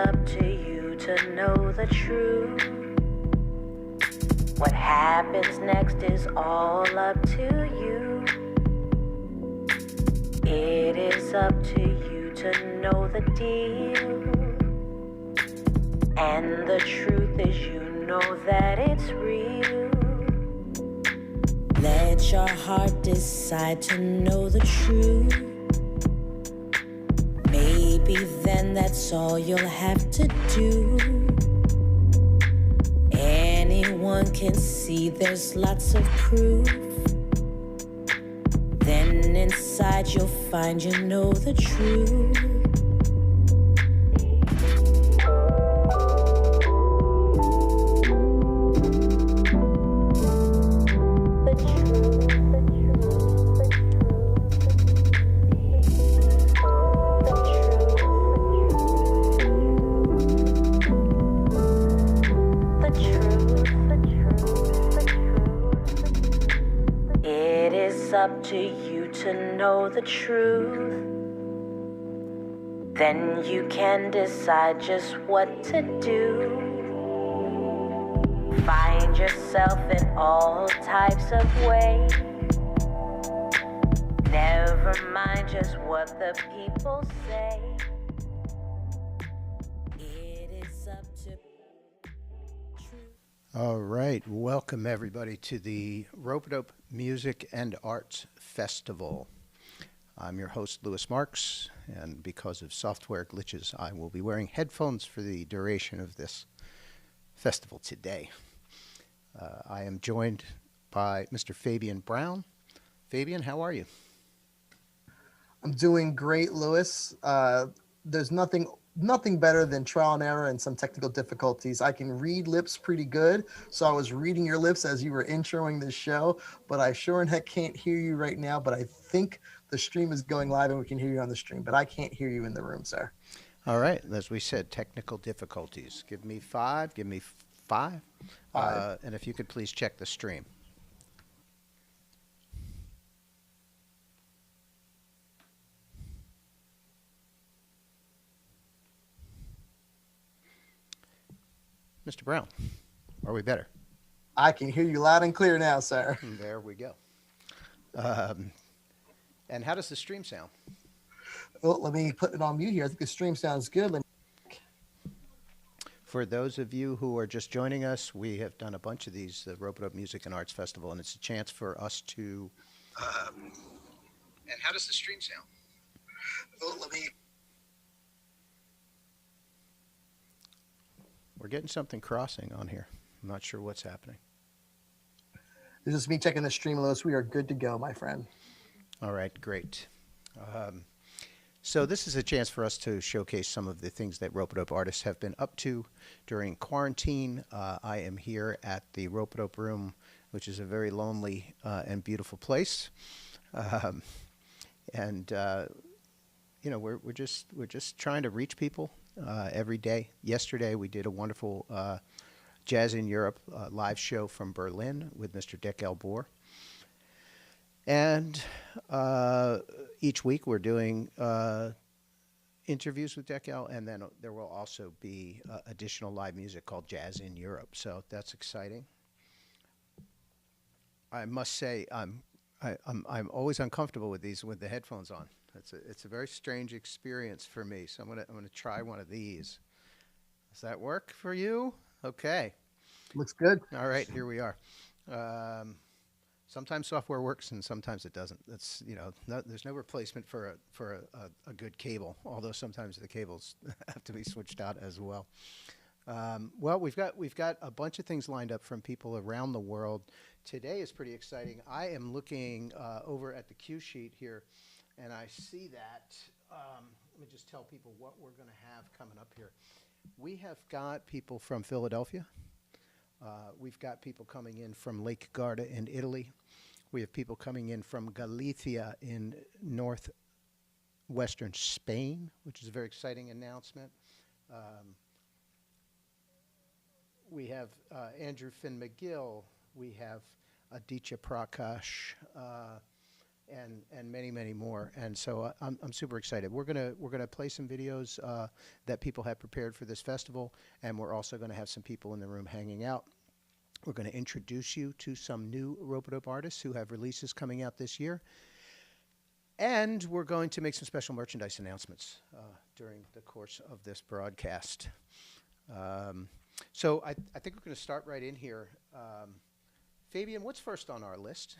up to you to know the truth. What happens next is all up to you. It is up to you to know the deal. And the truth is, you know that it's real. Let your heart decide to know the truth. Maybe then that's all you'll have to do. Anyone can see there's lots of proof. Then inside you'll find you know the truth. Up to you to know the truth. Then you can decide just what to do. Find yourself in all types of ways. Never mind just what the people say. It is up to truth. All right, welcome everybody to the Ropeadope Music and Arts Festival. I'm your host, Louis Marks, and because of software glitches, I will be wearing headphones for the duration of this festival today. I am joined by Mr. Fabian Brown. Fabian, how are you? I'm doing great, Louis. There's nothing better than trial and error and some technical difficulties. I can read lips pretty good, so I was reading your lips as you were introing this show, but I sure and heck can't hear you right now, but I think the stream is going live and we can hear you on the stream, but I can't hear you in the room, sir. All right, as we said, technical difficulties. Give me five. And if you could please check the stream. Mr. Brown, are we better? I can hear you loud and clear now, sir. There we go. And how does the stream sound? Well, let me put it on mute here. I think the stream sounds good. For those of you who are just joining us, we have done a bunch of these, the Ropeadope Music and Arts Festival, and it's a chance for us to... and how does the stream sound? Well, let me... We're getting something crossing on here. I'm not sure what's happening. This is me checking the stream, Louis. We are good to go, my friend. All right, great. So this is a chance for us to showcase some of the things that Ropeadope artists have been up to during quarantine. I am here at the Ropeadope Room, which is a very lonely and beautiful place. You know, we're just trying to reach people every day. Yesterday we did a wonderful Jazz in Europe live show from Berlin with Mr. Dick Elbor. And each week we're doing interviews with Deckel, and then there will also be additional live music called Jazz in Europe. So that's exciting. I must say I'm always uncomfortable with these with the headphones on. It's a very strange experience for me. So I'm gonna try one of these. Does that work for you? Okay. Looks good. All right, here we are. Sometimes software works and sometimes it doesn't. That's, you know, there's no replacement for a good cable, although sometimes the cables have to be switched out as well. Well, we've got a bunch of things lined up from people around the world. Today is pretty exciting. I am looking over at the cue sheet here, and I see that. Let me just tell people what we're going to have coming up here. We have got people from Philadelphia. We've got people coming in from Lake Garda in Italy. We have people coming in from Galicia in northwestern Spain, which is a very exciting announcement. We have Andrew Finn Magill. We have Aditya Prakash. and many more. And so I'm super excited. We're gonna play some videos that people have prepared for this festival, and we're also going to have some people in the room hanging out. We're going to introduce you to some new Ropeadope artists who have releases coming out this year. And we're going to make some special merchandise announcements during the course of this broadcast. So I think we're going to start right in here. Fabian, what's first on our list?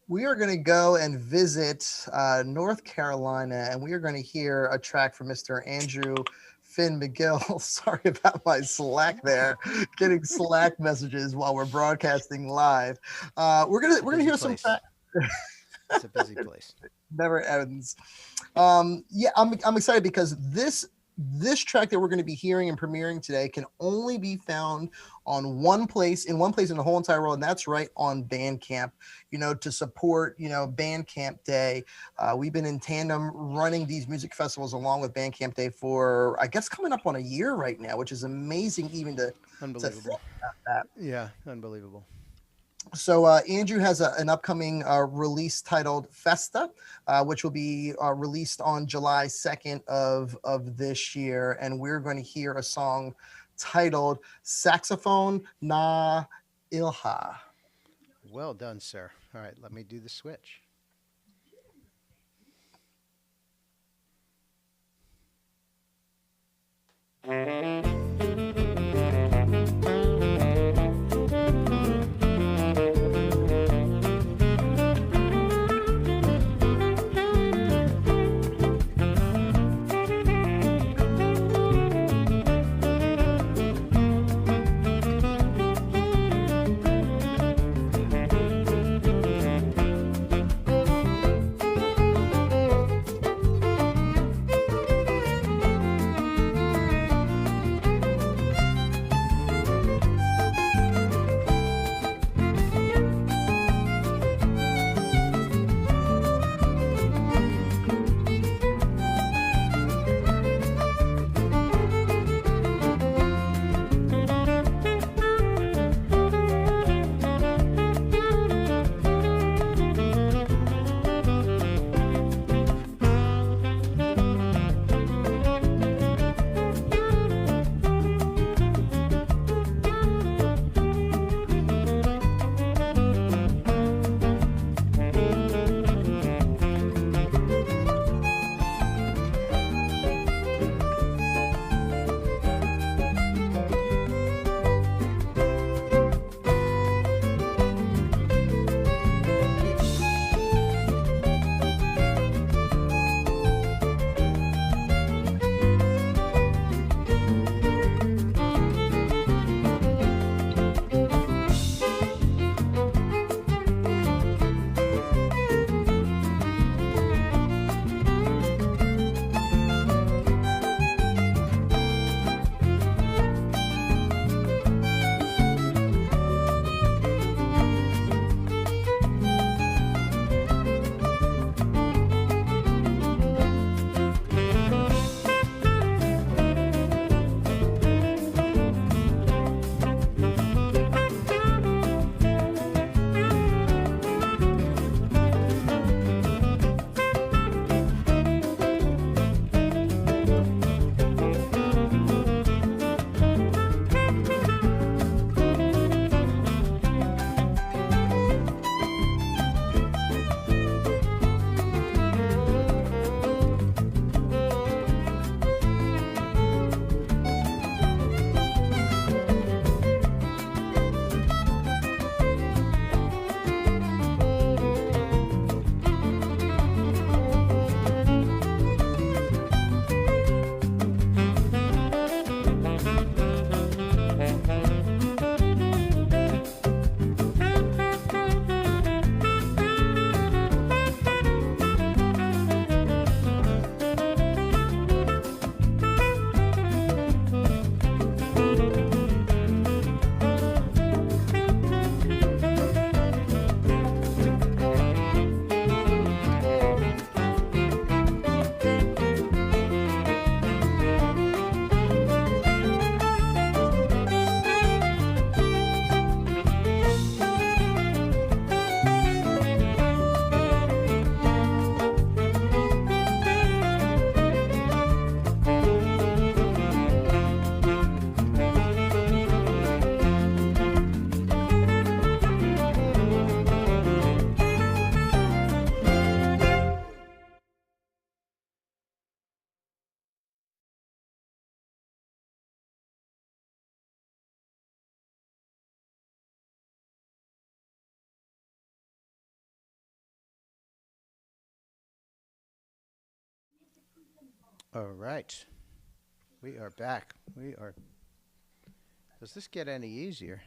We are going to go and visit North Carolina, and we are going to hear a track from Mr. Andrew Finn Magill. Sorry about my Slack there. Getting Slack messages while we're broadcasting live. We're gonna hear some. It's a busy place. Never ends. Yeah, I'm excited because this track that we're going to be hearing and premiering today can only be found on one place in the whole entire world, and that's right on Bandcamp. To support Bandcamp Day. We've been in tandem running these music festivals along with Bandcamp Day for, I guess, coming up on a year right now, which is amazing even to think about that. Yeah, unbelievable. So Andrew has an upcoming release titled Festa, which will be released on July 2nd of this year. And we're going to hear a song titled Saxophone Na Ilha. Well done, sir. All right, let me do the switch. All right. We are back. Does this get any easier?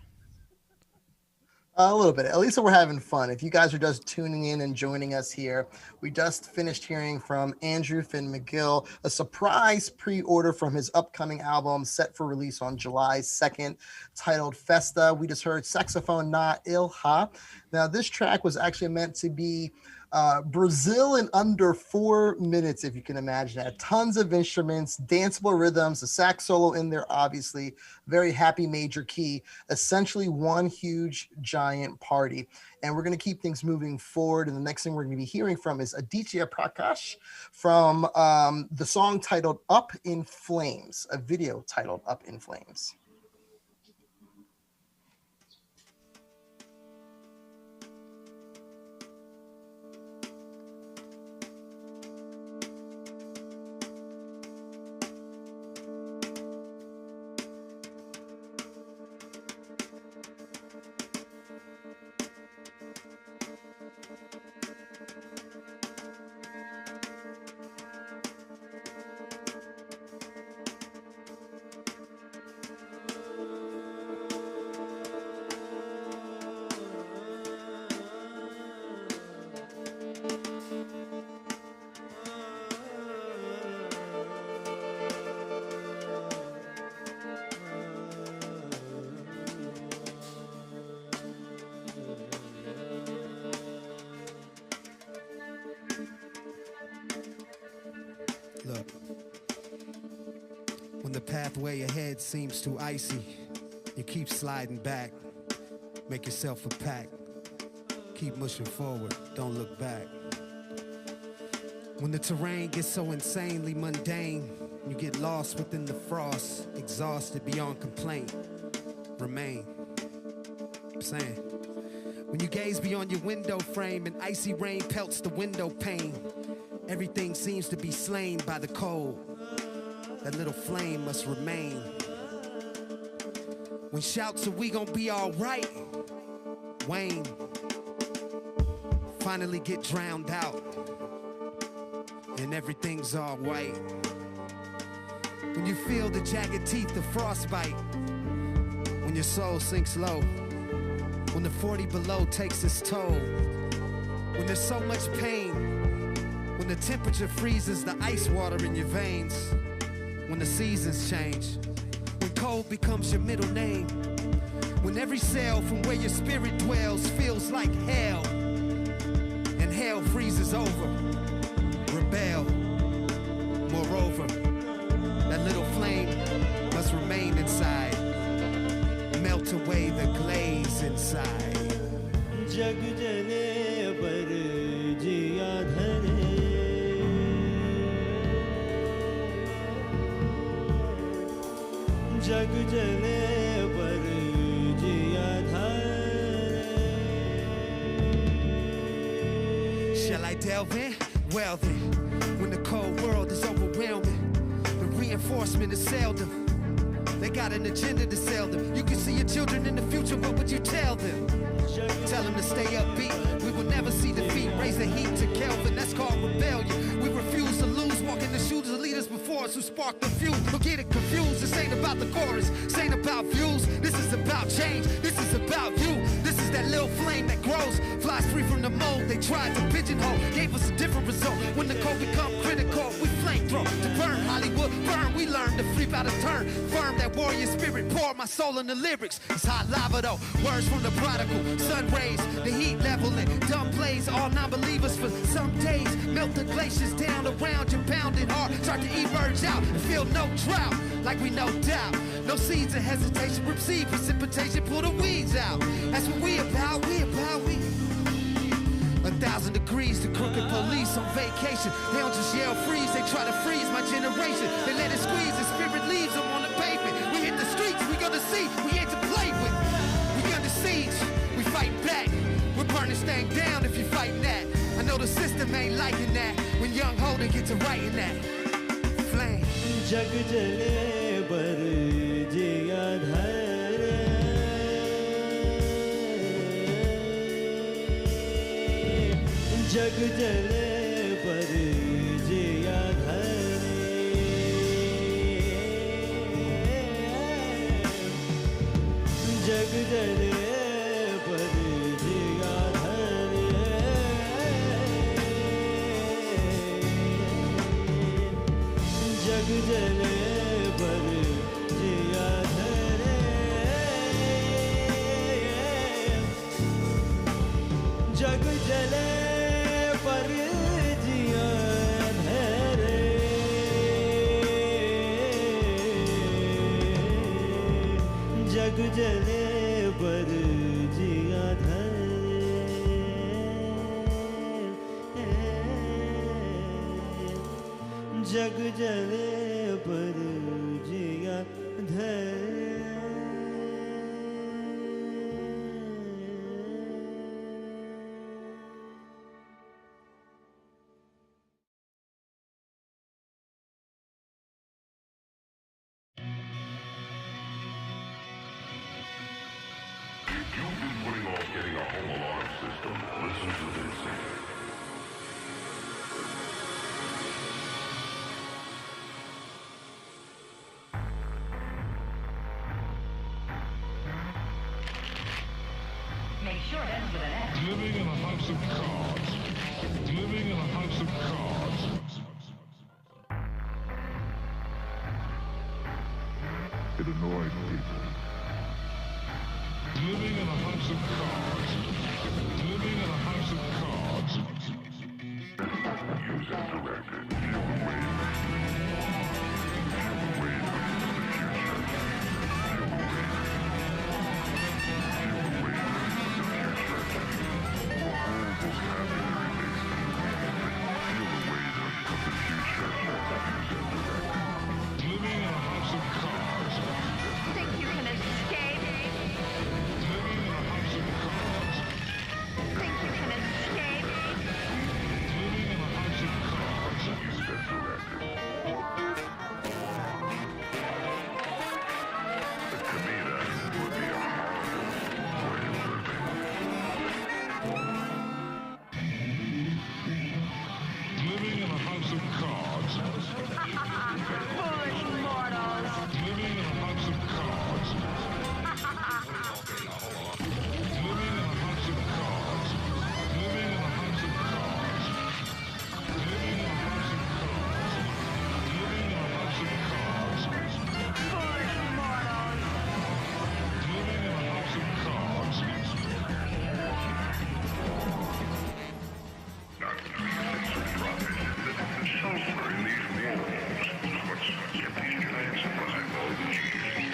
A little bit. At least we're having fun. If you guys are just tuning in and joining us here, we just finished hearing from Andrew Finn Magill, a surprise pre-order from his upcoming album set for release on July 2nd, titled Festa. We just heard Saxophone Na Ilha. Now, this track was actually meant to be Brazil in under 4 minutes, if you can imagine that. Tons of instruments, danceable rhythms, a sax solo in there, obviously, very happy major key, essentially one huge giant party. And we're going to keep things moving forward. And the next thing we're going to be hearing from is Aditya Prakash from the song titled Up in Flames, a video titled Up in Flames. Look, when the pathway ahead seems too icy, you keep sliding back. Make yourself a pack. Keep pushing forward, don't look back. When the terrain gets so insanely mundane, you get lost within the frost, exhausted beyond complaint. Remain. I'm saying, when you gaze beyond your window frame and icy rain pelts the window pane, everything seems to be slain by the cold. That little flame must remain. When shouts of "we gon' be all right" wane, finally get drowned out, and everything's all white. When you feel the jagged teeth of frostbite, when your soul sinks low, when the 40 below takes its toll, when there's so much pain, when the temperature freezes the ice water in your veins, when the seasons change, when cold becomes your middle name, when every cell from where your spirit dwells feels like hell, and hell freezes over, rebel. Moreover, that little flame must remain inside, melt away the glaze inside. Jag jane par jiya dhare, jag jane par jiya dhare. Shall I delve in? Well then, when the cold world is overwhelming, the reinforcement is seldom. They got an agenda to sell them. You can see your children in the future, what would you tell them? Tell them to stay upbeat. We will never see defeat. Raise the heat to Kelvin, that's called rebellion. We refuse to lose, walk in the shoes of leaders before us who sparked the fuse. Don't get it confused, this ain't about the chorus, this ain't about views. This is about change, this is about you. This is that little flame that grows, flies free from the mold. They tried to pigeonhole, gave us a different result. When the cold become critical, we flamethrow. To burn Hollywood, burn, we learn to flip out a turn. Firm that warrior spirit, pour my soul in the lyrics. It's hot lava though, words from the prodigal. Sun rays, the heat leveling. Dumb plays, all non-believers for some days. Melt the glaciers down around your pounding heart. Start to emerge out and feel no drought. Like we no doubt, no seeds of hesitation. Rip seed precipitation, pull the weeds out. That's what we about, we. 1,000 degrees, the crooked police on vacation. They don't just yell freeze, they try to freeze my generation. They let it squeeze, the spirit leaves them on the pavement. We hit the streets, we gonna see, we ain't to play with. We under siege, we fight back. We're burning this thing down if you fighting that. I know the system ain't liking that. When young Holden gets to writing that. Flame. Jag jale bar jiya dhare, jag jale par jiya dhare. जग जले पर जिया धरे जग जले पर जिया धरे जग जले पर जिया धरे जग जले पर जिया धरे जग जले पर जिया You've been putting off getting a home alarm system. Listen to this. Make sure it ends with an X. Living in a house of cards. Living in a house of cards. It annoyed people. Living in a house of cards. Living in a house of cards. Use as directed. Feel the wave. Feel the wave of the future. Feel the wave. Feel the wave of the future. The whole vocabulary based on the wave. Feel the wave of the future. Use as directed. Living in a house of cards. Think you can escape? Living in a house of cards. Think you can escape? Living in a house of cards. Use as directed. To me, that would be a horrible way of living. Living in a house of cards. Foolish mortals. Living in a house of cards. Living in a house of cards. Living in a house of cards. Living in a house of cards. Living in a house of cards. Foolish mortals. Living in a house of cards. Not the sense of profit that the sulfur in these walls is what's kept these giants alive all these years.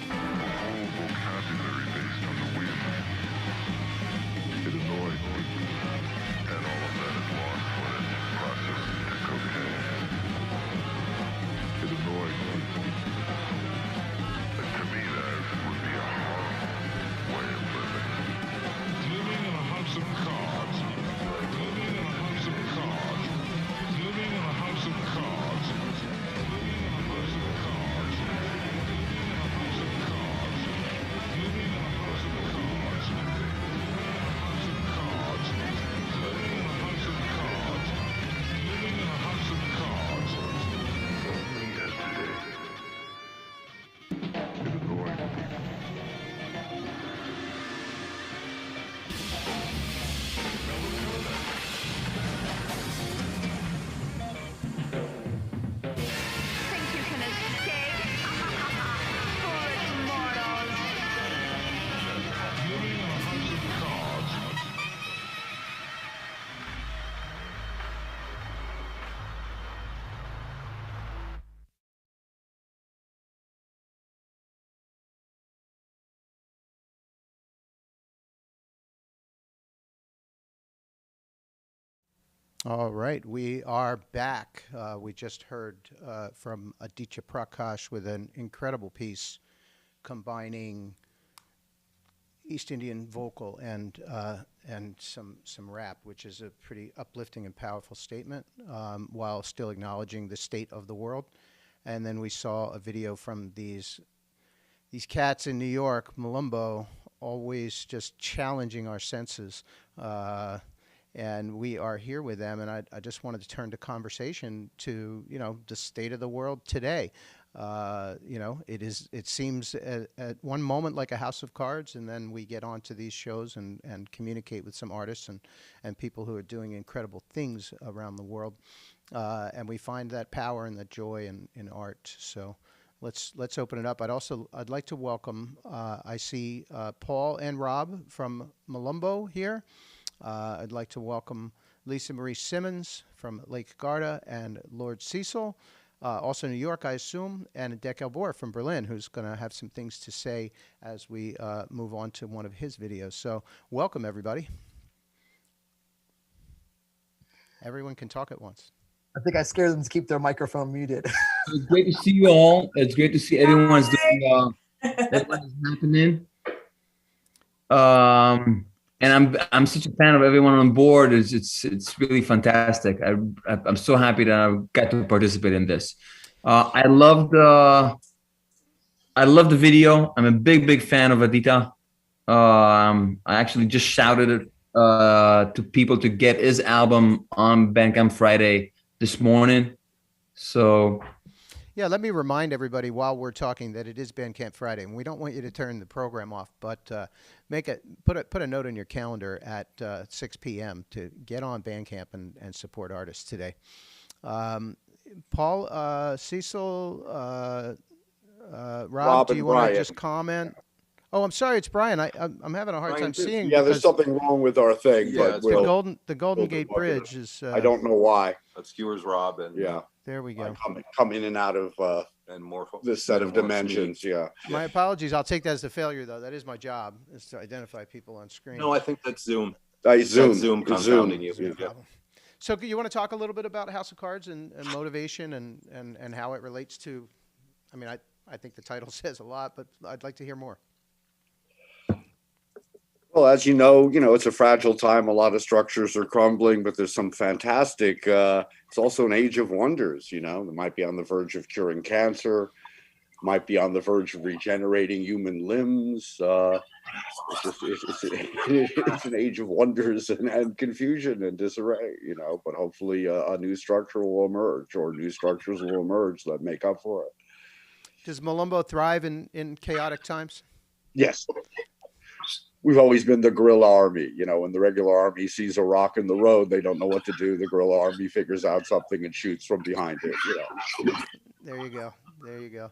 The whole vocabulary based on the wind. It annoyed people. And all of that is long-footed, processed into cocaine. It annoyed people. But to me, that would be a horrible way of living. Living in a house of cards. Living in a house of cards. Living in a house of cards. Living in a house of cards. Living in a house of cards. Living in a house of cards. Living in a house of cards. Living in a house of cards. Living in a house of cards. Yesterday. It annoyed me. Think you can escape? Foolish mortals. Living in a house of cards. All right, we are back. We just heard from Aditya Prakash with an incredible piece combining East Indian vocal and some rap, which is a pretty uplifting and powerful statement, while still acknowledging the state of the world. And then we saw a video from these cats in New York, Malumbo, always just challenging our senses. And we are here with them, and I just wanted to turn the conversation to, the state of the world today. It seems at one moment like a house of cards, and then we get onto these shows and communicate with some artists and people who are doing incredible things around the world, and we find that power and that joy in art. So let's open it up. I'd like to welcome. I see Paul and Rob from Malumbo here. I'd like to welcome Lisa Marie Simmons from Lake Garda and Lord Cecil. Also New York, I assume, and Dec Elbor from Berlin, who's going to have some things to say as we move on to one of his videos. So welcome, everybody. Everyone can talk at once. I think I scared them to keep their microphone muted. It's great to see you all. It's great to see everyone's doing everyone's happening. And I'm such a fan of everyone on board. It's really fantastic. I'm so happy that I got to participate in this. I love the video. I'm a big fan of Aditya. I actually just shouted it to people to get his album on Bandcamp Friday this morning. So yeah, let me remind everybody while we're talking that it is Bandcamp Friday, and we don't want you to turn the program off, but put a note on your calendar at 6 p.m. to get on Bandcamp and support artists today. Paul, Cecil, Rob, do you want to just comment? Oh, I'm sorry, it's Brian. I'm having a hard time seeing. Yeah, there's something wrong with our thing, Yeah, but the Golden Gate Bridge is. I don't know why. Obscures Rob and Yeah, There we go. come in and out of and more this set of dimensions. Yeah. My apologies. I'll take that as a failure, though. That is my job, is to identify people on screen. No, I think that's Zoom. Zoom Confounding you. No problem. So you want to talk a little bit about House of Cards and motivation and how it relates to, I mean, I think the title says a lot, but I'd like to hear more. Well, as you know, it's a fragile time. A lot of structures are crumbling, but there's some fantastic. It's also an age of wonders. They might be on the verge of curing cancer, might be on the verge of regenerating human limbs. It's an age of wonders and confusion and disarray. But hopefully a new structure will emerge, or new structures will emerge that make up for it. Does Malumbo thrive in chaotic times? Yes. We've always been the guerrilla army. When the regular army sees a rock in the road, they don't know what to do. The guerrilla army figures out something and shoots from behind it. There you go.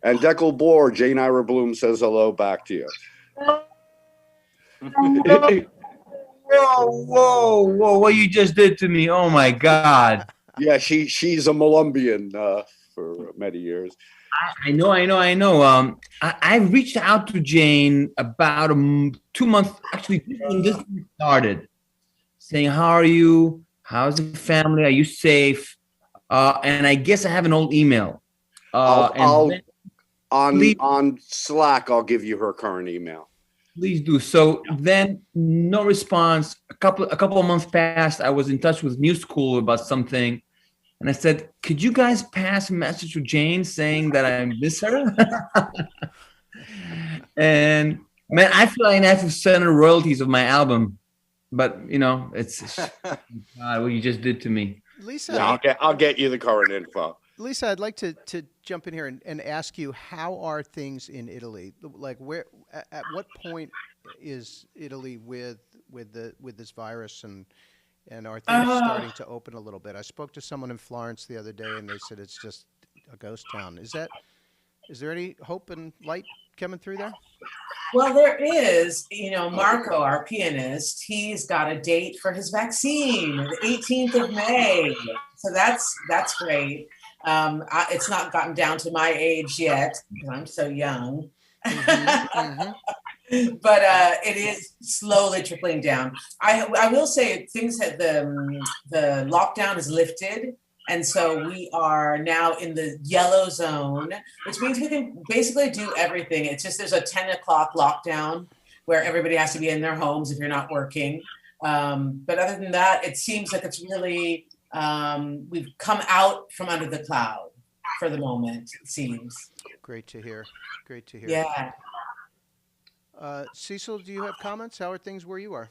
And Deckel Bohr, Jane Ira Bloom says hello back to you. Whoa! What you just did to me? Oh my God! Yeah, she's a Malumbian for many years. I know. I reached out to Jane about 2 months, actually, when this started, saying, "How are you? How's the family? Are you safe?" And I guess I have an old email. On Slack, I'll give you her current email. Please do. So then, no response. A couple of months passed. I was in touch with New School about something. And I said, could you guys pass a message to Jane saying that I miss her? And man, I feel like I have to send her royalties of my album. But, it's what you just did to me. Lisa, yeah, I'll get you the current info. Lisa, I'd like to jump in here and ask you, how are things in Italy? Like, at what point is Italy with this virus, and are things starting to open a little bit? I spoke to someone in Florence the other day, and they said it's just a ghost town. Is there any hope and light coming through there? Well, there is. Marco, our pianist, he's got a date for his vaccine, the 18th of May. So that's great. It's not gotten down to my age yet because I'm so young. But it is slowly trickling down. I will say things have the lockdown is lifted, and so we are now in the yellow zone, which means we can basically do everything. It's just there's a 10 o'clock lockdown where everybody has to be in their homes if you're not working. But other than that, it seems like it's really we've come out from under the cloud for the moment. It seems. Great to hear. Yeah. Cecil, do you have comments? How are things where you are?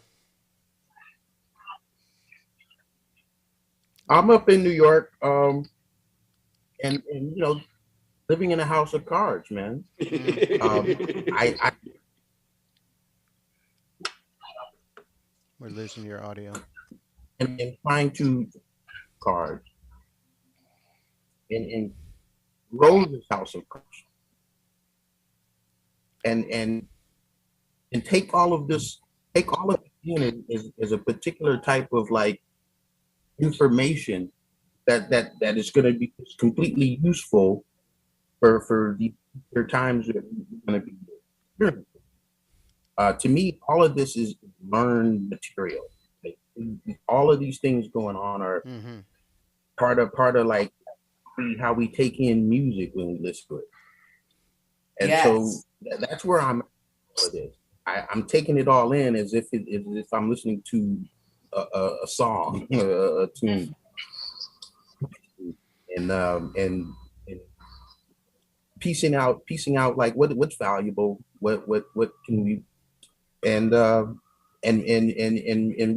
I'm up in New York. and you know, living in a house of cards, man. I We're losing your audio. am trying to cards in Rose's house of cards, and take all of this, take all of it in as a particular type of like information that is going to be completely useful for the times that we're going to be here. To me, all of this is learned material. Like, all of these things going on are part of like how we take in music when we listen to it. And so that's where I'm at with this. I'm taking it all in as if I'm listening to a song, a tune, and piecing out like what's valuable, what can we, and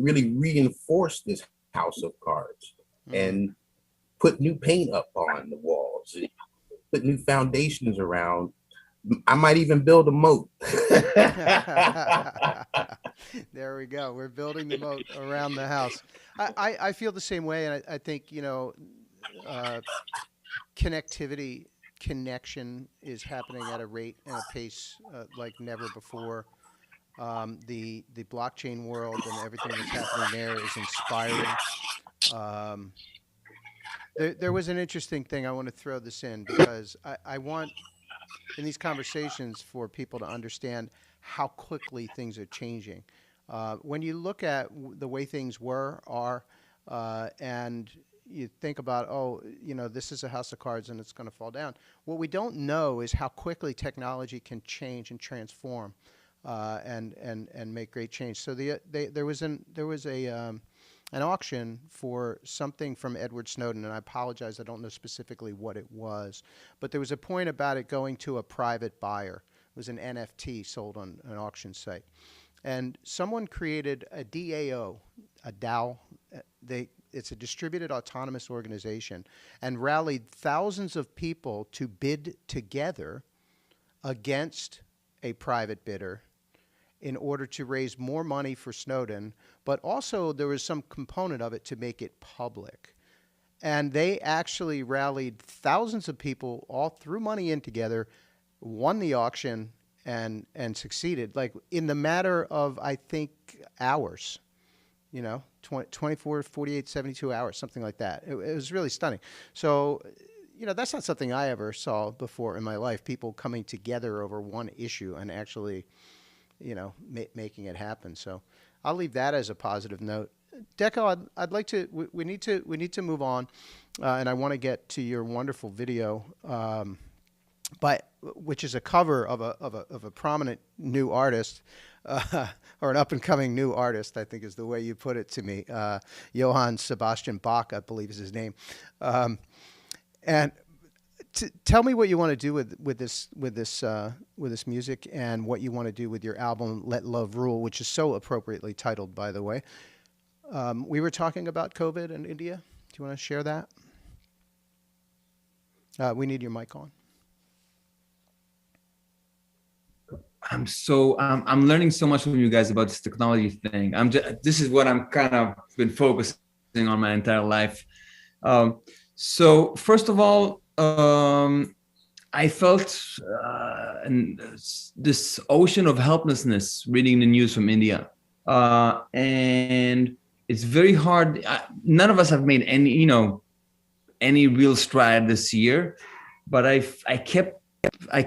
really reinforce this house of cards and put new paint up on the walls, put new foundations around. I might even build a moat. There we go. We're building the moat around the house. I feel the same way, and I think, you know, connection is happening at a rate and a pace like never before. The blockchain world and everything that's happening there is inspiring. There was an interesting thing. I want to throw this in because I want in these conversations for people to understand how quickly things are changing. When you look at the way things are, and you think about, oh, you know, this is a house of cards and it's going to fall down. What we don't know is how quickly technology can change and transform and make great change. So there was an auction for something from Edward Snowden, and I apologize, I don't know specifically what it was, but there was a point about it going to a private buyer. It was an NFT sold on an auction site. And someone created a DAO, it's a distributed autonomous organization, and rallied thousands of people to bid together against a private bidder in order to raise more money for Snowden, but also there was some component of it to make it public. And they actually rallied thousands of people, all threw money in together, won the auction, and succeeded, like in the matter of, I think, hours, you know, 24, 48, 72 hours, something like that. It was really stunning. So, you know, that's not something I ever saw before in my life, people coming together over one issue and actually, you know, making it happen. So I'll leave that as a positive note. Deco, I'd like to, we need to move on, and I want to get to your wonderful video, but which is a cover of a prominent new artist, or an up and coming new artist, I think is the way you put it to me. Johann Sebastian Bach, I believe is his name. And tell me what you want to do with this music, and what you want to do with your album Let Love Rule, which is so appropriately titled, by the way. We were talking about COVID in India. Do you want to share that? We need your mic on. I'm learning so much from you guys about this technology thing. This is what I'm kind of been focusing on my entire life. So first of all, I felt this ocean of helplessness reading the news from India, and it's very hard. None of us have made any real stride this year, but I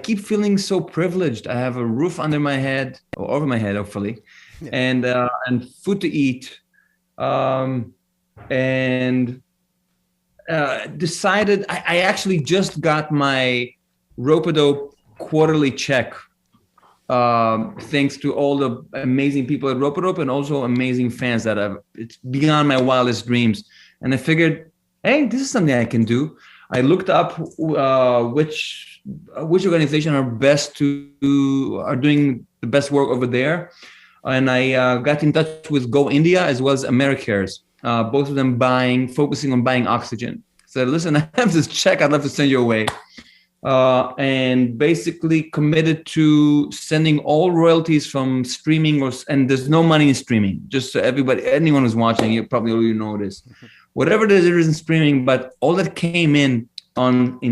keep feeling so privileged. I have a roof under my head, or over my head, hopefully, and food to eat, and decided I actually just got my Ropeadope quarterly check, thanks to all the amazing people at Ropeadope and also amazing fans it's beyond my wildest dreams. And I figured, hey, this is something I can do. I looked up which organization are doing the best work over there, and I got in touch with Go India as well as AmeriCares, both of them focusing on buying oxygen. said, listen, I have this check I'd love to send you away. And basically committed to sending all royalties from streaming, and there's no money in streaming. Just so everybody, anyone who's watching, you probably already know this. Whatever there is in streaming, but all that came in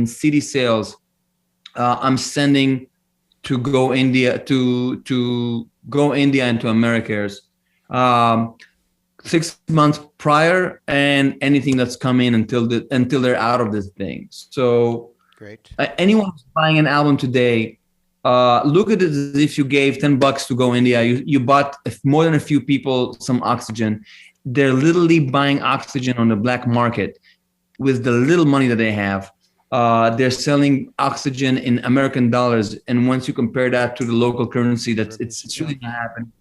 CD sales, I'm sending to Go India, to Go India and to America's 6 months prior, and anything that's come in until they're out of this thing. So. Great. Anyone who's buying an album today, look at it as if you gave $10 to Go India. You bought more than a few people some oxygen. They're literally buying oxygen on the black market with the little money that they have. They're selling oxygen in American dollars, and once you compare that to the local currency, it's really not happening.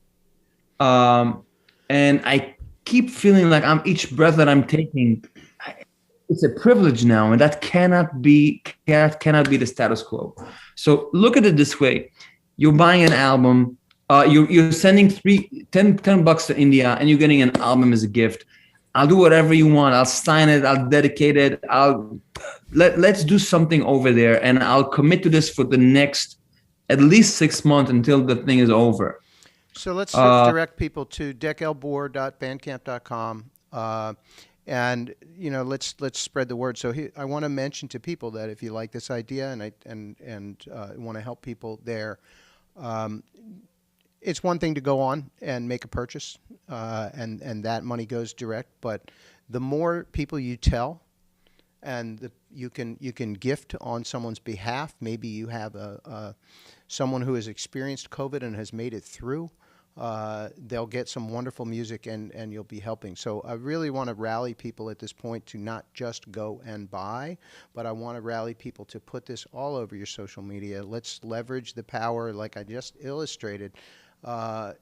And I keep feeling like each breath that I'm taking, it's a privilege now, and that cannot be the status quo. So look at it this way: you're buying an album, you're sending $10 to India, and you're getting an album as a gift. I'll do whatever you want. I'll sign it. I'll dedicate it. Let's do something over there, and I'll commit to this for the next at least 6 months until the thing is over. So let's direct people to deckelbor.bandcamp.com. And let's spread the word. So I want to mention to people that if you like this idea and want to help people there, it's one thing to go on and make a purchase, and that money goes direct. But the more people you tell, and you can gift on someone's behalf. Maybe you have someone who has experienced COVID and has made it through. They'll get some wonderful music, and you'll be helping. So I really want to rally people at this point to not just go and buy, but I want to rally people to put this all over your social media. Let's leverage the power, like I just illustrated. On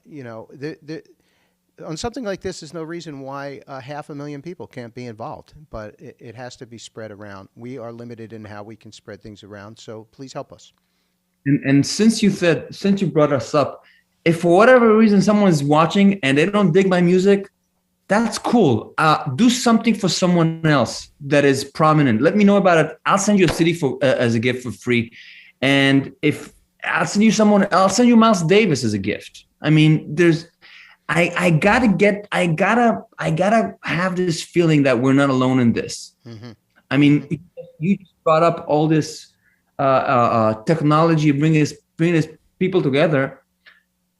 something like this, there's no reason why 500,000 people can't be involved, but it has to be spread around. We are limited in how we can spread things around, so please help us. And since you brought us up, if for whatever reason someone's watching and they don't dig my music, that's cool. Do something for someone else that is prominent. Let me know about it. I'll send you a CD as a gift for free. And if I'll send you Miles Davis as a gift. I mean, I gotta have this feeling that we're not alone in this. Mm-hmm. I mean, you brought up all this technology bringing this people together.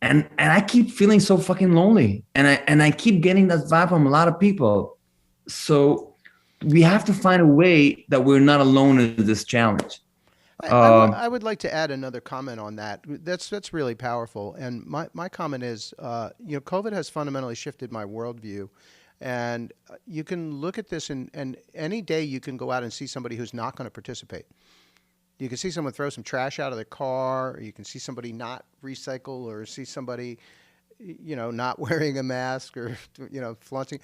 And I keep feeling so fucking lonely, and I keep getting that vibe from a lot of people. So we have to find a way that we're not alone in this challenge. I would like to add another comment on that. That's really powerful. And my comment is, COVID has fundamentally shifted my worldview, and you can look at this and any day you can go out and see somebody who's not going to participate. You can see someone throw some trash out of their car, or you can see somebody not recycle, or see somebody, not wearing a mask, or, flaunting.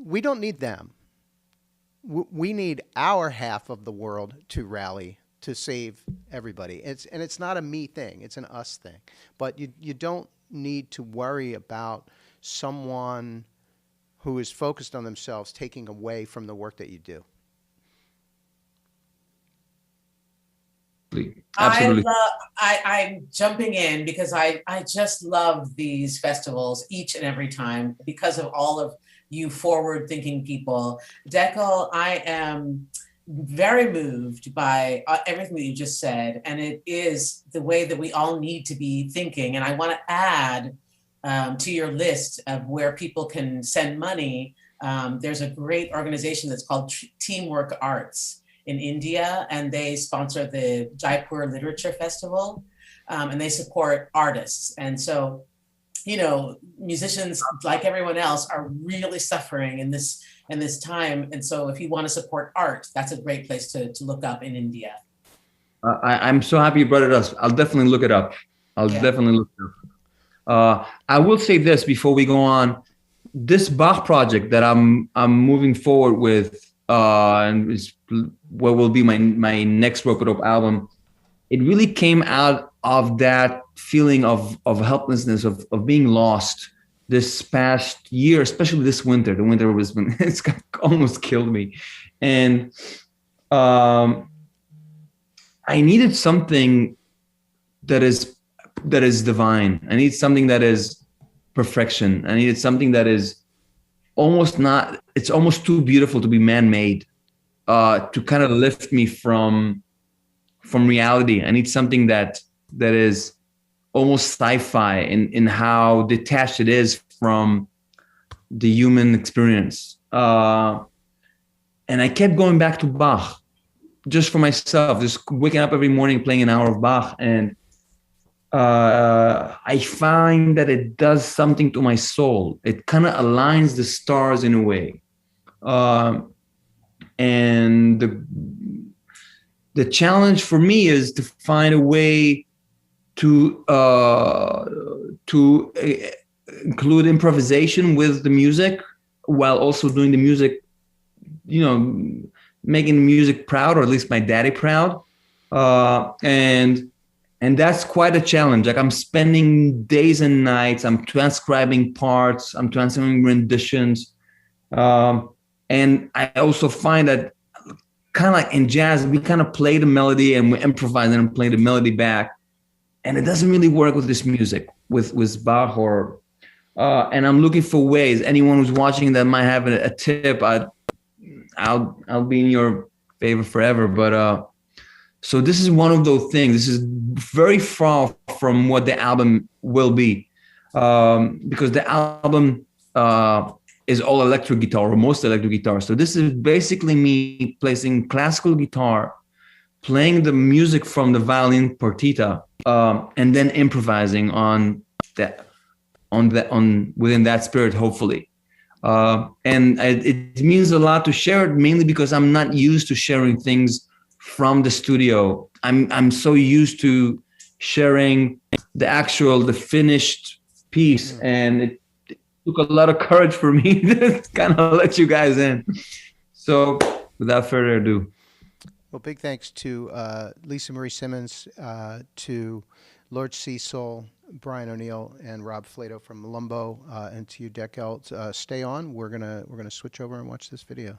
We don't need them. We need our half of the world to rally to save everybody. It's not a me thing. It's an us thing. But you don't need to worry about someone who is focused on themselves taking away from the work that you do. Absolutely. I'm jumping in because I just love these festivals each and every time because of all of you forward-thinking people. Deckel, I am very moved by everything that you just said, and it is the way that we all need to be thinking. And I want to add to your list of where people can send money. There's a great organization that's called Teamwork Arts in India, and they sponsor the Jaipur Literature Festival, and they support artists. And so, musicians, like everyone else, are really suffering in this time. And so if you want to support art, that's a great place to look up in India. I'm so happy you brought it up. I'll definitely look it up. I will say this before we go on. This Bach project that I'm moving forward with, and is what will be my next Ropeadope album, it really came out of that feeling of helplessness, of being lost this past year, especially this winter. The winter it's almost killed me. And I needed something that is divine. I need something that is perfection. I needed something that is almost not, it's almost too beautiful to be man-made, to kind of lift me from reality. I need something that is almost sci-fi in how detached it is from the human experience. And I kept going back to Bach just for myself, just waking up every morning, playing an hour of Bach. And I find that it does something to my soul. It kind of aligns the stars in a way. And the challenge for me is to find a way to include improvisation with the music while also doing the music, making the music proud, or at least my daddy proud. And that's quite a challenge. Like, I'm spending days and nights, I'm transcribing parts, I'm transcribing renditions. And I also find that kind of like in jazz, we kind of play the melody and we improvise and play the melody back. And it doesn't really work with this music, with Bach or, and I'm looking for ways. Anyone who's watching that might have a tip, I'll be in your favor forever. But so this is one of those things. This is very far from what the album will be, because the album is all electric guitar, or most electric guitar. So this is basically me placing classical guitar, playing the music from the violin partita, and then improvising within that spirit, hopefully. And it means a lot to share it, mainly because I'm not used to sharing things from the studio. I'm so used to sharing the finished piece, and it took a lot of courage for me to kind of let you guys in. So without further ado. Well, big thanks to Lisa Marie Simmons, to Lord Cecil, Brian O'Neill, and Rob Flato from Lumbo, and to you, Deckel. Stay on. We're gonna switch over and watch this video.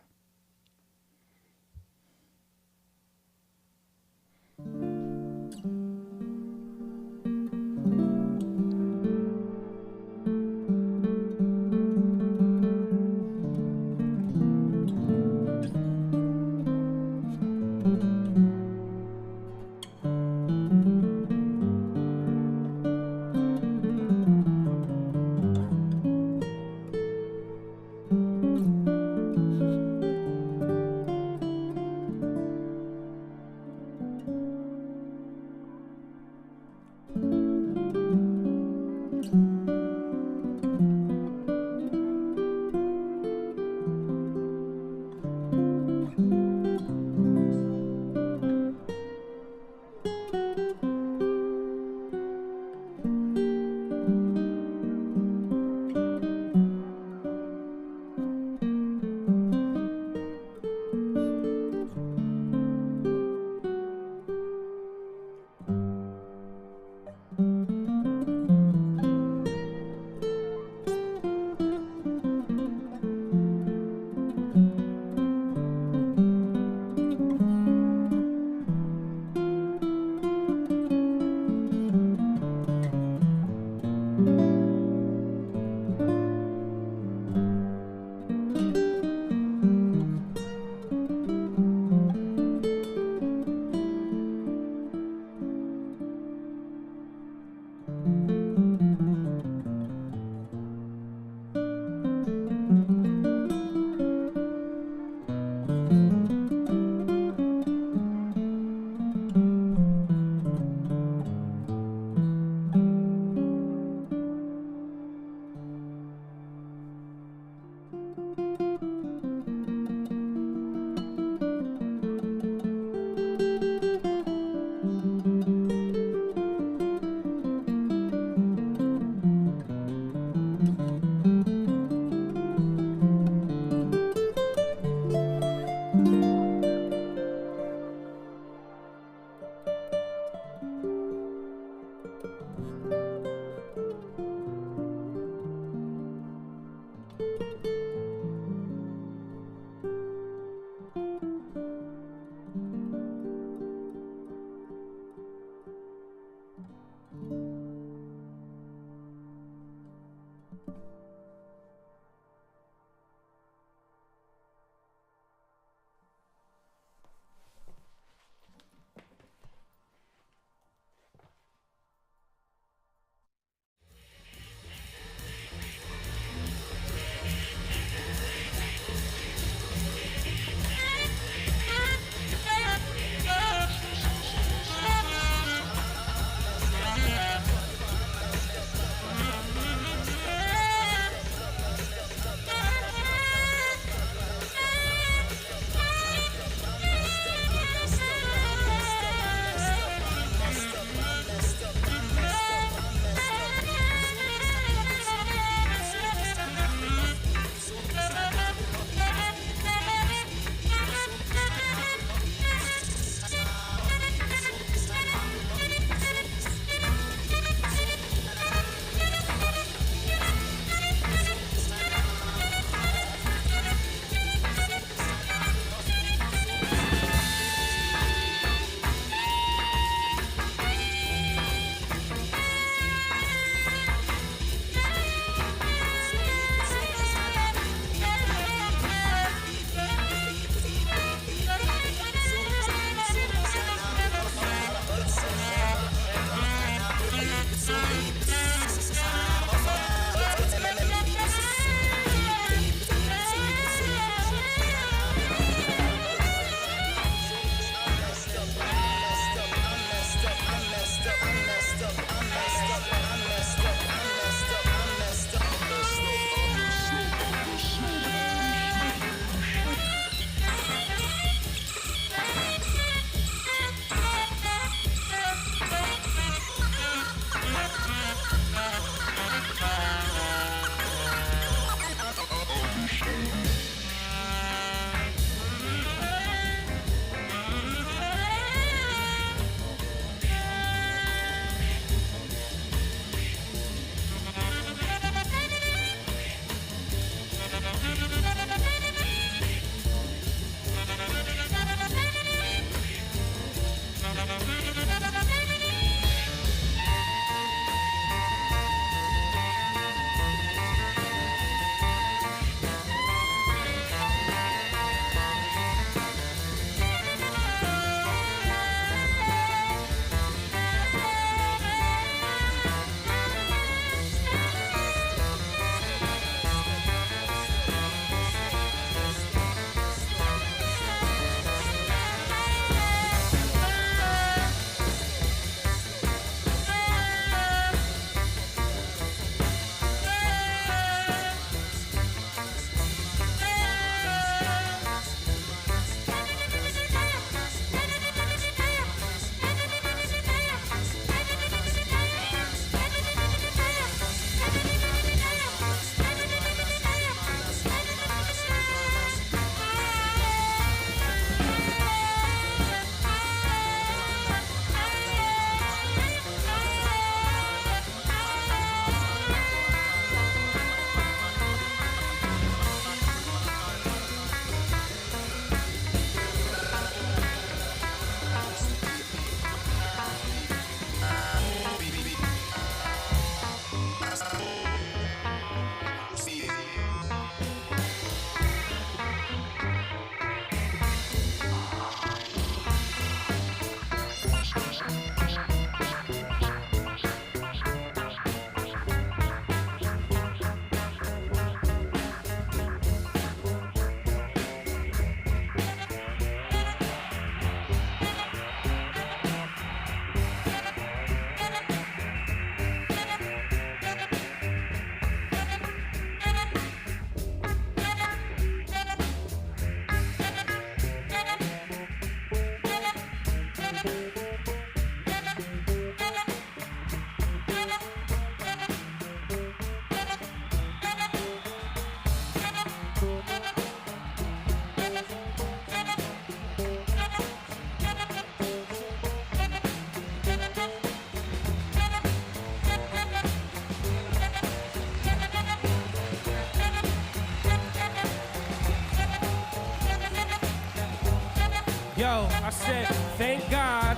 Yo, I said, thank God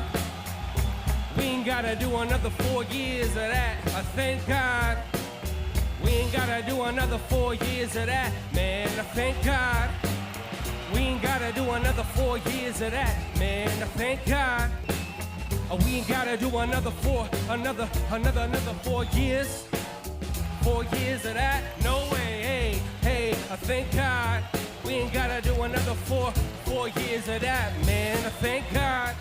we ain't gotta do another 4 years of that. I thank God we ain't gotta do another 4 years of that. Man, I thank God we ain't gotta do another 4 years of that. Man, I thank God we ain't gotta do another 4 years. 4 years of that. No way, hey, I thank God we ain't gotta do another 4 years of that. Man, I thank God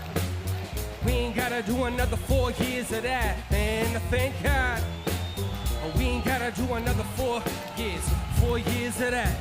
we ain't gotta do another 4 years of that. Man, I thank God we ain't gotta do another 4 years of that.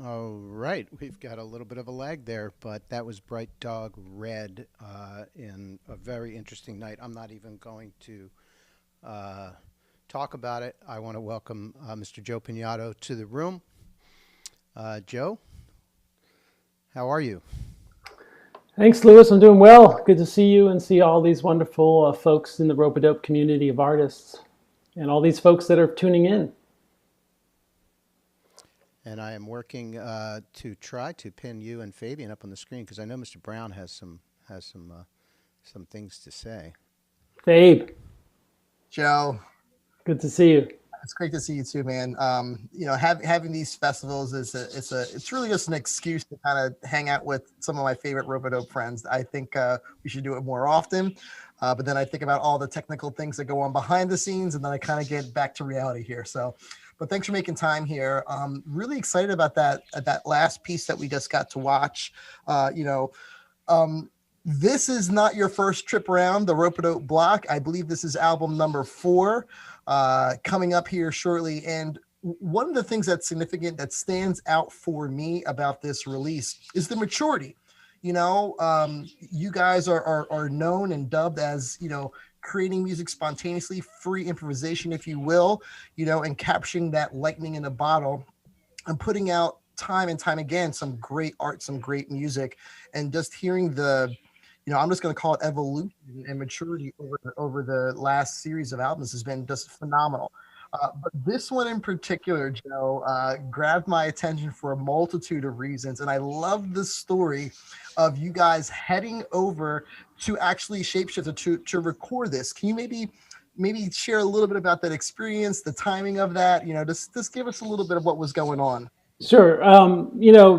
All right, we've got a little bit of a lag there, but that was Bright Dog Red in a very interesting night. I'm not even going to talk about it. I want to welcome Mr. Joe Pignato to the room. Joe, how are you? Thanks, Lewis. I'm doing well. Good to see you and see all these wonderful folks in the Ropeadope community of artists and all these folks that are tuning in. And I am working to try to pin you and Fabian up on the screen because I know Mr. Brown has some things to say. Fabe, Joe, good to see you. it's great to see you too, man. Having these festivals it's really just an excuse to kind of hang out with some of my favorite Ropeadope friends. I think we should do it more often. But then I think about all the technical things that go on behind the scenes, and then I kind of get back to reality here. So, but thanks for making time here. Really excited about that last piece that we just got to watch. This is not your first trip around the Ropeadope block. I believe this is album number 4 coming up here shortly. And one of the things that's significant that stands out for me about this release is the maturity. You guys are known and dubbed as, creating music spontaneously, free improvisation, if you will, and capturing that lightning in a bottle and putting out time and time again some great art, some great music, and just hearing the, I'm just going to call it evolution and maturity over the last series of albums has been just phenomenal. But this one in particular, Joe, grabbed my attention for a multitude of reasons. And I love the story of you guys heading over to actually Shapeshifter to record this. Can you maybe share a little bit about that experience, the timing of that? Just give us a little bit of what was going on. Sure.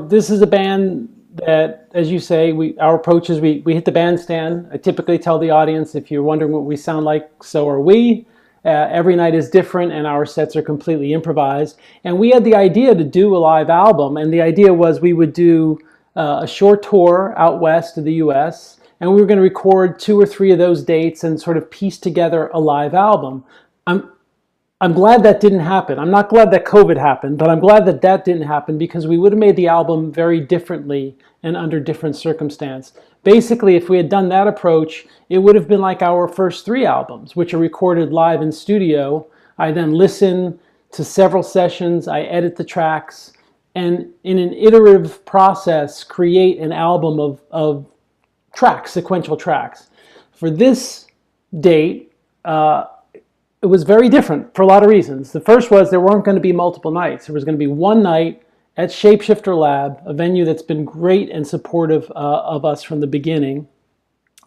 This is a band that, as you say, our approach is we hit the bandstand. I typically tell the audience, if you're wondering what we sound like, so are we. Every night is different and our sets are completely improvised. And we had the idea to do a live album, and the idea was we would do a short tour out west of the US, and we were going to record 2 or 3 of those dates and sort of piece together a live album. I'm glad that didn't happen. I'm not glad that COVID happened, but I'm glad that didn't happen because we would have made the album very differently and under different circumstance. Basically, if we had done that approach, it would have been like our first 3 albums, which are recorded live in studio. I then listen to several sessions, I edit the tracks, and in an iterative process, create an album of tracks, sequential tracks. For this date, it was very different for a lot of reasons. The first was there weren't going to be multiple nights. There was going to be one night at Shapeshifter Lab, a venue that's been great and supportive of us from the beginning.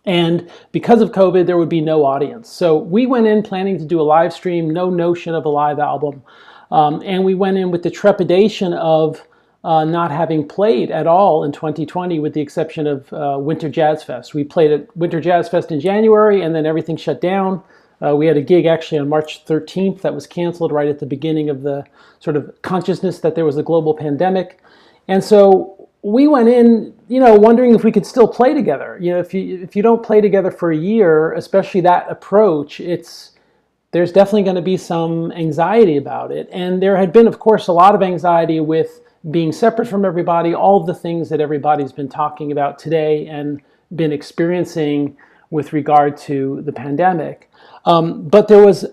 And because of COVID, there would be no audience. So we went in planning to do a live stream, no notion of a live album. And we went in with the trepidation of not having played at all in 2020, with the exception of Winter Jazz Fest. We played at Winter Jazz Fest in January, and then everything shut down. We had a gig actually on March 13th that was canceled right at the beginning of the sort of consciousness that there was a global pandemic. And so we went in, wondering if we could still play together. If you don't play together for a year, especially that approach, there's definitely going to be some anxiety about it. And there had been, of course, a lot of anxiety with being separate from everybody, all of the things that everybody's been talking about today and been experiencing with regard to the pandemic. But there was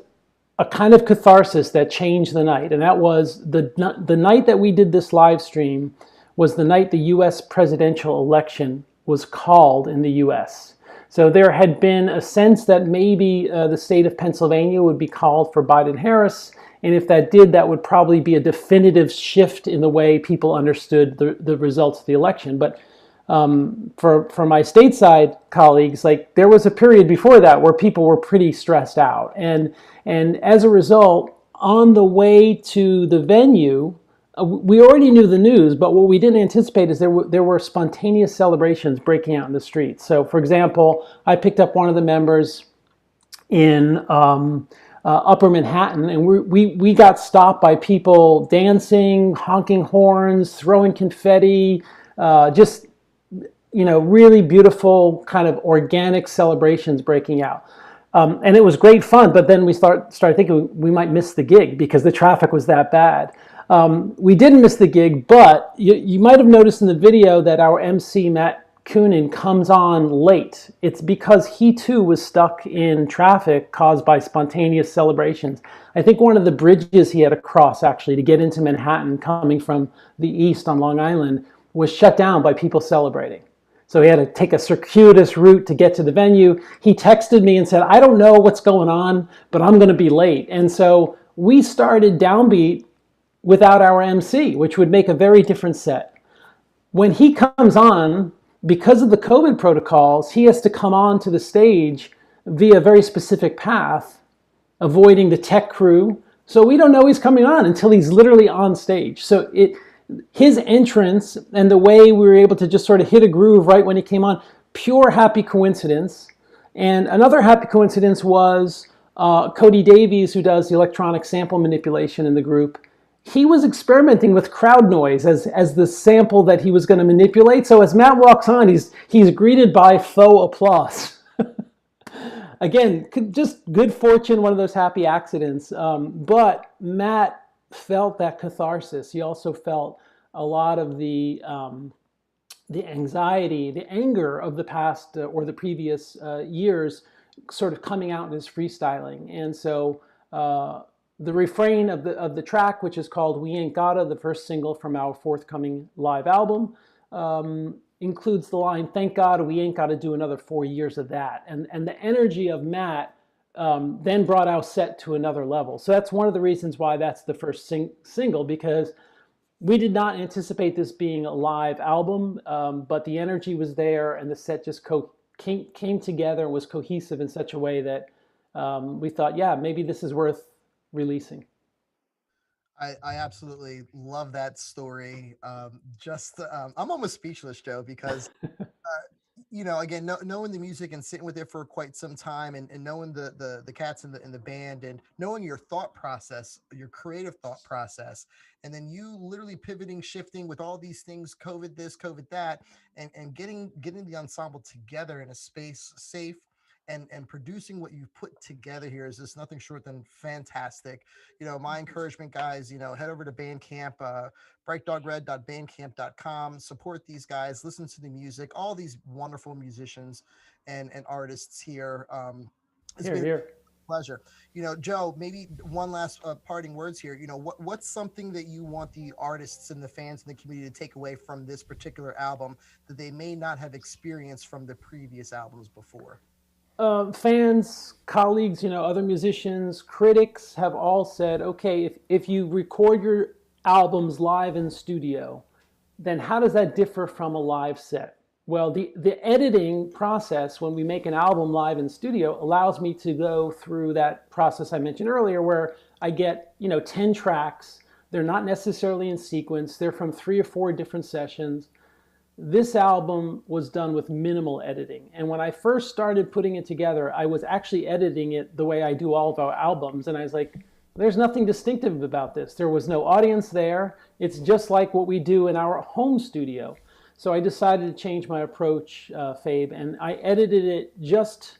a kind of catharsis that changed the night, and that was the night that we did this live stream was the night the U.S. presidential election was called in the U.S. So there had been a sense that maybe the state of Pennsylvania would be called for Biden-Harris, and if that did, that would probably be a definitive shift in the way people understood the results of the election. But for my stateside colleagues, there was a period before that where people were pretty stressed out. And as a result, on the way to the venue, we already knew the news, but what we didn't anticipate is there were spontaneous celebrations breaking out in the streets. So, for example, I picked up one of the members in Upper Manhattan, and we got stopped by people dancing, honking horns, throwing confetti, just really beautiful kind of organic celebrations breaking out. And it was great fun, but then we started thinking we might miss the gig because the traffic was that bad. We didn't miss the gig, but you might have noticed in the video that our MC, Matt Coonan, comes on late. It's because he too was stuck in traffic caused by spontaneous celebrations. I think one of the bridges he had to cross actually to get into Manhattan coming from the east on Long Island was shut down by people celebrating. So he had to take a circuitous route to get to the venue. He texted me and said, I don't know what's going on, but I'm going to be late. And so we started Downbeat without our MC, which would make a very different set. When he comes on, because of the COVID protocols, he has to come on to the stage via a very specific path, avoiding the tech crew. So we don't know he's coming on until he's literally on stage. So his entrance and the way we were able to just sort of hit a groove right when he came on, pure happy coincidence. And another happy coincidence was Cody Davies, who does the electronic sample manipulation in the group. He was experimenting with crowd noise as the sample that he was going to manipulate. So as Matt walks on, he's greeted by faux applause. Again, just good fortune, one of those happy accidents. But Matt felt that catharsis. He also felt a lot of the anxiety, the anger of the past or the previous years sort of coming out in his freestyling. And so the refrain of the track, which is called We Ain't Gotta, the first single from our forthcoming live album, includes the line, thank God we ain't gotta do another 4 years of that. And the energy of Matt then brought our set to another level. So that's one of the reasons why that's the first single, because we did not anticipate this being a live album, but the energy was there and the set just came together and was cohesive in such a way that we thought, yeah, maybe this is worth releasing. I absolutely love that story. I'm almost speechless, Joe, because again, knowing the music and sitting with it for quite some time, and knowing the cats in the band, and knowing your thought process, your creative thought process, and then you literally pivoting, shifting with all these things, COVID this, COVID that, and getting the ensemble together in a space safe. And producing what you've put together here is just nothing short than fantastic. My encouragement, guys, head over to Bandcamp, brightdogred.bandcamp.com, support these guys, listen to the music, all these wonderful musicians and artists here. It's been a pleasure. Joe, maybe one last parting words here. What's something that you want the artists and the fans in the community to take away from this particular album that they may not have experienced from the previous albums before? Fans, colleagues, other musicians, critics have all said, okay, if you record your albums live in studio, then how does that differ from a live set? Well, the editing process when we make an album live in studio allows me to go through that process I mentioned earlier, where I get 10 tracks. They're not necessarily in sequence. They're from 3 or 4 different sessions. This album was done with minimal editing. And when I first started putting it together, I was actually editing it the way I do all of our albums. And I was like, there's nothing distinctive about this. There was no audience there. It's just like what we do in our home studio. So I decided to change my approach, Fabe, and I edited it just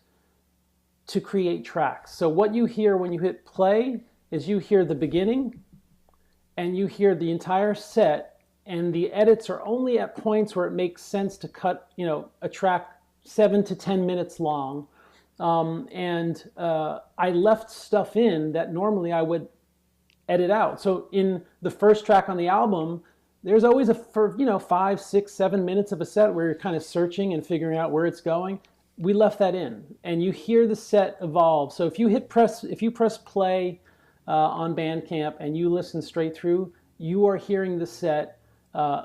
to create tracks. So what you hear when you hit play is you hear the beginning and you hear the entire set. And the edits are only at points where it makes sense to cut, a track 7 to 10 minutes long. I left stuff in that normally I would edit out. So in the first track on the album, there's always 5, 6, 7 minutes of a set where you're kind of searching and figuring out where it's going. We left that in, and you hear the set evolve. So if you press play on Bandcamp and you listen straight through, you are hearing the set.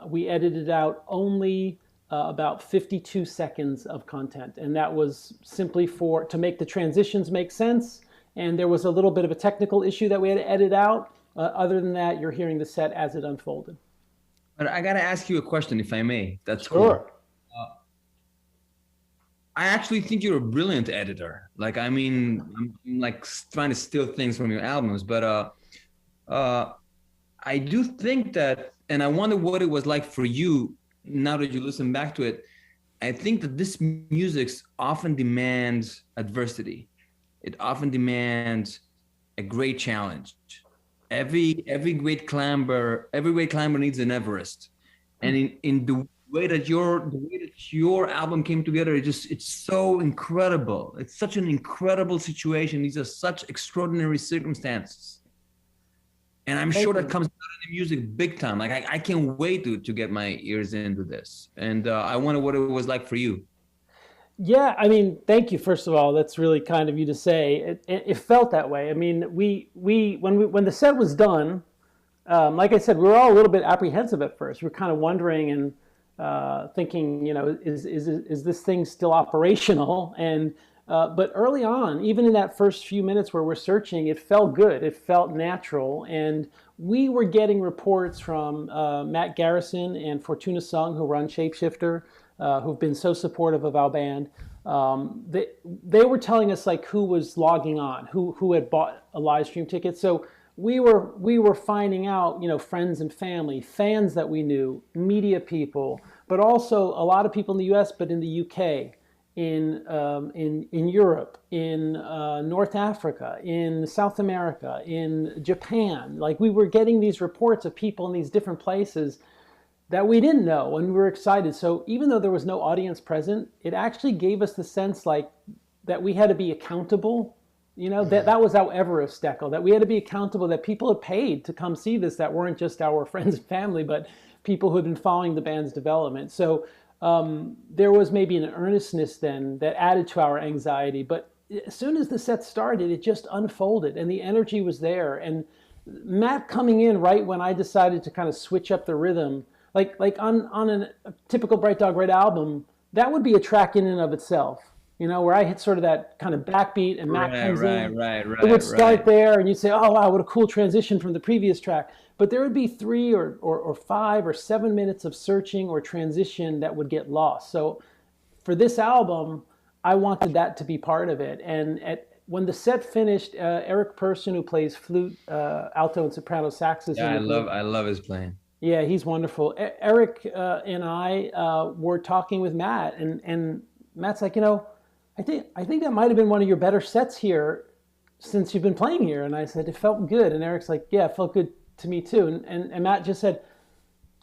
We edited out only about 52 seconds of content, and that was simply to make the transitions make sense. And there was a little bit of a technical issue that we had to edit out. Other than that, you're hearing the set as it unfolded. But I gotta ask you a question, if I may. That's sure. Cool. I actually think you're a brilliant editor. I'm like trying to steal things from your albums, but I do think that. And I wonder what it was like for you now that you listen back to it. I think that this music often demands adversity. It often demands a great challenge. every great climber needs an Everest, and in the way that your album came together, it's so incredible. It's such an incredible situation. These are such extraordinary circumstances, and I'm sure that comes out in the music big time. Like I can't wait to get my ears into this, and I wonder what it was like for you. Yeah, I mean, thank you. First of all, that's really kind of you to say. It felt that way. I mean, when the set was done, like I said, we were all a little bit apprehensive at first. We were kind of wondering and thinking, is this thing still operational? And but early on, even in that first few minutes where we're searching, it felt good. It felt natural, and we were getting reports from Matt Garrison and Fortuna Sung, who run Shapeshifter. Who've been so supportive of our band. They were telling us like who was logging on, who had bought a live stream ticket. So we were finding out, friends and family, fans that we knew, media people, but also a lot of people in the U.S., but in the UK, in Europe, in North Africa, in South America, in Japan. Like we were getting these reports of people in these different places that we didn't know, and we were excited. So even though there was no audience present, it actually gave us the sense like that we had to be accountable. That was our Everest, Steckel, that we had to be accountable, that people had paid to come see this, that weren't just our friends and family, but people who had been following the band's development. So there was maybe an earnestness then that added to our anxiety. But as soon as the set started, it just unfolded, and the energy was there. And Matt coming in right when I decided to kind of switch up the rhythm, like on a typical Bright Dog Red album, that would be a track in and of itself, where I hit sort of that kind of backbeat and Matt comes in. It would start there, and you'd say, oh, wow, what a cool transition from the previous track. But there would be 3 or 5 or 7 minutes of searching or transition that would get lost. So for this album, I wanted that to be part of it. And when the set finished, Eric Person, who plays flute, alto, and soprano saxes. Yeah, I love his playing. Yeah, he's wonderful. Eric and I were talking with Matt, and Matt's like, I think that might have been one of your better sets here since you've been playing here. And I said, it felt good. And Eric's like, yeah, it felt good to me too. And Matt just said,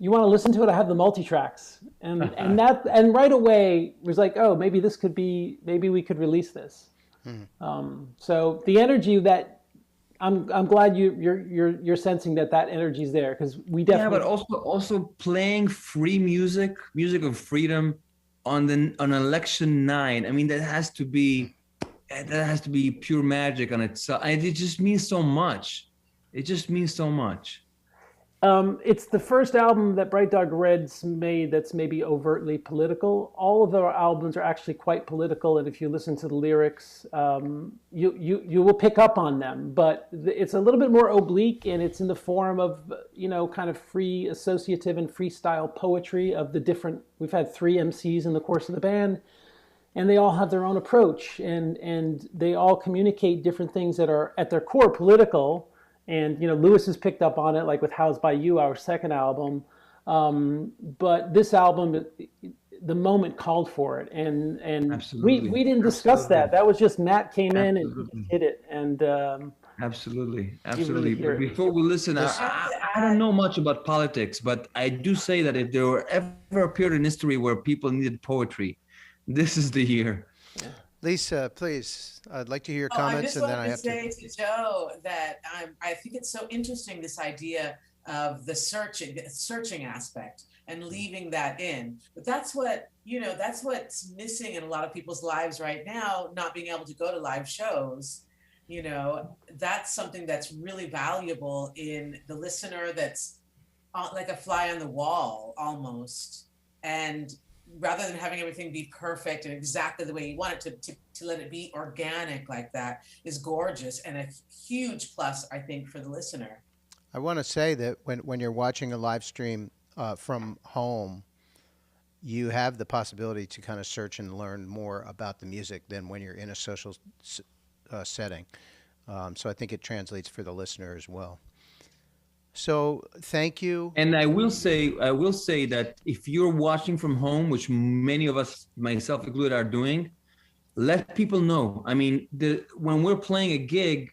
you want to listen to it? I have the multi-tracks. And right away was like, oh, maybe we could release this. So the energy that I'm glad you're sensing that energy is there, because we definitely. Yeah, but also playing free music of freedom on election night. I mean, that has to be pure magic on itself. It just means so much. It just means so much. It's the first album that Bright Dog Red's made that's maybe overtly political. All of our albums are actually quite political, and if you listen to the lyrics, you will pick up on them. But it's a little bit more oblique, and it's in the form of kind of free associative and freestyle poetry of the different. We've had 3 MCs in the course of the band, and they all have their own approach, and they all communicate different things that are at their core political. And Lewis has picked up on it, like with "Housed by You," our second album. But this album, the moment called for it, and we didn't discuss that. That was just Matt came in and hit it. And absolutely. But before we listen, I don't know much about politics, but I do say that if there were ever a period in history where people needed poetry, this is the year. Yeah. Lisa, please, I'd like to hear your comments, and then I have to say to Joe that I think it's so interesting, this idea of the searching aspect and leaving that in. But that's what's missing in a lot of people's lives right now, not being able to go to live shows. That's something that's really valuable in the listener, that's like a fly on the wall almost. And rather than having everything be perfect and exactly the way you want it, to let it be organic like that is gorgeous, and a huge plus, I think, for the listener. I want to say that when you're watching a live stream from home, you have the possibility to kind of search and learn more about the music than when you're in a social setting. So I think it translates for the listener as well. So thank you. And I will say that if you're watching from home, which many of us, myself included, are doing, let people know. I mean, when we're playing a gig,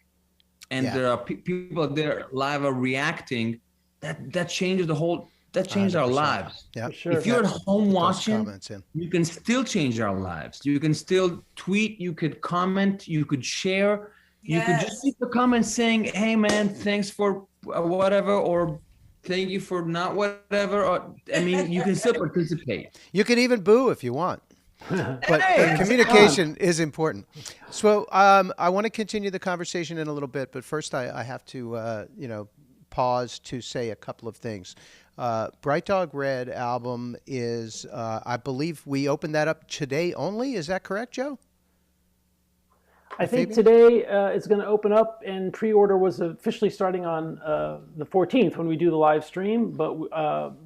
and Yeah. there are people there live are reacting, that changes the whole. That changed our 100%. lives. Yeah. For sure. If you're at home Put those watching, comments in. you can still change our lives. You can still tweet, you could comment, you could share, you could just Yes. leave a comment saying, "Hey man, thanks for whatever," or "Thank you for not whatever." Or I mean, you can still participate. You can even boo if you want. But Hey, communication is important. So I want to continue the conversation in a little bit, but first I have to pause to say a couple of things. Bright Dog Red album is, I believe we opened that up today only. Is that correct, Joe? I think Fabian? today it's going to open up, and pre-order was officially starting on the 14th when we do the live stream. But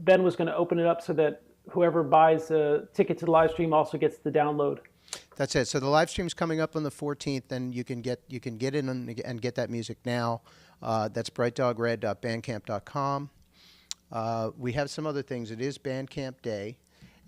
Ben was going to open it up so that whoever buys a ticket to the live stream also gets the download. That's it. So the live stream's coming up on the 14th, and you can get in and get that music now. That's brightdogred.bandcamp.com. We have some other things. It is Bandcamp Day,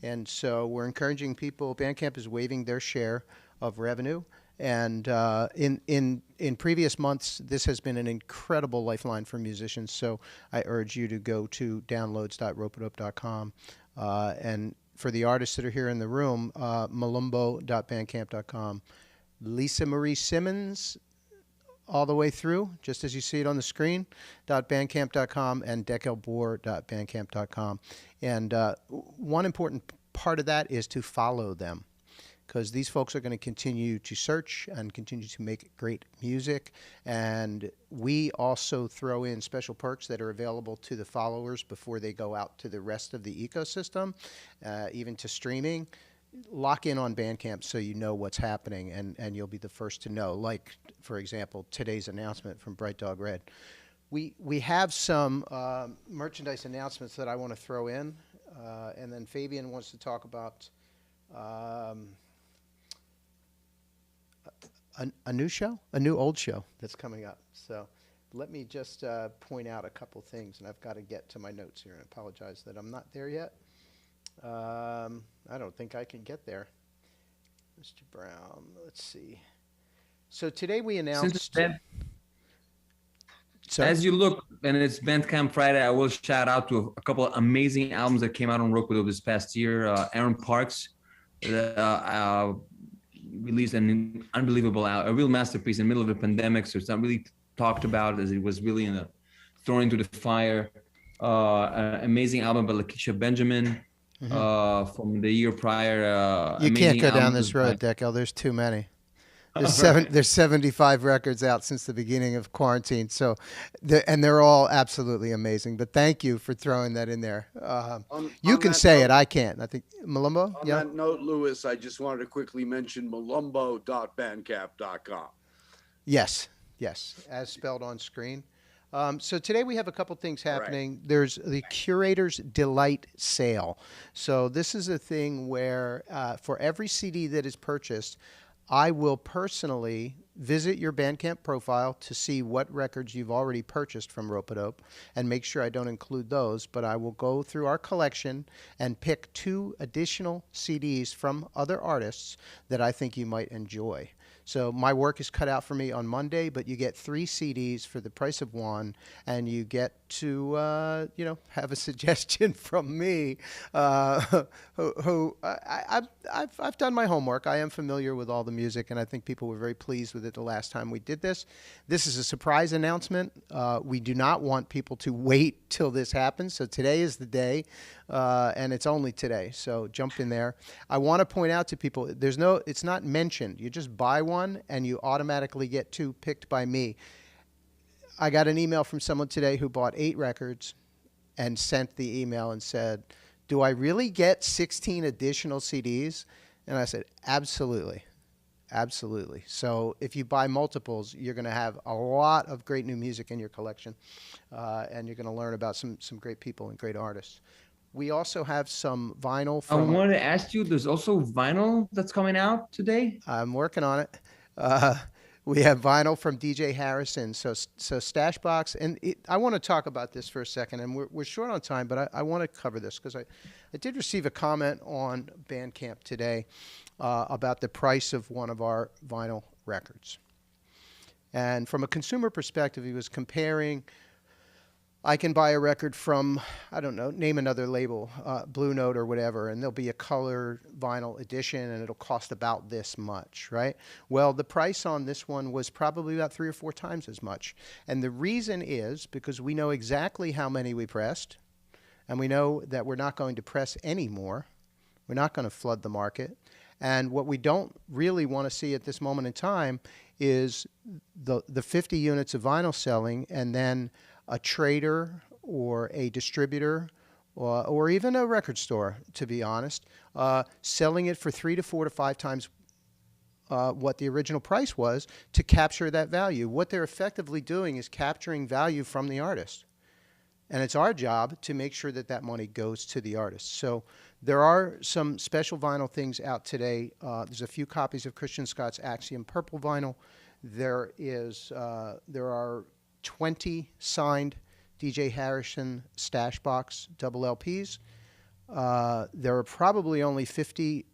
and so we're encouraging people. Bandcamp is waiving their share of revenue, and in previous months, this has been an incredible lifeline for musicians. So I urge you to go to downloads.ropeadope.com, and for the artists that are here in the room, malumbo.bandcamp.com, Lisa Marie Simmons, all the way through, just as you see it on the screen, .bandcamp.com, and deckelbohr.bandcamp.com. And one important part of that is to follow them, because these folks are going to continue to search and continue to make great music. And we also throw in special perks that are available to the followers before they go out to the rest of the ecosystem, even to streaming. Lock in on Bandcamp so you know what's happening, and you'll be the first to know. Like, for example, today's announcement from Bright Dog Red. We have some merchandise announcements that I want to throw in, and then Fabian wants to talk about a new show, a new old show that's coming up. So let me just point out a couple things, and I've got to get to my notes here, and I apologize that I'm not there yet. I don't think I can get there. Mr. Brown, let's see. So today we announced... As you look, and it's Bandcamp Friday, I will shout out to a couple of amazing albums that came out on Ropeadope this past year. Aaron Parks released an unbelievable album, a real masterpiece in the middle of the pandemic, so it's not really talked about as it was really thrown into the fire. An amazing album by Lakeisha Benjamin. From the year prior. You can't go down this road, Deckel. There's too many. There's 75 records out since the beginning of quarantine. So, they're all absolutely amazing. But thank you for throwing that in there. You can say it. I can't. I think Malumbo. On that note, Lewis, I just wanted to quickly mention malumbo.bandcamp.com. Yes, as spelled on screen. So today we have a couple things happening. Right. There's the Curator's Delight Sale. So this is a thing where for every CD that is purchased, I will personally visit your Bandcamp profile to see what records you've already purchased from Ropeadope and make sure I don't include those, but I will go through our collection and pick 2 additional CDs from other artists that I think you might enjoy. So my work is cut out for me on Monday, but you get 3 CDs for the price of 1, and you get to have a suggestion from me. I've done my homework. I am familiar with all the music, and I think people were very pleased with it the last time we did this. This is a surprise announcement. We do not want people to wait till this happens. So today is the day, and it's only today. So jump in there. I want to point out to people, it's not mentioned. You just buy one and you automatically get 2 picked by me. I got an email from someone today who bought 8 records and sent the email and said, "Do I really get 16 additional CDs?" And I said, absolutely. Absolutely. So if you buy multiples, you're going to have a lot of great new music in your collection, and you're going to learn about some great people and great artists. We also have some vinyl from... I wanted to ask you, there's also vinyl that's coming out today? I'm working on it. We have vinyl from DJ Harrison. So Stashbox, and I want to talk about this for a second, and we're short on time, but I want to cover this because I did receive a comment on Bandcamp today about the price of one of our vinyl records. And from a consumer perspective, he was comparing, I can buy a record from, I don't know, name another label, Blue Note or whatever, and there'll be a color vinyl edition and it'll cost about this much, right? Well, the price on this one was probably about 3 or 4 times as much. And the reason is because we know exactly how many we pressed, and we know that we're not going to press any more. We're not going to flood the market. And what we don't really want to see at this moment in time is the 50 units of vinyl selling and then a trader or a distributor or even a record store, to be honest, selling it for 3 to 4 to 5 times what the original price was to capture that value. What they're effectively doing is capturing value from the artist. And it's our job to make sure that that money goes to the artist. So there are some special vinyl things out today. There's a few copies of Christian Scott's Axiom Purple vinyl. There are 20 signed DJ Harrison Stash Box double LPs. There are probably only 50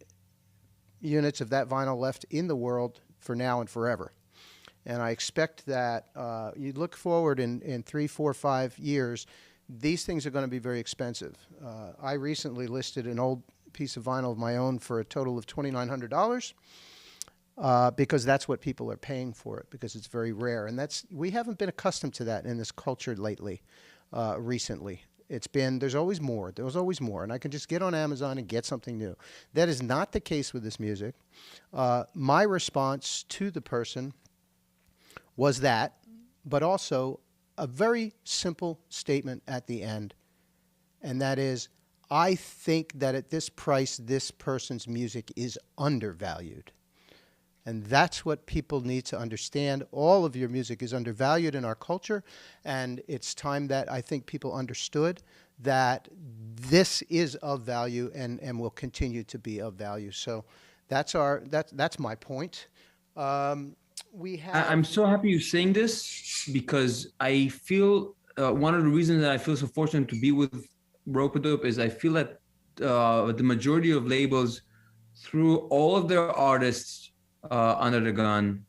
units of that vinyl left in the world for now and forever. And I expect that you look forward in 3, 4, 5 years, these things are going to be very expensive. I recently listed an old piece of vinyl of my own for a total of $2,900 because that's what people are paying for it, because it's very rare. And we haven't been accustomed to that in this culture lately, recently. There's always more. There's always more. And I can just get on Amazon and get something new. That is not the case with this music. My response to the person was that, but also a very simple statement at the end. And that is, I think that at this price, this person's music is undervalued. And that's what people need to understand. All of your music is undervalued in our culture. And it's time that I think people understood that this is of value and will continue to be of value. So that's my point. I'm so happy you're saying this, because I feel one of the reasons that I feel so fortunate to be with Ropeadope is I feel that the majority of labels threw all of their artists under the gun.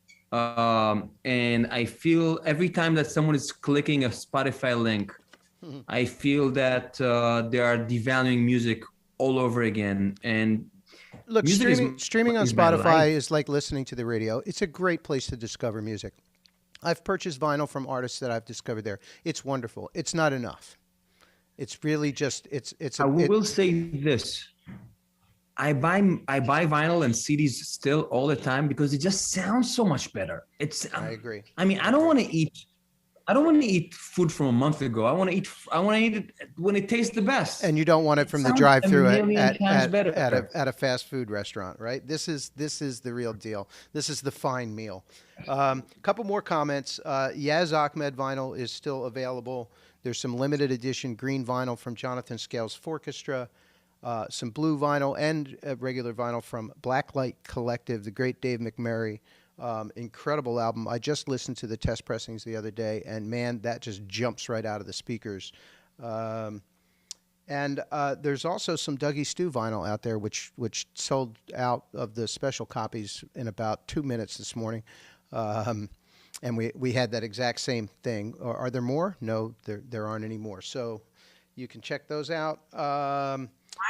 And I feel every time that someone is clicking a Spotify link, I feel that they are devaluing music all over again. And look, streaming on Spotify is like listening to the radio. It's a great place to discover music. I've purchased vinyl from artists that I've discovered there. It's wonderful. It's not enough. It's really just I will say this. I buy vinyl and CDs still all the time because it just sounds so much better. I agree. I mean, I don't want to eat food from a month ago. I want to eat it when it tastes the best. And you don't want it from the drive-through at a fast food restaurant, right? This is the real deal. This is the fine meal. Couple more comments. Yaz Ahmed vinyl is still available. There's some limited edition green vinyl from Jonathan Scales Orchestra. Some blue vinyl and regular vinyl from Blacklight Collective, the great Dave McMurray. Incredible album. I just listened to the test pressings the other day, and man, that just jumps right out of the speakers. And there's also some Dougie Stew vinyl out there, which sold out of the special copies in about 2 minutes this morning. And we had that exact same thing. Are there more? No, there aren't any more. So you can check those out.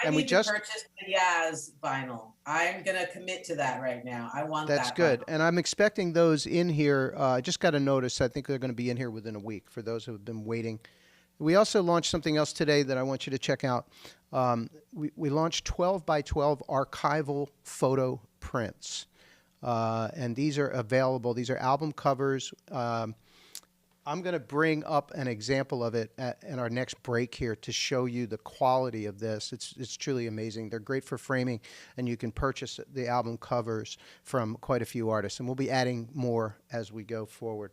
I need to purchase the Yaz vinyl. I'm going to commit to that right now. I want that. That's good. And I'm expecting those in here. I just got a notice. I think they're going to be in here within a week for those who have been waiting. We also launched something else today that I want you to check out. We launched 12 by 12 archival photo prints. And these are available. These are album covers. I'm going to bring up an example of it in our next break here to show you the quality of this. It's truly amazing. They're great for framing, and you can purchase the album covers from quite a few artists. And we'll be adding more as we go forward.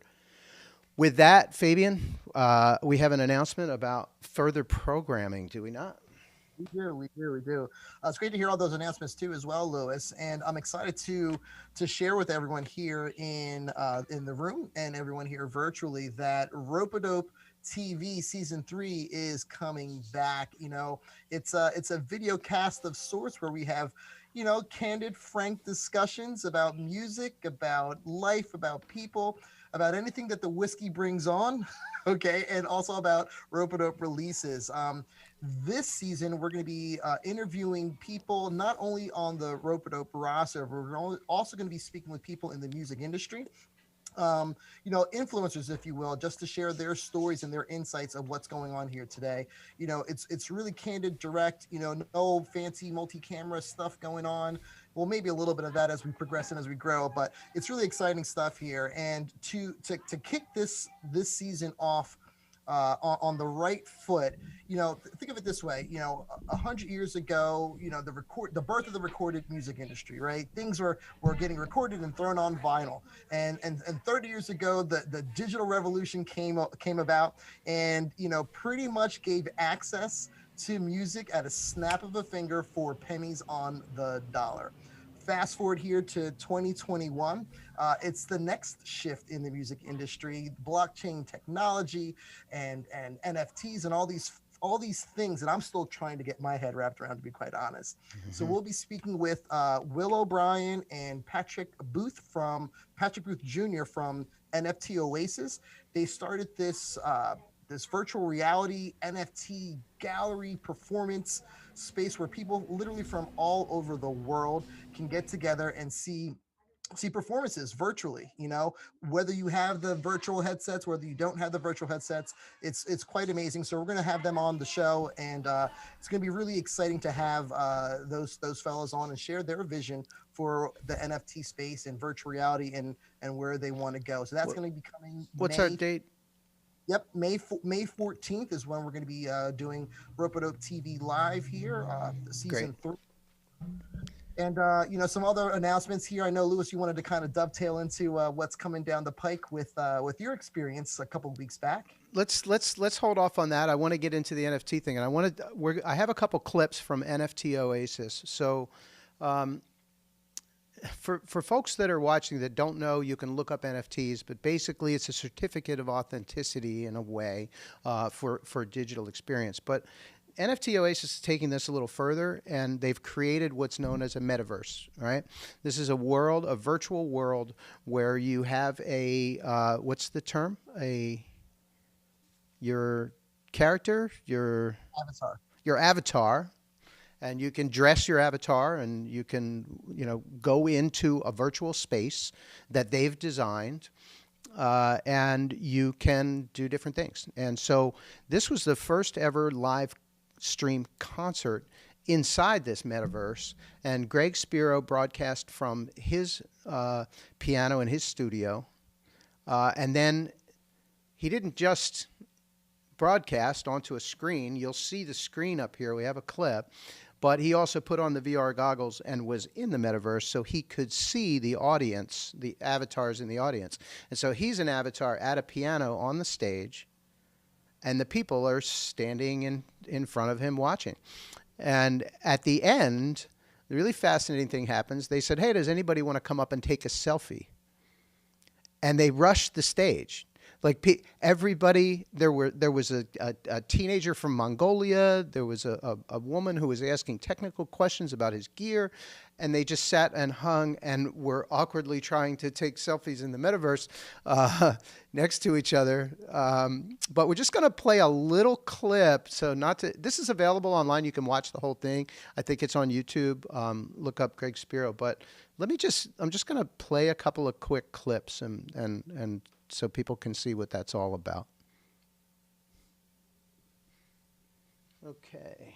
With that, Fabian, we have an announcement about further programming, do we not? We do. It's great to hear all those announcements too, as well, Lewis. And I'm excited to share with everyone here in the room and everyone here virtually that Ropeadope TV season 3 is coming back. You know, it's a video cast of sorts where we have, you know, candid, frank discussions about music, about life, about people. about anything that the whiskey brings on, okay, and also about Ropeadope releases. This season, we're going to be interviewing people not only on the Ropeadope roster, but we're also going to be speaking with people in the music industry. Influencers, if you will, just to share their stories and their insights of what's going on here today. It's really candid, direct, no fancy multi-camera stuff going on. Well, maybe a little bit of that as we progress and as we grow, but it's really exciting stuff here. And to kick this season off on the right foot, think of it this way: 100 years ago, the birth of the recorded music industry, right? Things were getting recorded and thrown on vinyl, and 30 years ago, the digital revolution came about, and pretty much gave access to music at a snap of a finger for pennies on the dollar. Fast forward here to 2021, it's the next shift in the music industry: blockchain technology and NFTs and all these things that I'm still trying to get my head wrapped around, to be quite honest. So we'll be speaking with Will O'Brien and Patrick Booth Jr. from NFT Oasis. They started this virtual reality NFT gallery performance space where people literally from all over the world can get together and see performances virtually. Whether you have the virtual headsets, whether you don't have the virtual headsets, it's quite amazing. So we're going to have them on the show, and it's going to be really exciting to have those fellows on and share their vision for the NFT space and virtual reality and where they want to go. So that's going to be coming. What's our date? Yep, May 14th is when we're going to be doing Ropeadope TV live here, season 3. And some other announcements here. I know, Lewis, you wanted to kind of dovetail into what's coming down the pike with your experience a couple of weeks back. Let's hold off on that. I want to get into the NFT thing, and I have a couple clips from NFT Oasis. So, for folks that are watching that don't know, you can look up NFTs, but basically it's a certificate of authenticity in a way for digital experience. But NFT Oasis is taking this a little further, and they've created what's known as a metaverse, right? This is a virtual world where you have what's the term? Your character, your avatar, and you can dress your avatar, and you can, go into a virtual space that they've designed, and you can do different things. And so this was the first ever live stream concert inside this metaverse, and Greg Spiro broadcast from his piano in his studio, and then he didn't just broadcast onto a screen. You'll see the screen up here. We have a clip. But he also put on the VR goggles and was in the metaverse so he could see the audience, the avatars in the audience. And so he's an avatar at a piano on the stage, and the people are standing in front of him watching. And at the end, the really fascinating thing happens. They said, hey, does anybody want to come up and take a selfie? And they rushed the stage. Like everybody, there was a teenager from Mongolia. There was a woman who was asking technical questions about his gear, and they just sat and hung and were awkwardly trying to take selfies in the metaverse next to each other. But we're just going to play a little clip. So this is available online. You can watch the whole thing. I think it's on YouTube. Look up Greg Spiro. But I'm just going to play a couple of quick clips and so people can see what that's all about. Okay.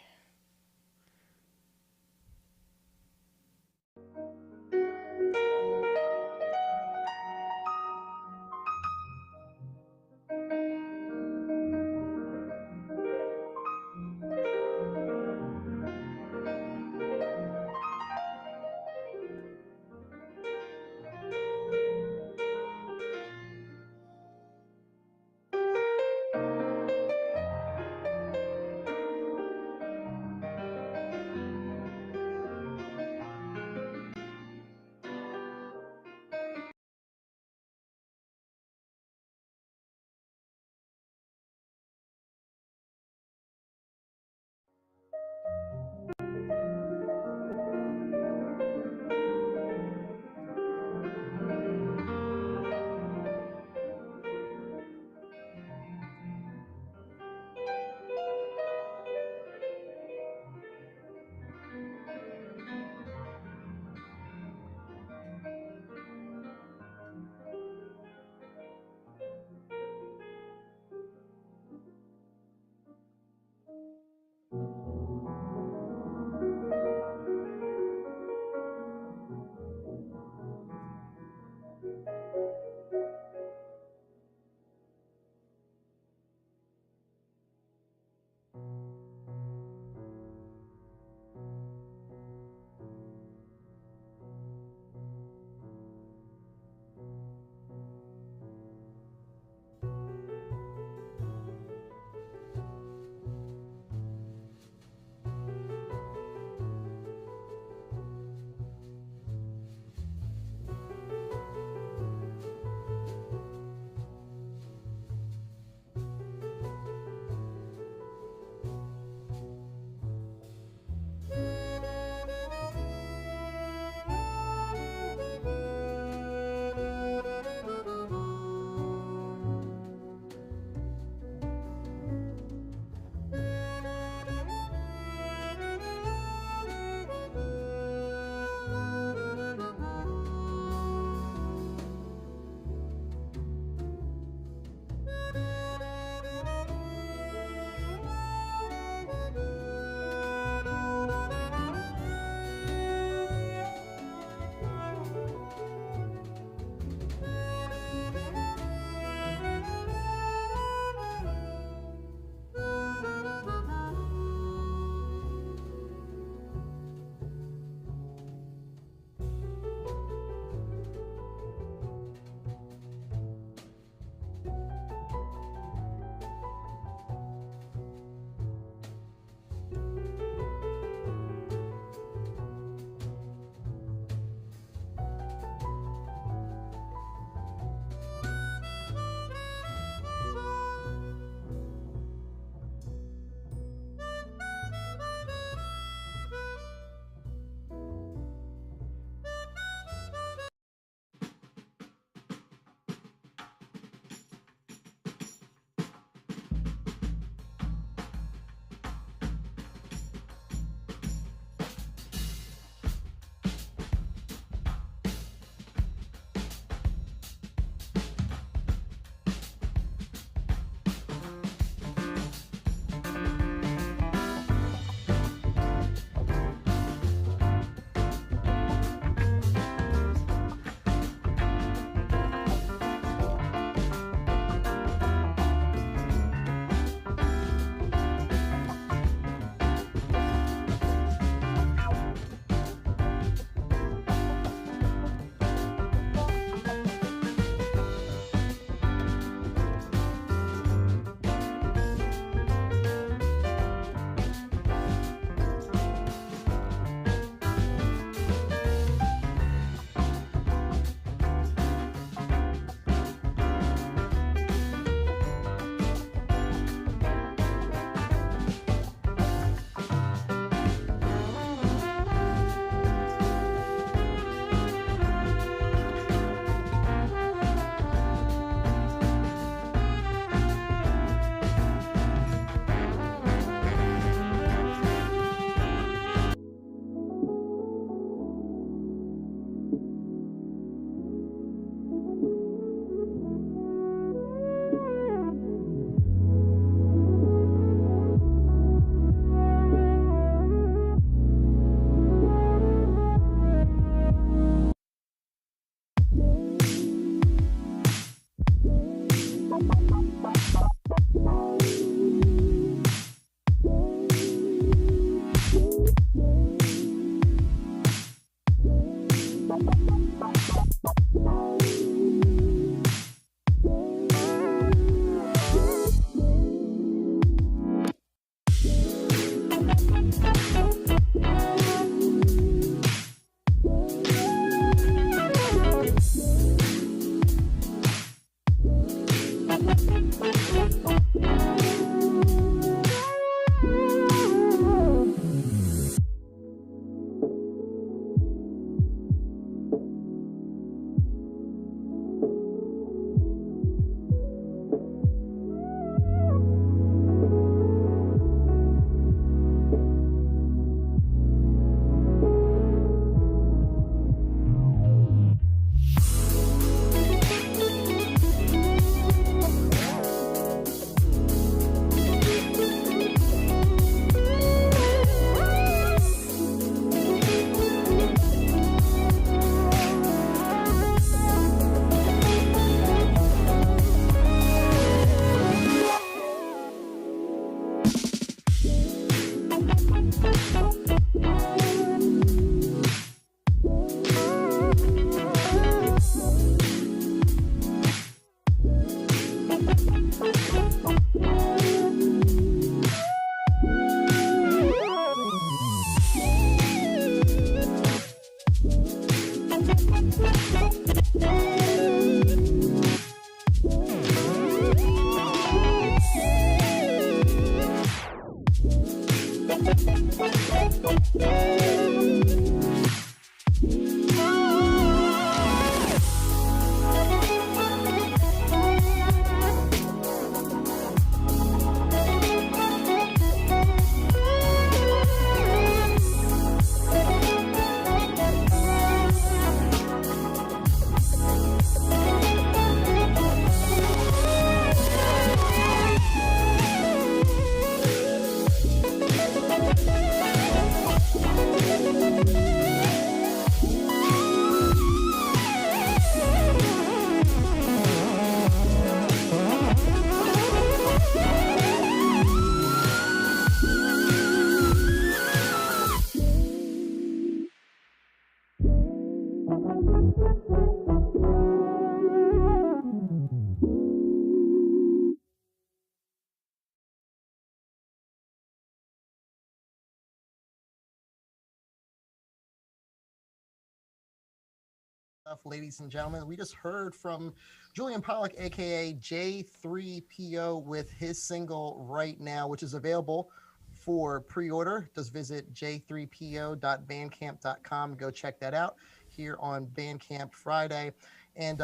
Ladies and gentlemen, we just heard from Julian Pollock, aka J3PO, with his single Right Now, which is available for pre-order. Just visit j3po.bandcamp.com. Go check that out here on Bandcamp Friday. And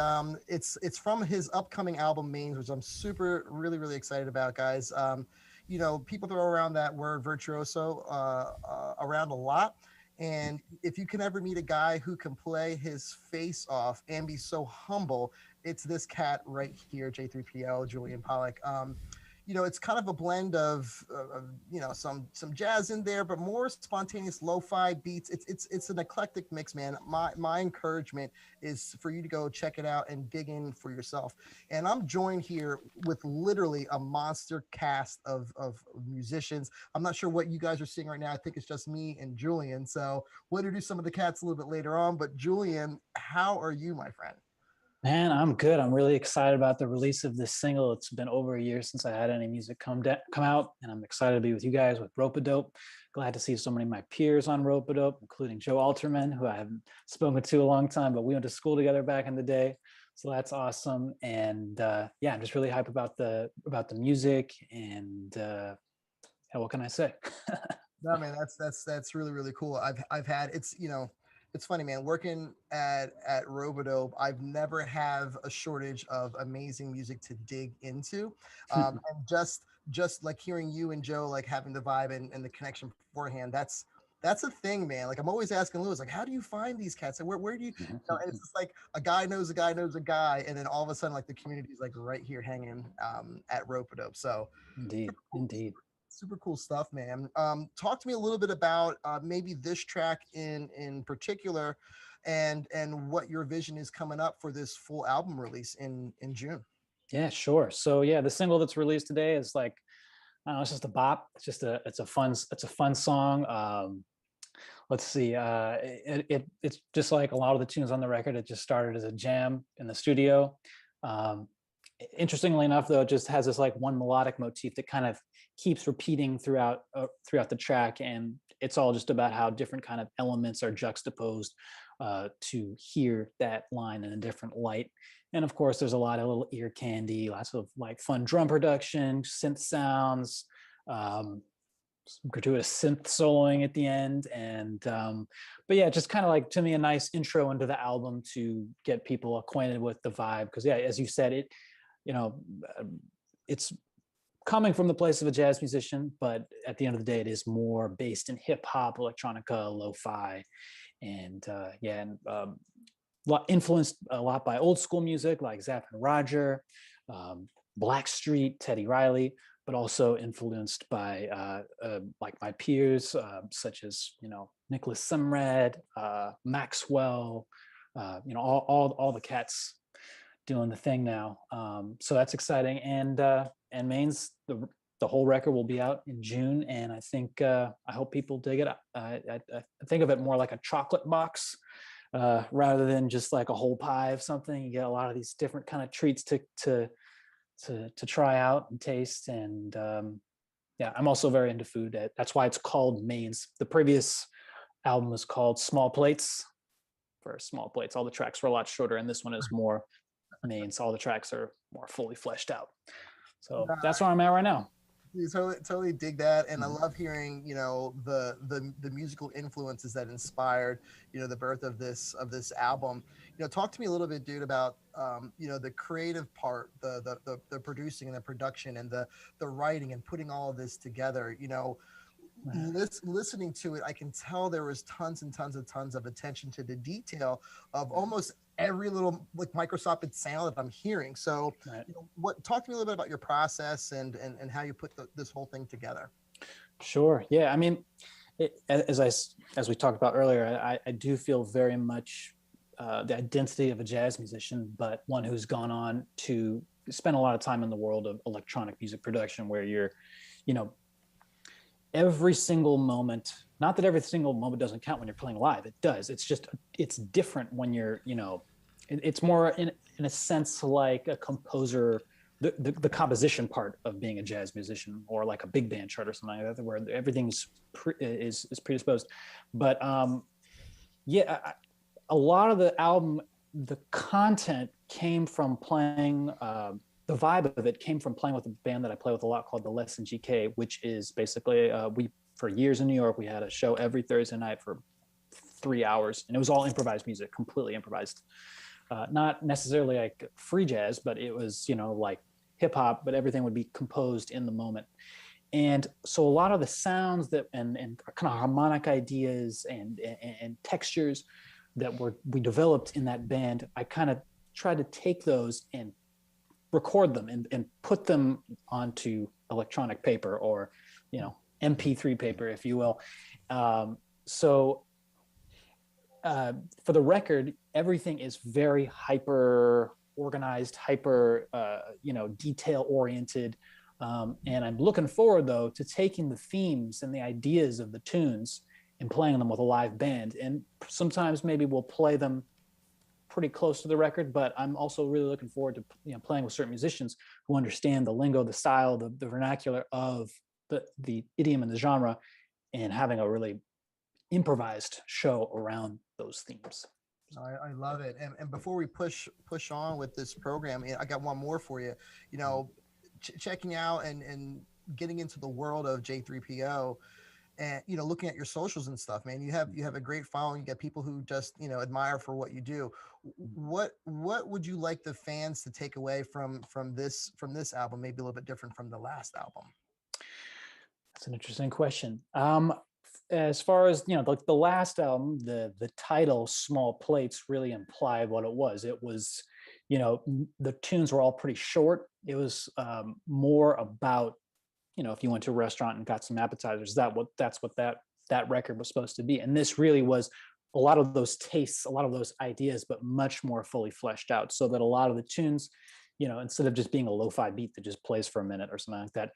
it's from his upcoming album Mains, which I'm super really excited about, guys. You know, people throw around that word virtuoso around a lot. And if you can ever meet a guy who can play his face off and be so humble, it's this cat right here, J3PO, Julian Pollock. You know, it's kind of a blend of you know, some jazz in there, but more spontaneous lo-fi beats. It's an eclectic mix, man. My encouragement is for you to go check it out and dig in for yourself. And I'm joined here with literally a monster cast of musicians. I'm not sure what you guys are seeing right now. I think it's just me and Julian. So we'll introduce some of the cats a little bit later on. But Julian, how are you, my friend? Man, I'm good. I'm really excited about the release of this single. It's been over a year since I had any music come out, and I'm excited to be with you guys with Ropeadope. Glad to see so many of my peers on Ropeadope, including Joe Alterman, who I haven't spoken to a long time, but we went to school together back in the day. So that's awesome. And yeah, I'm just really hyped about the music. And yeah, what can I say? No, man, that's really cool. I've had, it's, you know, it's funny, man, working at Ropeadope, I've never have a shortage of amazing music to dig into. And just like hearing you and Joe, like having the vibe and the connection beforehand, that's a thing, man. Like I'm always asking Lewis, like, how do you find these cats? And where do you, you know, and it's just like a guy knows a guy knows a guy. And then all of a sudden, like the community is like right here hanging at Ropeadope. So Indeed. Super cool stuff, man. Talk to me a little bit about maybe this track in particular, and what your vision is coming up for this full album release in June. Yeah, sure. So yeah, the single that's released today is like, I don't know, it's just a bop. It's a fun song. Let's see. It's just like a lot of the tunes on the record. It just started as a jam in the studio. Interestingly enough, though, it just has this like one melodic motif that kind of keeps repeating throughout the track, and it's all just about how different kind of elements are juxtaposed to hear that line in a different light. And of course, there's a lot of little ear candy, lots of like fun drum production, synth sounds, some gratuitous synth soloing at the end. And but yeah, just kind of like, to me, a nice intro into the album to get people acquainted with the vibe. Because yeah, as you said, it's coming from the place of a jazz musician, but at the end of the day, it is more based in hip hop, electronica, lo-fi, and influenced a lot by old school music like Zapp and Roger, Blackstreet, Teddy Riley, but also influenced by like my peers, such as Nicholas Sumrad, Maxwell, all the cats doing the thing now. So that's exciting. And Maine's the whole record will be out in June, and I think I hope people dig it. I think of it more like a chocolate box rather than just like a whole pie of something. You get a lot of these different kind of treats to try out and taste. And yeah, I'm also very into food. That's why it's called Maine's. The previous album was called Small Plates. For Small Plates, all the tracks were a lot shorter, and this one is more Maine's. All the tracks are more fully fleshed out. So that's where I'm at right now. You totally dig that, and I love hearing the musical influences that inspired the birth of this album. Talk to me a little bit, dude, about the creative part, the producing and the production and the writing and putting all of this together. Listening to it, I can tell there was tons of attention to the detail of almost every little like microscopic sound that I'm hearing. So talk to me a little bit about your process and how you put this whole thing together. Sure. Yeah. I mean, as we talked about earlier, I do feel very much the identity of a jazz musician, but one who's gone on to spend a lot of time in the world of electronic music production, where you're, every single moment, not that every single moment doesn't count when you're playing live, it does. It's just, it's different when you're, it's more in a sense like a composer, the composition part of being a jazz musician, or like a big band chart or something like that, where everything's is predisposed. But yeah, a lot of the album, the content came from playing, the vibe of it came from playing with a band that I play with a lot called the Lesson GK, which is basically, for years in New York, we had a show every Thursday night for 3 hours, and it was all improvised music, completely improvised. Not necessarily like free jazz, but it was, like hip hop, but everything would be composed in the moment. And so a lot of the sounds that and kind of harmonic ideas and textures that we developed in that band, I kind of tried to take those and record them and put them onto electronic paper, or MP3 paper, if you will. So for the record, everything is very hyper organized, hyper detail oriented, and I'm looking forward though to taking the themes and the ideas of the tunes and playing them with a live band. And sometimes maybe we'll play them pretty close to the record, but I'm also really looking forward to playing with certain musicians who understand the lingo, the style, the vernacular of the idiom and the genre, and having a really improvised show around those themes. I love it. And before we push on with this program, I got one more for you. Checking out and getting into the world of J3PO, and looking at your socials and stuff, man, you have a great following. You get people who just admire for what you do. What would you like the fans to take away from this album, maybe a little bit different from the last album? That's an interesting question. As far as the last album, the title Small Plates really implied what it was. It was, the tunes were all pretty short. It was more about, if you went to a restaurant and got some appetizers, that's what that record was supposed to be. And this really was a lot of those tastes, a lot of those ideas, but much more fully fleshed out, so that a lot of the tunes, instead of just being a lo-fi beat that just plays for a minute or something like that,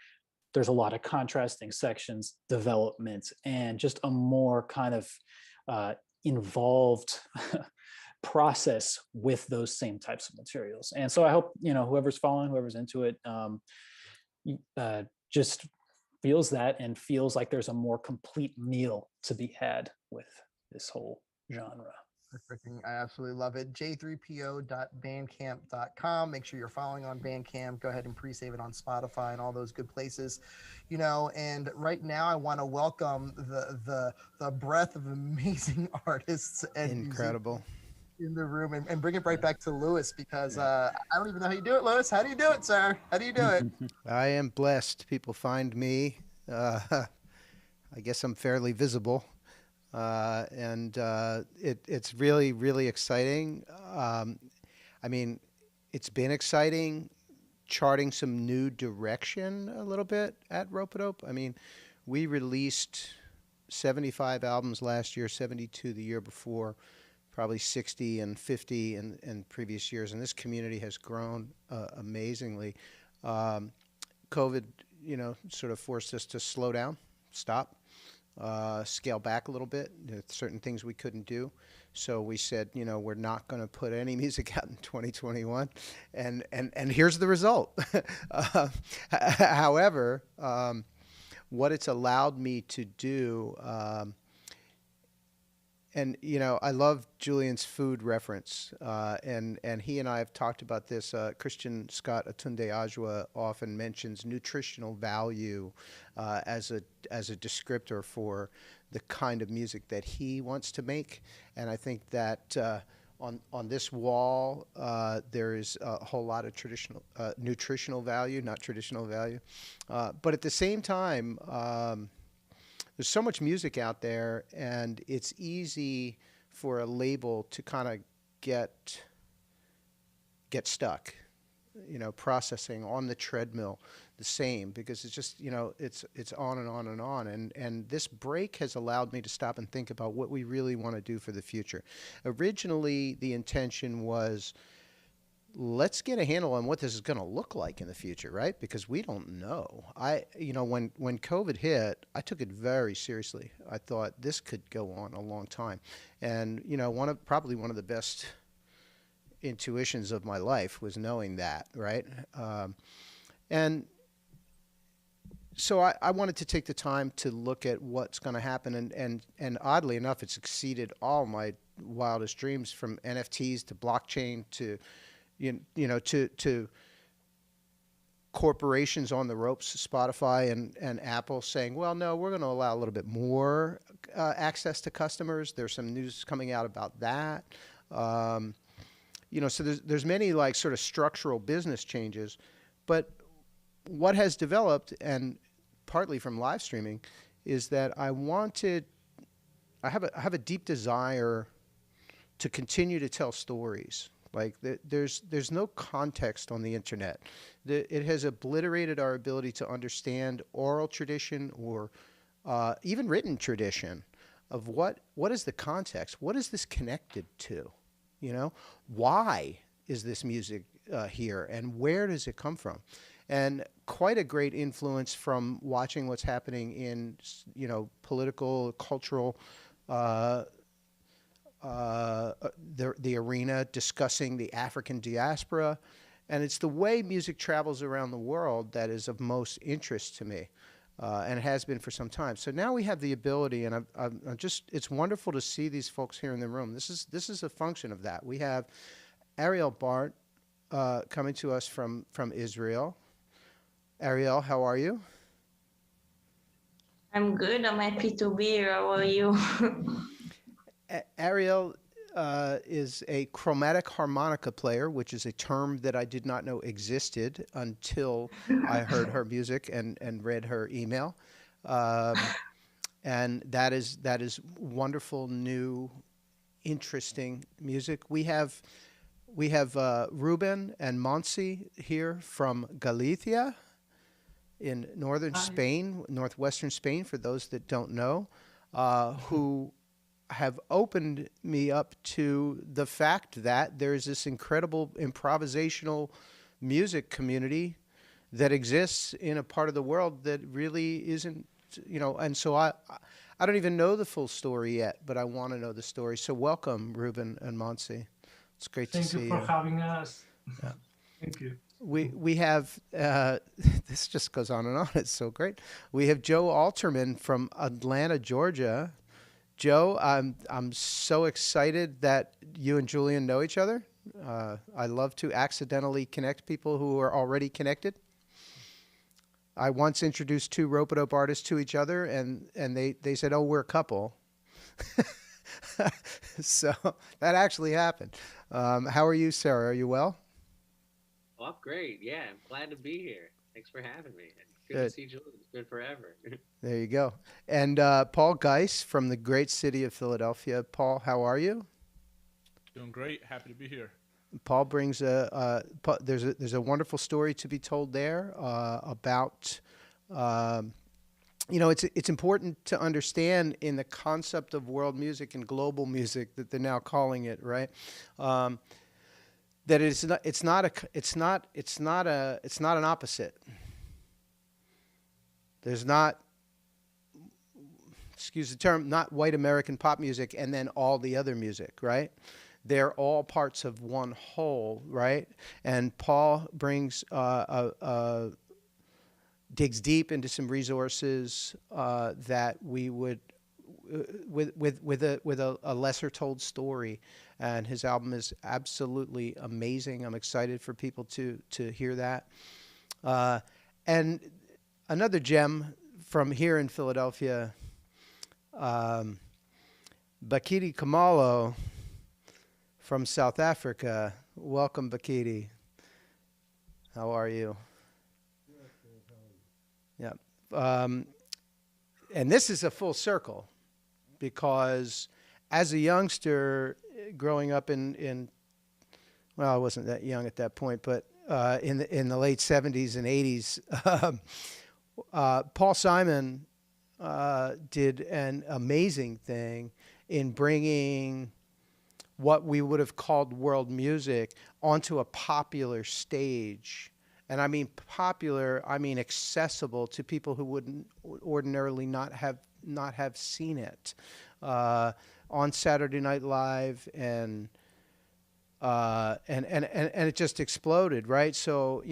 there's a lot of contrasting sections, development, and just a more kind of involved process with those same types of materials. And so I hope, whoever's following, whoever's into it, just feels that and feels like there's a more complete meal to be had with this whole genre. Freaking, I absolutely love it. j3po.bandcamp.com. Make sure you're following on Bandcamp. Go ahead and pre-save it on Spotify and all those good places. And right now I want to welcome the breadth of amazing artists and incredible in the room and bring it right back to Lewis, because I don't even know how you do it, Lewis. How do you do it, sir? How do you do it? I am blessed. People find me. I guess I'm fairly visible. It's really, really exciting. It's been exciting charting some new direction a little bit at Ropeadope. We released 75 albums last year, 72 the year before, probably 60 and 50 in previous years. And this community has grown amazingly. COVID, sort of forced us to slow down, stop. Scale back a little bit. There's certain things we couldn't do. So we said, we're not going to put any music out in 2021. And here's the result. However, what it's allowed me to do, I love Julian's food reference, and he and I have talked about this. Christian Scott Atunde Ajwa often mentions nutritional value as a descriptor for the kind of music that he wants to make, and I think that on this wall there is a whole lot of nutritional value, not traditional value, but at the same time. There's so much music out there, and it's easy for a label to kind of get stuck, processing on the treadmill, the same, because it's just, it's on and on and on. And this break has allowed me to stop and think about what we really want to do for the future. Originally, the intention was, let's get a handle on what this is going to look like in the future, right? Because we don't know. When COVID hit, I took it very seriously. I thought this could go on a long time. And, probably one of the best intuitions of my life was knowing that, right? And so I wanted to take the time to look at what's going to happen. And oddly enough, it's exceeded all my wildest dreams, from NFTs to blockchain to to corporations on the ropes, Spotify and Apple, saying, well, no, we're going to allow a little bit more access to customers. There's some news coming out about that. So there's many sort of structural business changes, but what has developed, and partly from live streaming, is that I have a deep desire to continue to tell stories. There's no context on the internet. It has obliterated our ability to understand oral tradition or even written tradition of what is the context? What is this connected to? Why is this music here, and where does it come from? And quite a great influence from watching what's happening in political, cultural. The arena, discussing the African diaspora, and it's the way music travels around the world that is of most interest to me, and it has been for some time. So now we have the ability, and it's wonderful to see these folks here in the room. This is a function of that. We have Ariel, Bart coming to us from Israel. Ariel, how are you? I'm good. I'm happy to be here. How are you? Ariel is a chromatic harmonica player, which is a term that I did not know existed until I heard her music and read her email. And that is wonderful, new, interesting music. We have Ruben and Monsi here from Galicia in northern Spain, northwestern Spain, for those that don't know, who have opened me up to the fact that there's this incredible improvisational music community that exists in a part of the world that really isn't, and so I don't even know the full story yet, but I want to know the story. So welcome, Ruben and Monsi. It's great to see you. Thank you for having us. Yeah. Thank you. we have this just goes on and on. It's so great. We have Joe Alterman from Atlanta, Georgia. Joe, I'm so excited that you and Julian know each other. I love to accidentally connect people who are already connected. I once introduced two Ropeadope artists to each other, and they said, "Oh, we're a couple." So that actually happened. How are you, Sarah? Are you well? Oh, I'm great. Yeah, I'm glad to be here. Thanks for having me. Good Good. to see Julie. It's been forever. There you go. And Paul Geis from the great city of Philadelphia. Paul, how are you? Doing great. Happy to be here. Paul brings there's a wonderful story to be told there about it's important to understand in the concept of world music and global music that they're now calling it, right? That it's not an opposite. There's not, excuse the term, not white American pop music and then all the other music, right? They're all parts of one whole, right? And Paul brings digs deep into some resources that we would with a lesser told story, and his album is absolutely amazing. I'm excited for people to hear that. And another gem from here in Philadelphia, Bakiti Kamalo from South Africa. Welcome, Bakiti. How are you? Yeah. And this is a full circle because as a youngster growing up in well, I wasn't that young at that point, but in the late 70s and 80s, Paul Simon did an amazing thing in bringing what we would have called world music onto a popular stage. And I mean popular, I mean accessible to people who wouldn't ordinarily not have seen it on Saturday Night Live, and it just exploded, right? So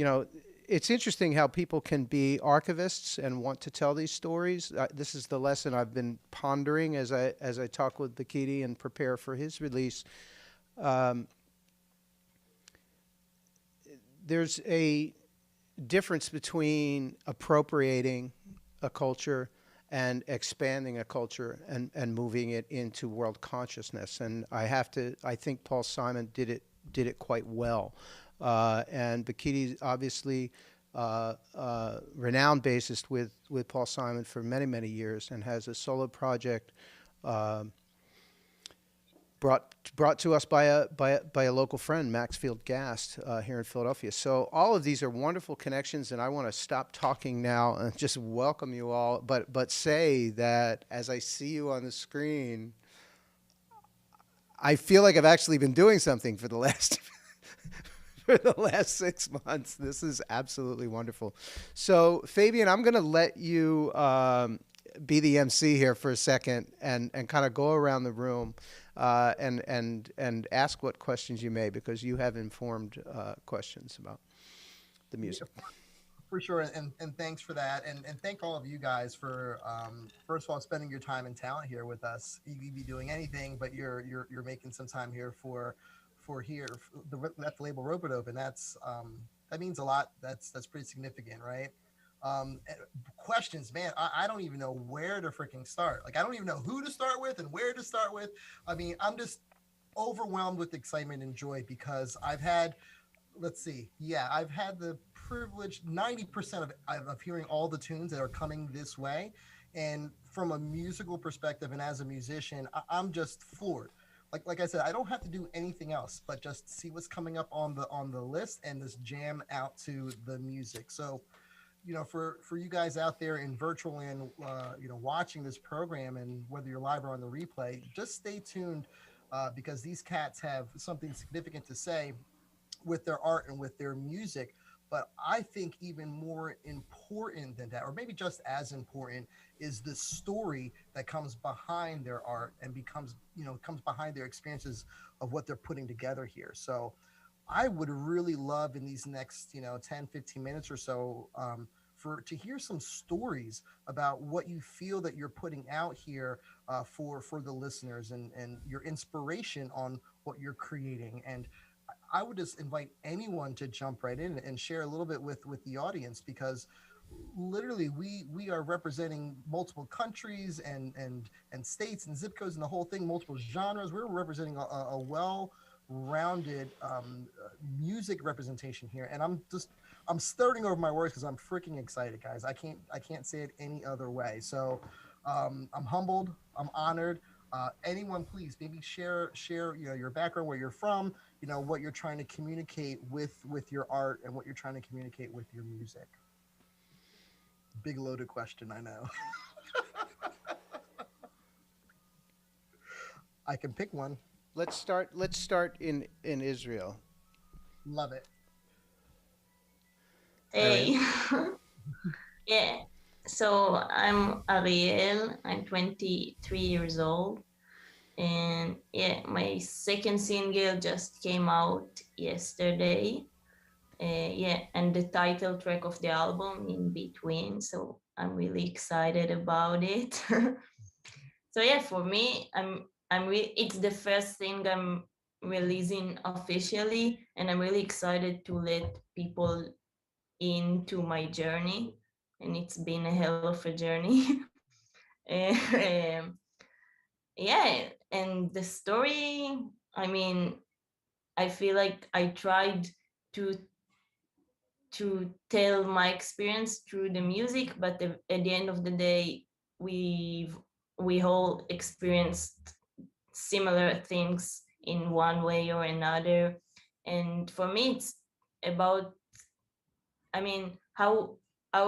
it's interesting how people can be archivists and want to tell these stories. This is the lesson I've been pondering as I talk with Bakiti and prepare for his release. There's a difference between appropriating a culture and expanding a culture and moving it into world consciousness. And I think Paul Simon did it quite well. And Bakiti's obviously renowned bassist with Paul Simon for many, many years, and has a solo project brought to us by a local friend, Maxfield Gast, here in Philadelphia. So all of these are wonderful connections, and I want to stop talking now and just welcome you all, but say that as I see you on the screen, I feel like I've actually been doing something for the last for the last 6 months. This is absolutely wonderful. So Fabian, I'm going to let you be the MC here for a second and kind of go around the room and ask what questions you may, because you have informed questions about the music. For sure, and thanks for that, and thank all of you guys for first of all spending your time and talent here with us. You'd be doing anything, but you're making some time here for the label Ropeadope, and that's that means a lot. That's pretty significant, right? Questions, man, I don't even know where to freaking start. Like, I don't even know who to start with and where to start with. I mean, I'm just overwhelmed with excitement and joy because I've had the privilege 90% of hearing all the tunes that are coming this way, and from a musical perspective and as a musician, I'm just floored. Like I said, I don't have to do anything else but just see what's coming up on the list and just jam out to the music. So for you guys out there in virtual and watching this program, and whether you're live or on the replay, just stay tuned because these cats have something significant to say with their art and with their music. But I think even more important than that, or maybe just as important, is the story that comes behind their art and comes behind their experiences of what they're putting together here. So I would really love in these next 10, 15 minutes or so, to hear some stories about what you feel that you're putting out here, for the listeners, and your inspiration on what you're creating. And I would just invite anyone to jump right in and share a little bit with the audience, because literally we are representing multiple countries and states and zip codes and the whole thing, multiple genres. We're representing a well-rounded music representation here, and I'm starting over my words because I'm freaking excited, guys. I can't say it any other way. So I'm humbled, I'm honored. Anyone, please maybe share your background, where you're from, what you're trying to communicate with your art, and what you're trying to communicate with your music. Big loaded question, I know. I can pick one. Let's start in Israel. Love it. Hey. Yeah. So I'm Ariel. I'm 23 years old. And yeah, my second single just came out yesterday. Yeah, and the title track of the album In Between. So I'm really excited about it. So yeah, for me, it's the first thing I'm releasing officially, and I'm really excited to let people into my journey, and it's been a hell of a journey. um, yeah, and the story, I mean, I feel like I tried to tell my experience through the music, but at the end of the day, we all experienced similar things in one way or another. And for me, it's about, I mean, how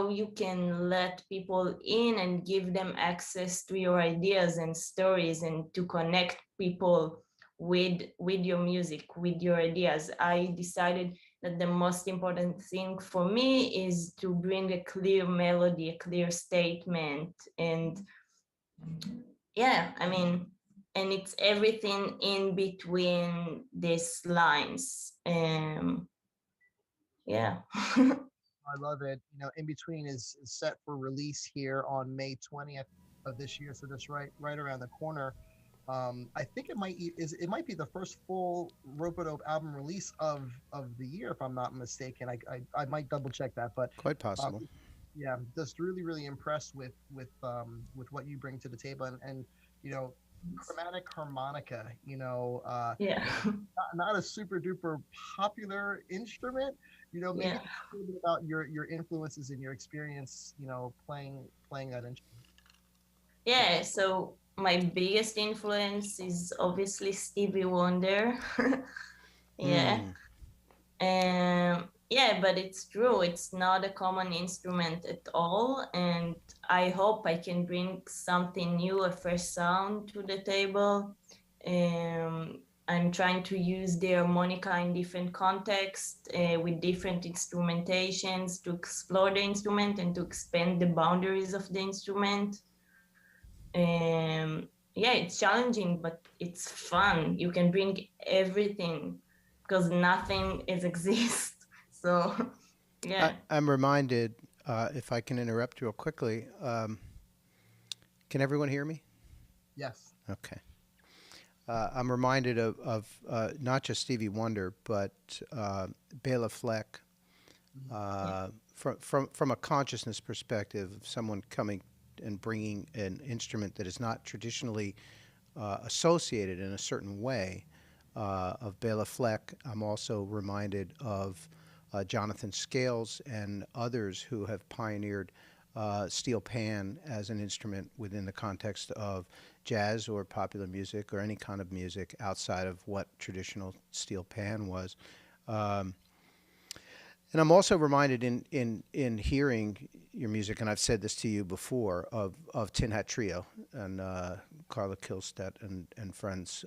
you can let people in and give them access to your ideas and stories, and to connect people with your music, with your ideas. I decided that the most important thing for me is to bring a clear melody, a clear statement. And yeah, I mean, and it's everything in between these lines. Yeah. I love it. In between is set for release here on May 20th of this year, so that's right around the corner. I think it might be the first full Ropeadope album release of the year, if I'm not mistaken. I might double check that, but Quite possible. yeah, I'm just really impressed with what you bring to the table, and chromatic harmonica. Yeah. Not a super duper popular instrument. Maybe Yeah. talk a little bit about your influences and your experience, playing that instrument. Yeah, so my biggest influence is obviously Stevie Wonder. Yeah. Yeah, but it's true, it's not a common instrument at all. And I hope I can bring something new, a fresh sound to the table. I'm trying to use the harmonica in different contexts, with different instrumentations, to explore the instrument and to expand the boundaries of the instrument. Yeah, it's challenging, but it's fun. You can bring everything because nothing is exist. So yeah. I'm reminded, if I can interrupt real quickly, can everyone hear me? Yes. Okay. I'm reminded of not just Stevie Wonder, but Bela Fleck, from a consciousness perspective, of someone coming and bringing an instrument that is not traditionally associated in a certain way, of Bela Fleck. I'm also reminded of Jonathan Scales and others who have pioneered steel pan as an instrument within the context of jazz or popular music or any kind of music outside of what traditional steel pan was. And I'm also reminded in hearing your music, and I've said this to you before, of Tin Hat Trio and Carla Kilstedt and friends,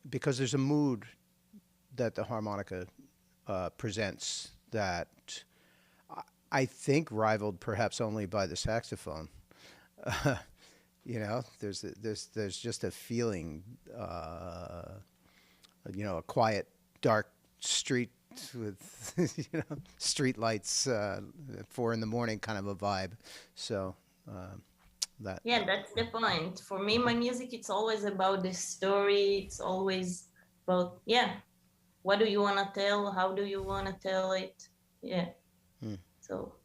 because there's a mood that the harmonica presents that I think rivaled perhaps only by the saxophone. There's just a feeling, a quiet dark street with street lights at 4 a.m. kind of a vibe. So that. Yeah, that's the point. For me, my music, it's always about the story. It's always about, what do you want to tell? How do you want to tell it? Yeah. So.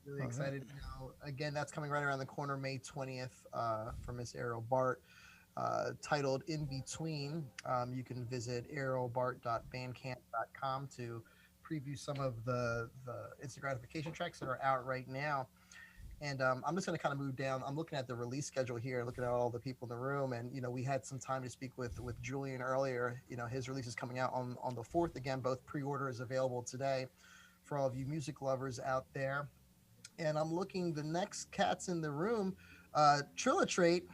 Really excited now. Again, that's coming right around the corner, May 20th, for Miss Ariel Bart, titled In Between. You can visit arielbart.bandcamp.com to preview some of the instant gratification tracks that are out right now. And I'm just going to kind of move down. I'm looking at the release schedule here, looking at all the people in the room. And, we had some time to speak with Julian earlier. His release is coming out on the 4th. Again, both pre-order is available today for all of you music lovers out there. And I'm looking, the next cats in the room, Trilitrate.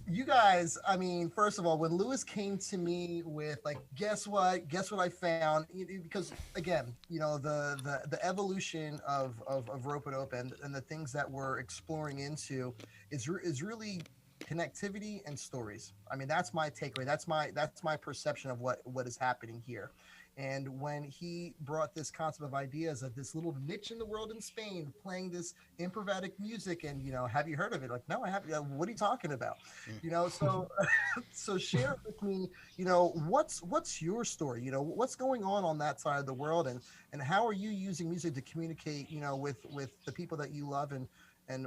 You guys, I mean, first of all, when Lewis came to me with like, guess what I found? Because again, the evolution of Ropeadope and the things that we're exploring into is really connectivity and stories. I mean, that's my takeaway. That's my perception of what is happening here. And when he brought this concept of ideas of this little niche in the world in Spain, playing this improvatic music, and have you heard of it? Like, no, I haven't. What are you talking about? So share with me, what's your story? What's going on that side of the world, and how are you using music to communicate, with the people that you love, and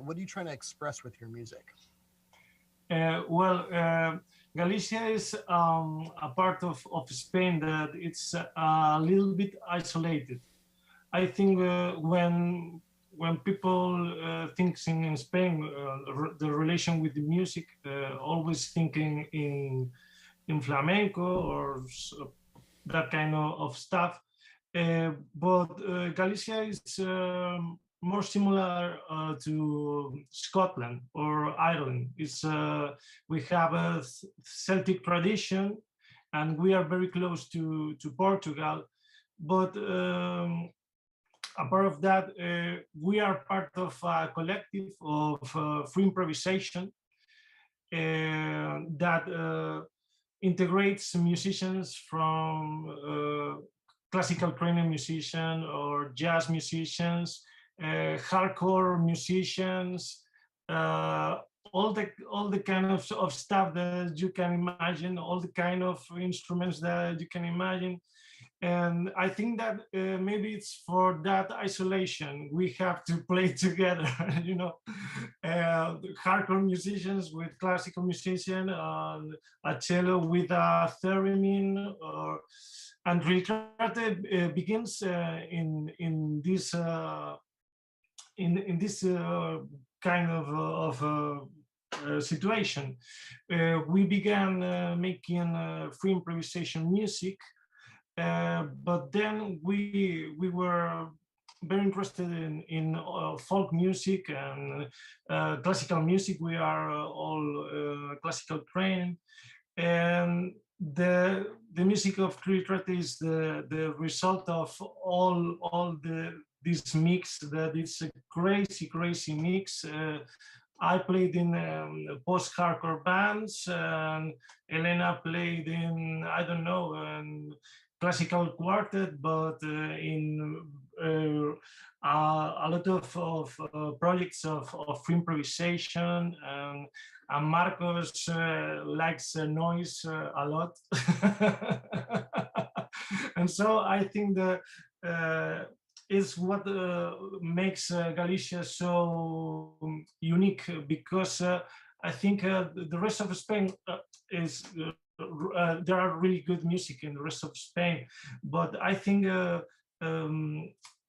what are you trying to express with your music? Galicia is a part of Spain that it's a little bit isolated. I think when people think in Spain, the relation with the music, always thinking in flamenco or that kind of stuff. But Galicia is more similar to Scotland or Ireland. It's we have a Celtic tradition, and we are very close to Portugal. But apart of that, we are part of a collective of free improvisation that integrates musicians from classical training musician or jazz musicians, hardcore musicians, all the kind of stuff that you can imagine, all the kind of instruments that you can imagine. And I think that maybe it's for that isolation we have to play together, hardcore musicians with classical musician, and a cello with a theremin, and Trilitrate begins in this kind of situation. We began making free improvisation music, but then we were very interested in folk music and classical music. We are all classical trained, and the music of Trilitrate is the result of all this mix. That it's a crazy mix. I played in post-hardcore bands, and Elena played in, I don't know, classical quartet, but in a lot of projects of improvisation, and Marcos likes noise a lot. And so I think that is what makes Galicia so unique, because I think the rest of Spain is there are really good music in the rest of Spain, but I think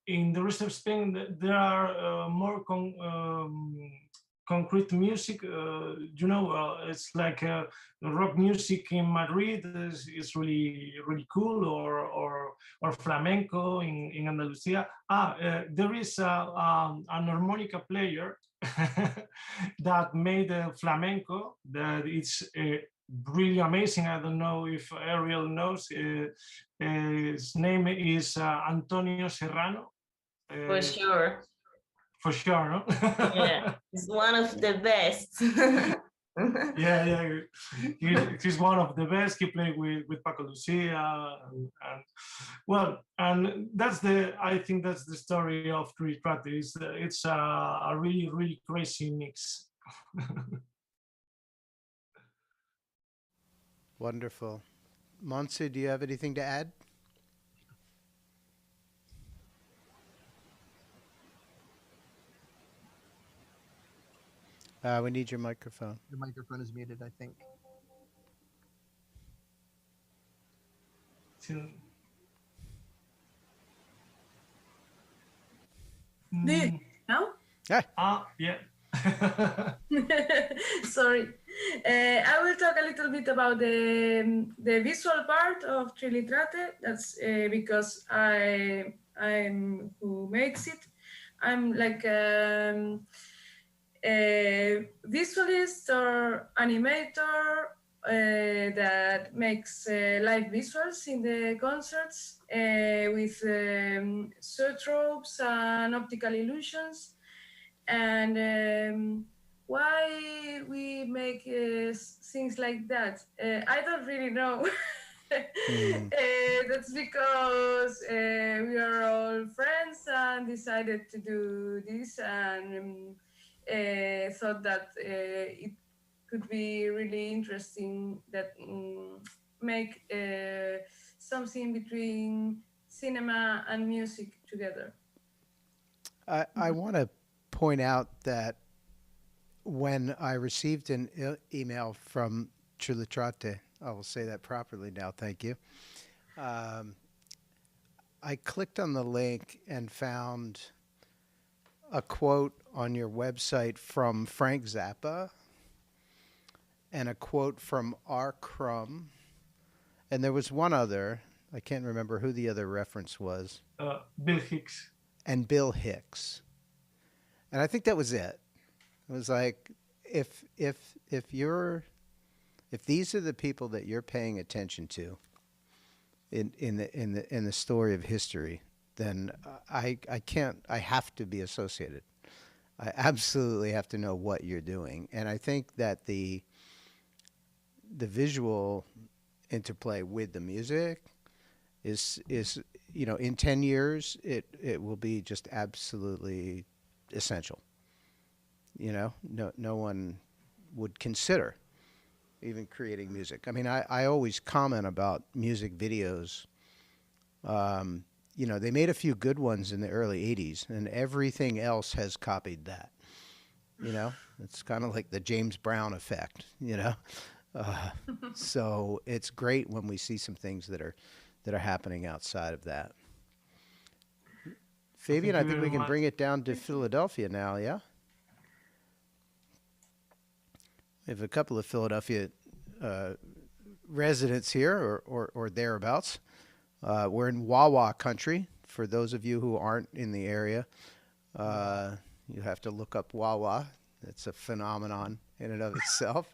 in the rest of Spain there are more concrete music. It's like rock music in Madrid is really cool, or flamenco in Andalusia. There is an harmonica player that made a flamenco that it's really amazing. I don't know if Ariel knows. His name is Antonio Serrano. For sure. For sure, no? Yeah, it's one of the best. Yeah. He's one of the best. He played with Paco Lucia, and well, and I think that's the story of Trilitrate. It's a really crazy mix. Wonderful. Monse, do you have anything to add? We need your microphone. Your microphone is muted, I think. Now? Yeah. Sorry. I will talk a little bit about the visual part of Trilitrate. That's because I'm who makes it. I'm like a visualist or animator that makes live visuals in the concerts with zoetropes and optical illusions. And why we make things like that? I don't really know. That's because we are all friends and decided to do this, and thought that it could be really interesting that make something between cinema and music together. I want to point out that when I received an email from Trilitrate, I will say that properly now, thank you. I clicked on the link and found a quote on your website from Frank Zappa and a quote from R. Crumb. And there was one other, I can't remember who the other reference was. Bill Hicks. And Bill Hicks. And I think that was it. It was like, if these are the people that you're paying attention to in the story of history, then I have to be associated. I absolutely have to know what you're doing. And I think that the visual interplay with the music is in 10 years it will be just absolutely essential. No one would consider even creating music. I mean, I always comment about music videos. They made a few good ones in the early 80s, and everything else has copied that. It's kind of like the James Brown effect, So it's great when we see some things that are happening outside of that. Fabian, I think we can bring it down to Philadelphia now, yeah? We have a couple of Philadelphia residents here or thereabouts. We're in Wawa country. For those of you who aren't in the area, you have to look up Wawa. It's a phenomenon in and of itself.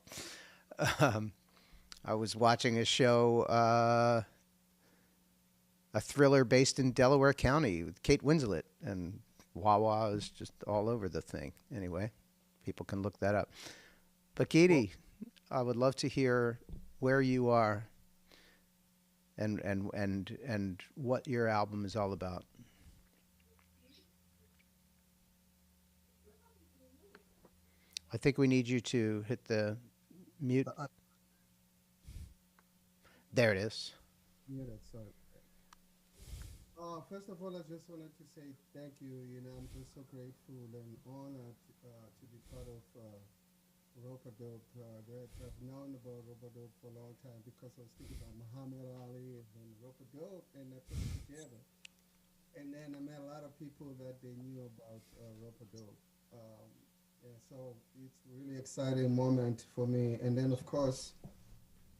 I was watching a show, a thriller based in Delaware County with Kate Winslet, and Wawa is just all over the thing. Anyway, people can look that up. But Gidi, I would love to hear where you are and what your album is all about. I think we need you to hit the mute. There it is. Muted, sorry. First of all, I just wanted to say thank you. I'm just so grateful and honored to be part of Ropeadope. I've known about Ropeadope for a long time because I was thinking about Muhammad Ali and then Ropeadope, and I put it together. And then I met a lot of people that they knew about Ropeadope. And so it's a really exciting moment for me. And then, of course,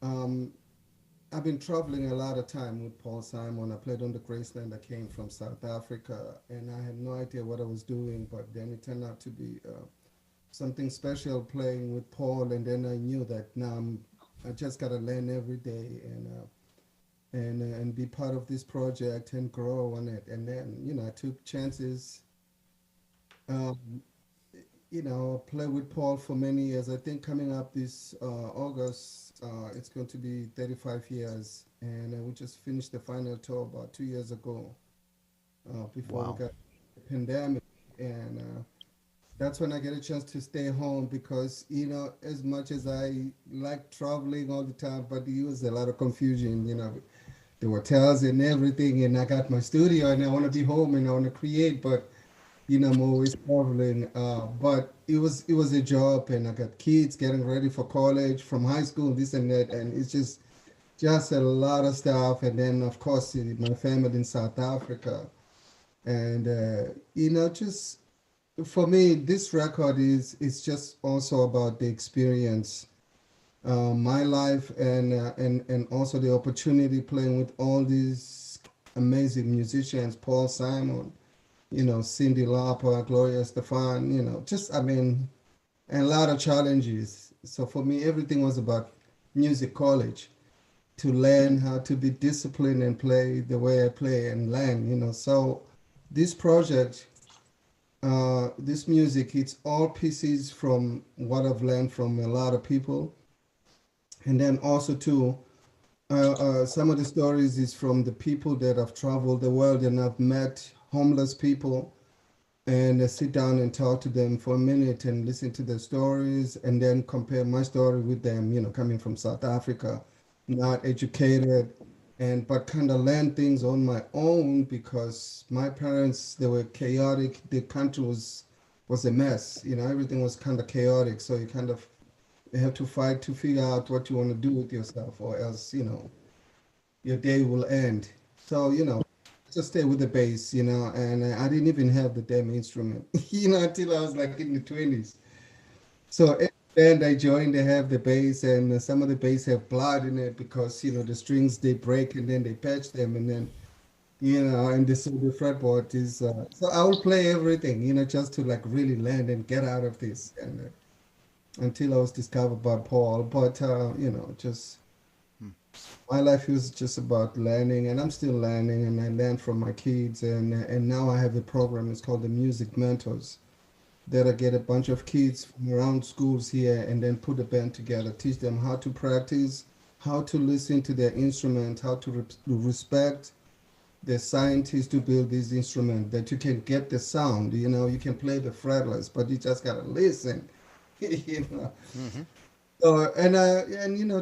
I've been traveling a lot of time with Paul Simon. I played on the Graceland. I came from South Africa, and I had no idea what I was doing, but then it turned out to be something special playing with Paul, and then I knew that now I just got to learn every day and be part of this project and grow on it. And then, I took chances. play with Paul for many years. I think coming up this August, it's going to be 35 years. And we just finished the final tour about 2 years ago, before we Wow. got the pandemic. And that's when I get a chance to stay home because, as much as I like traveling all the time, but it was a lot of confusion, the hotels and everything. And I got my studio and I want to be home and I want to create, but I'm always traveling. But it was a job, and I got kids getting ready for college from high school, this and that, and it's just a lot of stuff. And then of course my family in South Africa, and just for me, this record is just also about the experience, my life, and also the opportunity playing with all these amazing musicians, Paul Simon, Cindy Lauper, Gloria Stefan, just, I mean, and a lot of challenges. So for me, everything was about music college, to learn how to be disciplined and play the way I play and learn. So this project, this music, it's all pieces from what I've learned from a lot of people. And then also too, some of the stories is from the people that have traveled the world and I've met homeless people, and sit down and talk to them for a minute and listen to their stories and then compare my story with them, coming from South Africa, not educated, and but kind of learn things on my own because my parents, they were chaotic. The country was a mess. Everything was kind of chaotic. So you have to fight to figure out what you want to do with yourself, or else, your day will end. So, just stay with the bass, and I didn't even have the damn instrument, until I was like in the 20s. So every band I joined, they have the bass, and some of the bass have blood in it because, the strings, they break and then they patch them, and then, and the fretboard is, so I will play everything, just to like really learn and get out of this. And until I was discovered by Paul, but, just my life was just about learning, and I'm still learning, and I learn from my kids, and now I have a program. It's called the Music Mentors, that I get a bunch of kids from around schools here, and then put a band together, teach them how to practice, how to listen to their instrument, how to respect the scientists to build this instrument, that you can get the sound. You can play the fretless, but you just gotta listen. you know. So and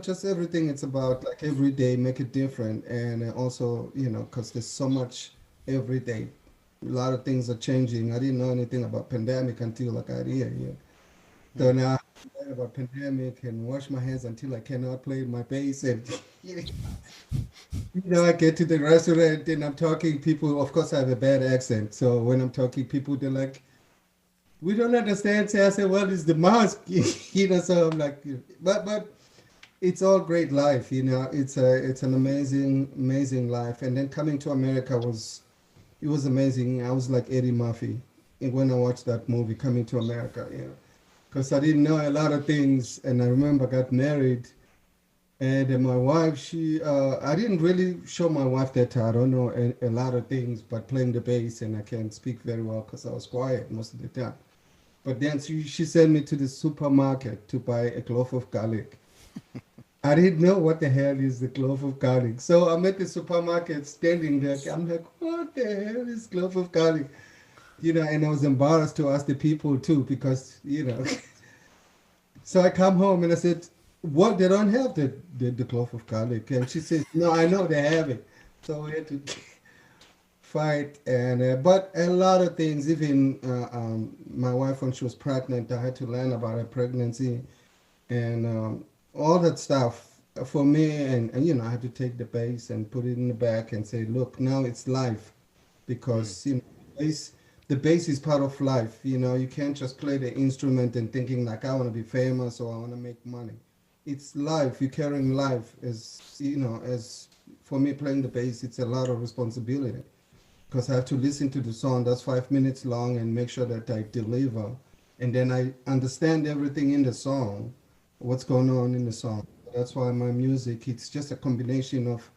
just everything. It's about like every day make it different, and also because there's so much every day. A lot of things are changing. I didn't know anything about pandemic until I got here. Yeah. So now I learn about pandemic and wash my hands until I cannot play my bass, and I get to the restaurant and I'm talking people. Of course, I have a bad accent, so when I'm talking, people they're like, we don't understand. So I said, well, it's the mask, So I'm like, but it's all great life, It's an amazing life. And then coming to America it was amazing. I was like Eddie Murphy when I watched that movie, Coming to America, because I didn't know a lot of things. And I remember I got married, and my wife, I didn't really show my wife that I don't know a lot of things, but playing the bass, and I can't speak very well because I was quiet most of the time. But then she sent me to the supermarket to buy a clove of garlic. I didn't know what the hell is the clove of garlic. So I'm at the supermarket standing there. I'm like, what the hell is clove of garlic? And I was embarrassed to ask the people too, because, So I come home and I said, what, they don't have the clove of garlic. And she says, no, I know they have it. So we had to fight, and but a lot of things, even my wife, when she was pregnant, I had to learn about her pregnancy, and all that stuff for me, and I had to take the bass and put it in the back and say, look, now it's life, because the bass is part of life. You can't just play the instrument and thinking like, I want to be famous or I want to make money. It's life. You're carrying life. As for me, playing the bass, it's a lot of responsibility, because I have to listen to the song that's 5 minutes long and make sure that I deliver. And then I understand everything in the song, what's going on in the song. That's why my music, it's just a combination of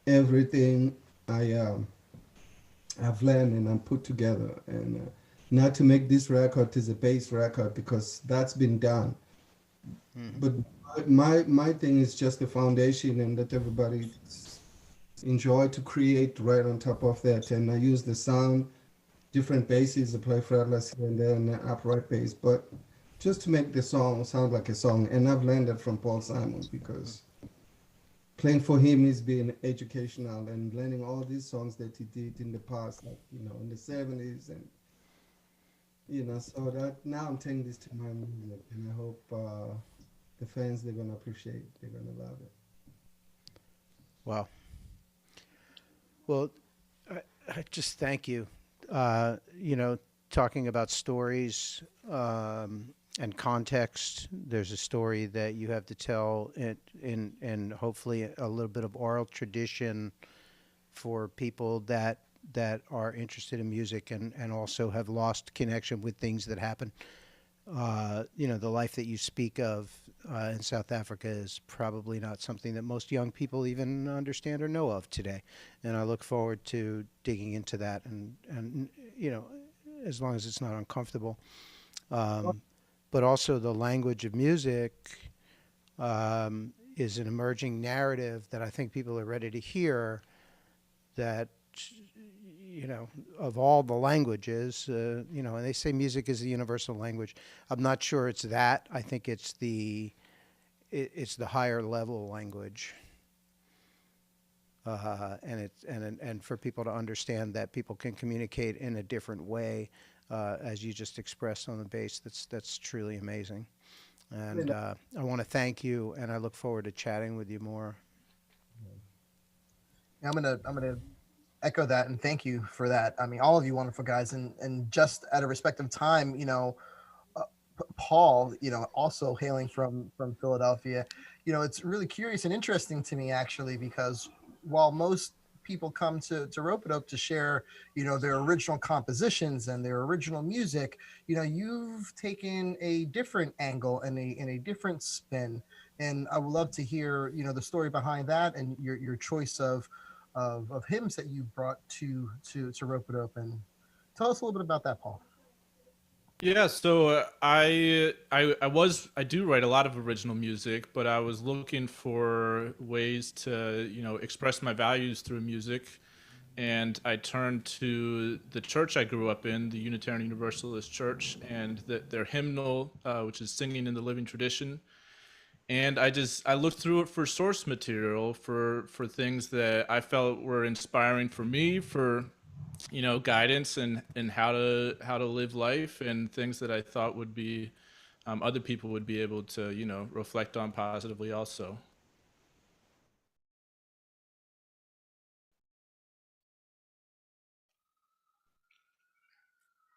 everything I've learned and I'm put together. And not to make this record as a bass record because that's been done. But my thing is just the foundation and let everybody enjoy to create right on top of that. And I use the sound, different basses, I play fretless here and there and then upright bass, but just to make the song sound like a song. And I've learned that from Paul Simon because playing for him is being educational and learning all these songs that he did in the past, like, you know, in the 70s and, you know, so that now I'm taking this to my music and I hope the fans, they're going to appreciate it. They're going to love it. Wow. Well, I just thank you. You know, talking about stories and context, there's a story that you have to tell in hopefully a little bit of oral tradition for people that are interested in music and also have lost connection with things that happen. You know, the life that you speak of in South Africa is probably not something that most young people even understand or know of today. And I look forward to digging into that and you know, as long as it's not uncomfortable. But also the language of music is an emerging narrative that I think people are ready to hear, that, you know, of all the languages, you know, and they say music is the universal language. I'm not sure it's that. I think it's the higher level language. And for people to understand that people can communicate in a different way, as you just expressed on the bass, that's truly amazing. And I want to thank you, and I look forward to chatting with you more. I'm gonna echo that and thank you for that. I mean, all of you wonderful guys, and just at a respective time, you know, Paul, you know, also hailing from Philadelphia, you know, it's really curious and interesting to me actually, because while most people come to Ropeadope to share, you know, their original compositions and their original music, you know, you've taken a different angle and a different spin, and I would love to hear, you know, the story behind that and your choice of hymns that you brought to Ropeadope. And tell us a little bit about that, Paul. Yeah, so I do write a lot of original music, but I was looking for ways to, you know, express my values through music, and I turned to the church I grew up in, the Unitarian Universalist Church, and their hymnal, which is Singing in the Living Tradition. And I looked through it for source material for things that I felt were inspiring for me, for, you know, guidance and how to live life, and things that I thought would be other people would be able to, you know, reflect on positively also.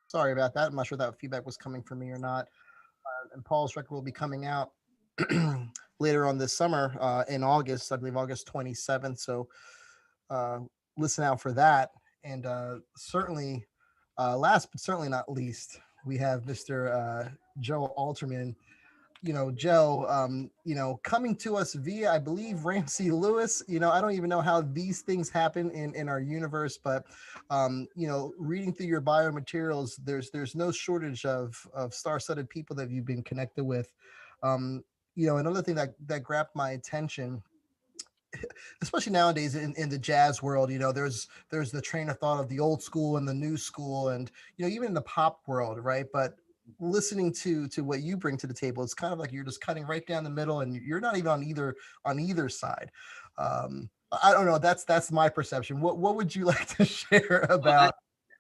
Sorry about that. I'm not sure that feedback was coming from me or not. And Paul's record will be coming out later on this summer, in August, I believe August 27th. So listen out for that. And certainly, last but certainly not least, we have Mr. Joe Alterman. You know, Joe, you know, coming to us via, I believe, Ramsey Lewis. You know, I don't even know how these things happen in our universe, but, you know, reading through your biomaterials, there's no shortage of star-studded people that you've been connected with. You know, another thing that grabbed my attention, especially nowadays in the jazz world, you know, there's the train of thought of the old school and the new school, and, you know, even in the pop world, right? But listening to what you bring to the table, it's kind of like you're just cutting right down the middle, and you're not even on either side. I don't know. That's my perception. What would you like to share about?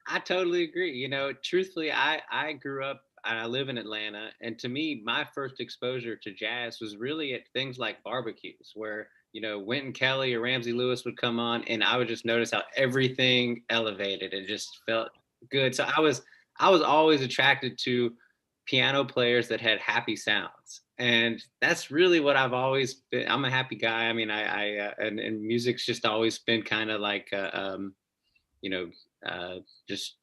I totally agree. You know, truthfully, I grew up and I live in Atlanta, and to me, my first exposure to jazz was really at things like barbecues, where, you know, Wynton Kelly or Ramsey Lewis would come on, and I would just notice how everything elevated and just felt good. So I was always attracted to piano players that had happy sounds, and that's really what I've always been. I'm a happy guy. I mean, and music's just always been kind of like, you know, just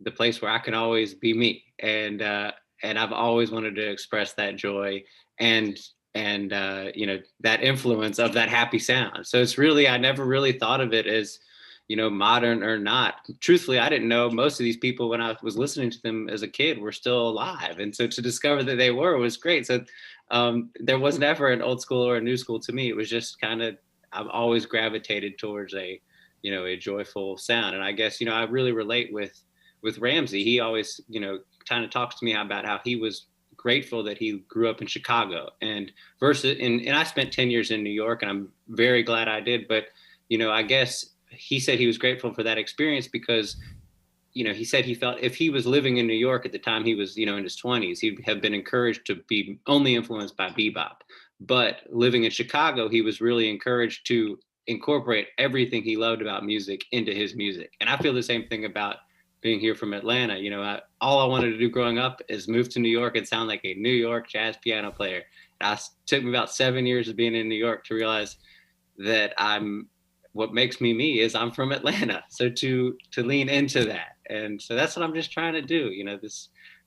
the place where I can always be me, and I've always wanted to express that joy and you know, that influence of that happy sound. So it's really, I never really thought of it as modern or not. Truthfully, I didn't know most of these people when I was listening to them as a kid were still alive. And so to discover that they were was great. So there was never an old school or a new school to me. It was just kind of, I've always gravitated towards a joyful sound. And I guess, I really relate with Ramsey. He always, kind of talks to me about how he was grateful that he grew up in Chicago and I spent 10 years in New York, and I'm very glad I did. But, I guess he said he was grateful for that experience because, he said he felt if he was living in New York at the time he was, in his 20s, he'd have been encouraged to be only influenced by bebop. But living in Chicago, he was really encouraged to incorporate everything he loved about music into his music. And I feel the same thing about being here from Atlanta. All I wanted to do growing up is move to New York and sound like a New York jazz piano player. It took me about 7 years of being in New York to realize that what makes me me is I'm from Atlanta. So to lean into that. And so that's what I'm just trying to do.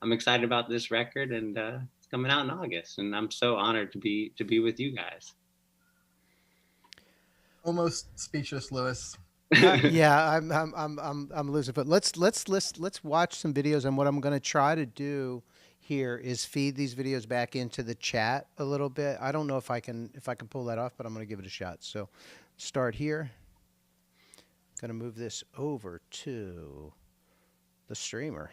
I'm excited about this record, and it's coming out in August, and I'm so honored to be with you guys. Almost speechless, Lewis. Yeah, I'm losing. But let's watch some videos. And what I'm going to try to do here is feed these videos back into the chat a little bit. I don't know if I can pull that off, but I'm going to give it a shot. So start here. Going to move this over to the streamer.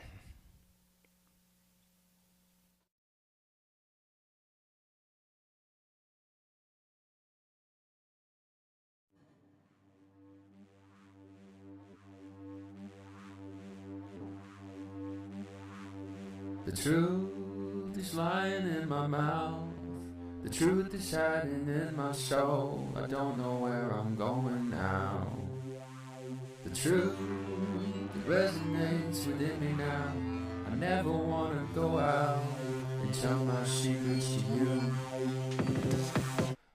The truth is lying in my mouth. The truth is hiding in my soul. I don't know where I'm going now. The truth resonates within me now. I never want to go out and tell my secrets to you.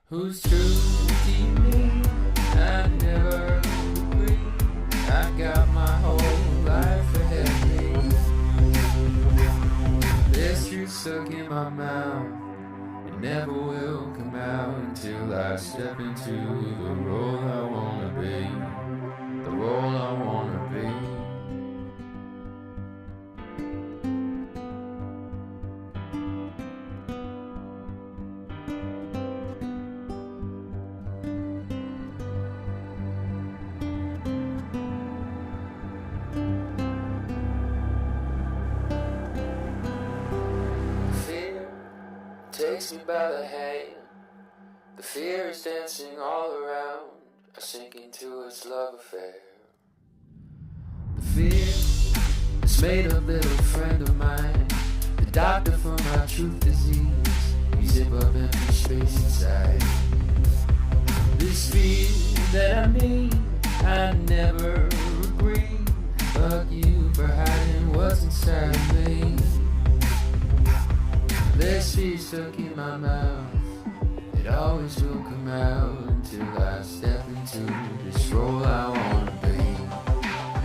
Whose truth do you mean? I never agree. I got my whole life ahead of me. This truth stuck in my mouth. It never will come out until I step into the role I wanna be. The role I wanna be. Takes me by the hand. The fear is dancing all around. I sink into its love affair. The fear is made a little friend of mine. The doctor for my truth disease. You zip up empty space inside. This fear that I need, I never agree. Fuck you for hiding what's inside of me. This fear stuck in my mouth. It always will come out until I step into this role I wanna be.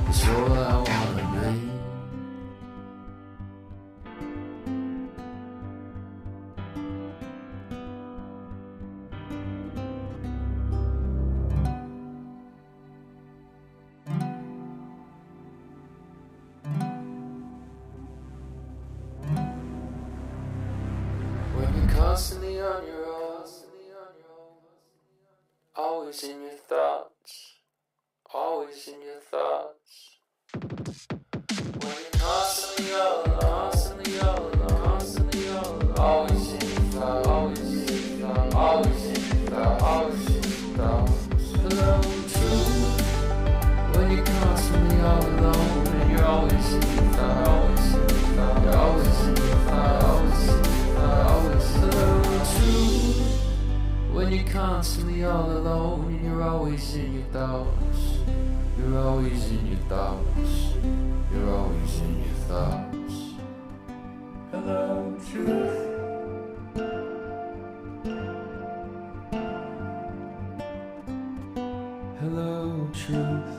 This role I wanna be. Constantly on your own, always in your thoughts, always in your thoughts. When you're constantly all alone, constantly all alone, constantly all alone, always in your thoughts, always in your thoughts, always in your thoughts, always in your thoughts. Hello, truth. When you're constantly all alone and you're always in your thoughts, always in your thoughts, you're always in your thoughts, always in your thoughts. Truth. When you're constantly all alone and you're always in your thoughts. You're always in your thoughts. You're always in your thoughts. Hello, truth. Hello, truth.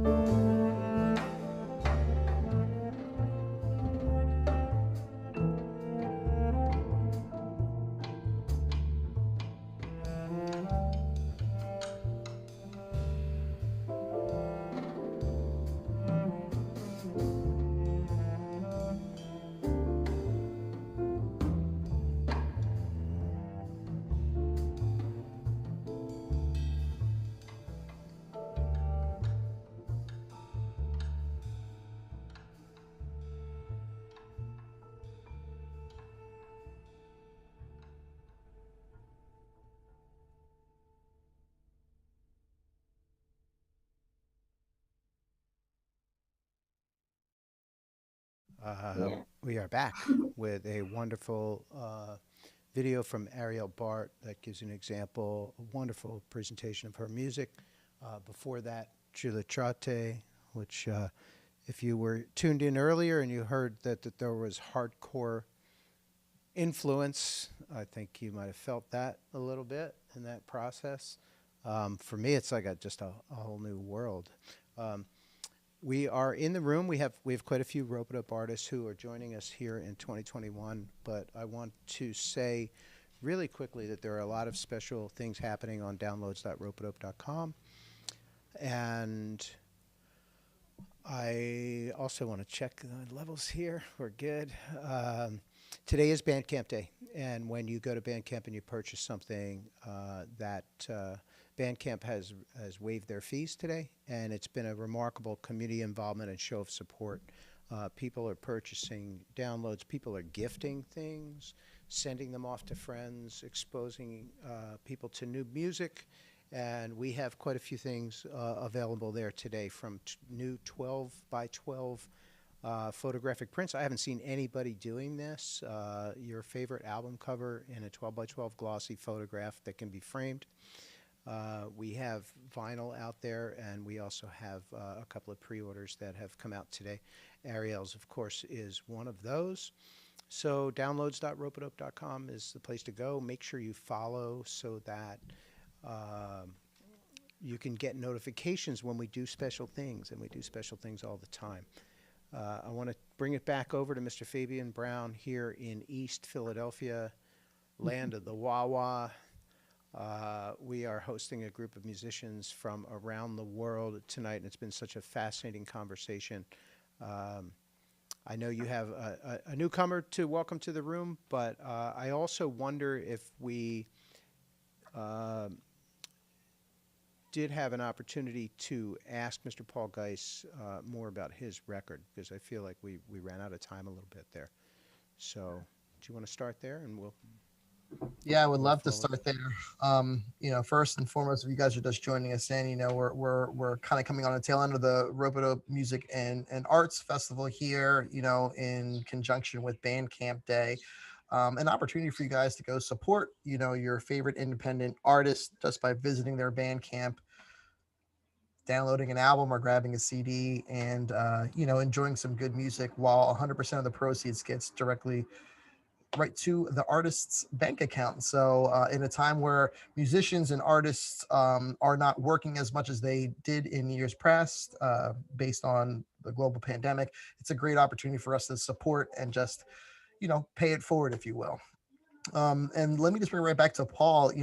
Yeah. We are back with a wonderful video from Ariel Bart that gives an example, a wonderful presentation of her music. Before that, Trilitrate, which if you were tuned in earlier and you heard that there was hardcore influence, I think you might have felt that a little bit in that process. For me, it's like just a whole new world. We are in the room. We have quite a few Ropeadope artists who are joining us here in 2021. But I want to say really quickly that there are a lot of special things happening on downloads.ropeadope.com, and I also want to check the levels here. We're good. Today is Bandcamp Day, and when you go to Bandcamp and you purchase something, Bandcamp has waived their fees today, and it's been a remarkable community involvement and show of support. People are purchasing downloads. People are gifting things, sending them off to friends, exposing people to new music. And we have quite a few things available there today, from new 12 by 12 photographic prints. I haven't seen anybody doing this. Your favorite album cover in a 12 by 12 glossy photograph that can be framed. We have vinyl out there, and we also have a couple of pre-orders that have come out today. Ariel's, of course, is one of those. So downloads.ropeadope.com is the place to go. Make sure you follow so that you can get notifications when we do special things, and we do special things all the time. I want to bring it back over to Mr. Fabian Brown here in East Philadelphia, land of the Wawa. We are hosting a group of musicians from around the world tonight, and it's been such a fascinating conversation. I know you have a newcomer to welcome to the room, but I also wonder if we did have an opportunity to ask Mr. Paul Geis more about his record, because I feel like we ran out of time a little bit there. So do you want to start there, and we'll... Yeah, I would love to start there. First and foremost, if you guys are just joining us in, we're kind of coming on the tail end of the Ropeadope Music and Arts Festival here, in conjunction with Bandcamp Day. An opportunity for you guys to go support, your favorite independent artist just by visiting their Bandcamp, downloading an album or grabbing a CD, and enjoying some good music, while 100% of the proceeds gets directly right to the artist's bank account. So in a time where musicians and artists are not working as much as they did in years past, based on the global pandemic, it's a great opportunity for us to support and just, pay it forward, if you will. And let me just bring it right back to Paul.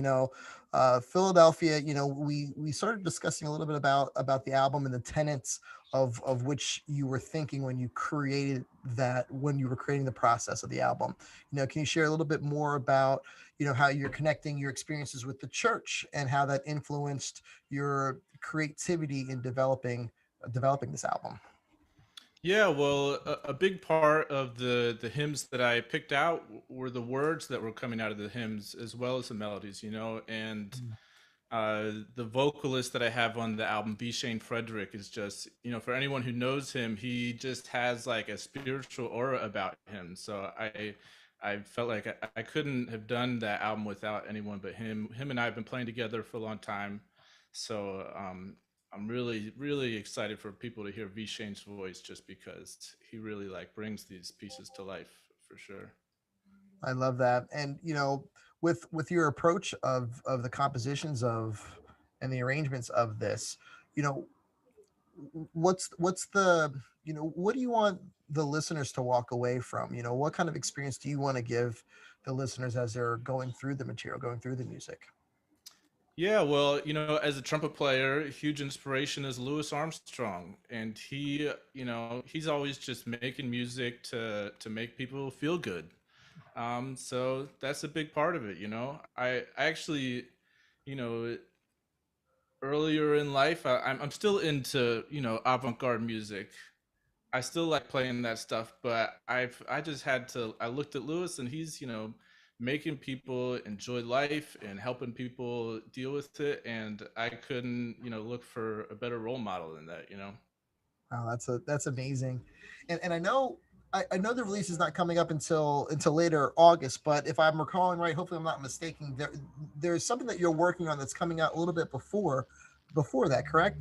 Philadelphia, we started discussing a little bit about the album and the tenets of which you were thinking when you created that, when you were creating the process of the album. Can you share a little bit more about, how you're connecting your experiences with the church and how that influenced your creativity in developing this album? Yeah, well, a big part of the hymns that I picked out were the words that were coming out of the hymns, as well as the melodies, and the vocalist that I have on the album, B. Shane Frederick, is just, for anyone who knows him, he just has like a spiritual aura about him. So I felt like I couldn't have done that album without anyone but him. Him and I have been playing together for a long time. So I'm really, really excited for people to hear V. Shane's voice, just because he really brings these pieces to life, for sure. I love that. And with your approach of the compositions of and the arrangements of this, what's the, what do you want the listeners to walk away from? What kind of experience do you want to give the listeners as they're going through the material, going through the music? Yeah, well, as a trumpet player, a huge inspiration is Louis Armstrong, and he's always just making music to make people feel good. So that's a big part of it. I actually, you know, earlier in life, I'm still into avant-garde music. I still like playing that stuff, but I just had to. I looked at Lewis, and he's making people enjoy life and helping people deal with it, and I couldn't look for a better role model than that. Wow, that's amazing, and I know the release is not coming up until later August, but if I'm recalling right, hopefully I'm not mistaken. There's something that you're working on that's coming out a little bit before that, correct?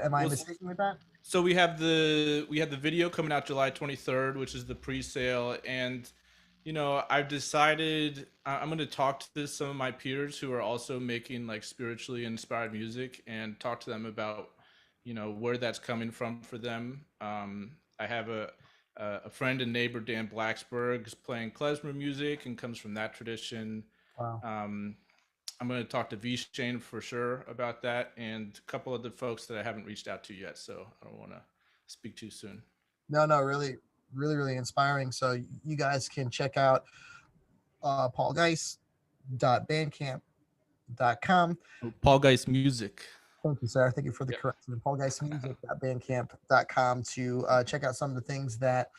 Am I Well, mistaken with that? So we have the video coming out July 23rd, which is the pre-sale, and I've decided I'm going to talk to some of my peers who are also making like spiritually inspired music and talk to them about where that's coming from for them. I have a friend and neighbor, Dan Blacksburg, is playing klezmer music and comes from that tradition. Wow. I'm going to talk to V Shane for sure about that, and a couple other folks that I haven't reached out to yet, so I don't want to speak too soon. No, really, really, really inspiring. So you guys can check out paulgeist.bandcamp.com. Paul Geist Music. Thank you, sir. Thank you for the correction. paulgeistmusic.bandcamp.com to check out some of the things that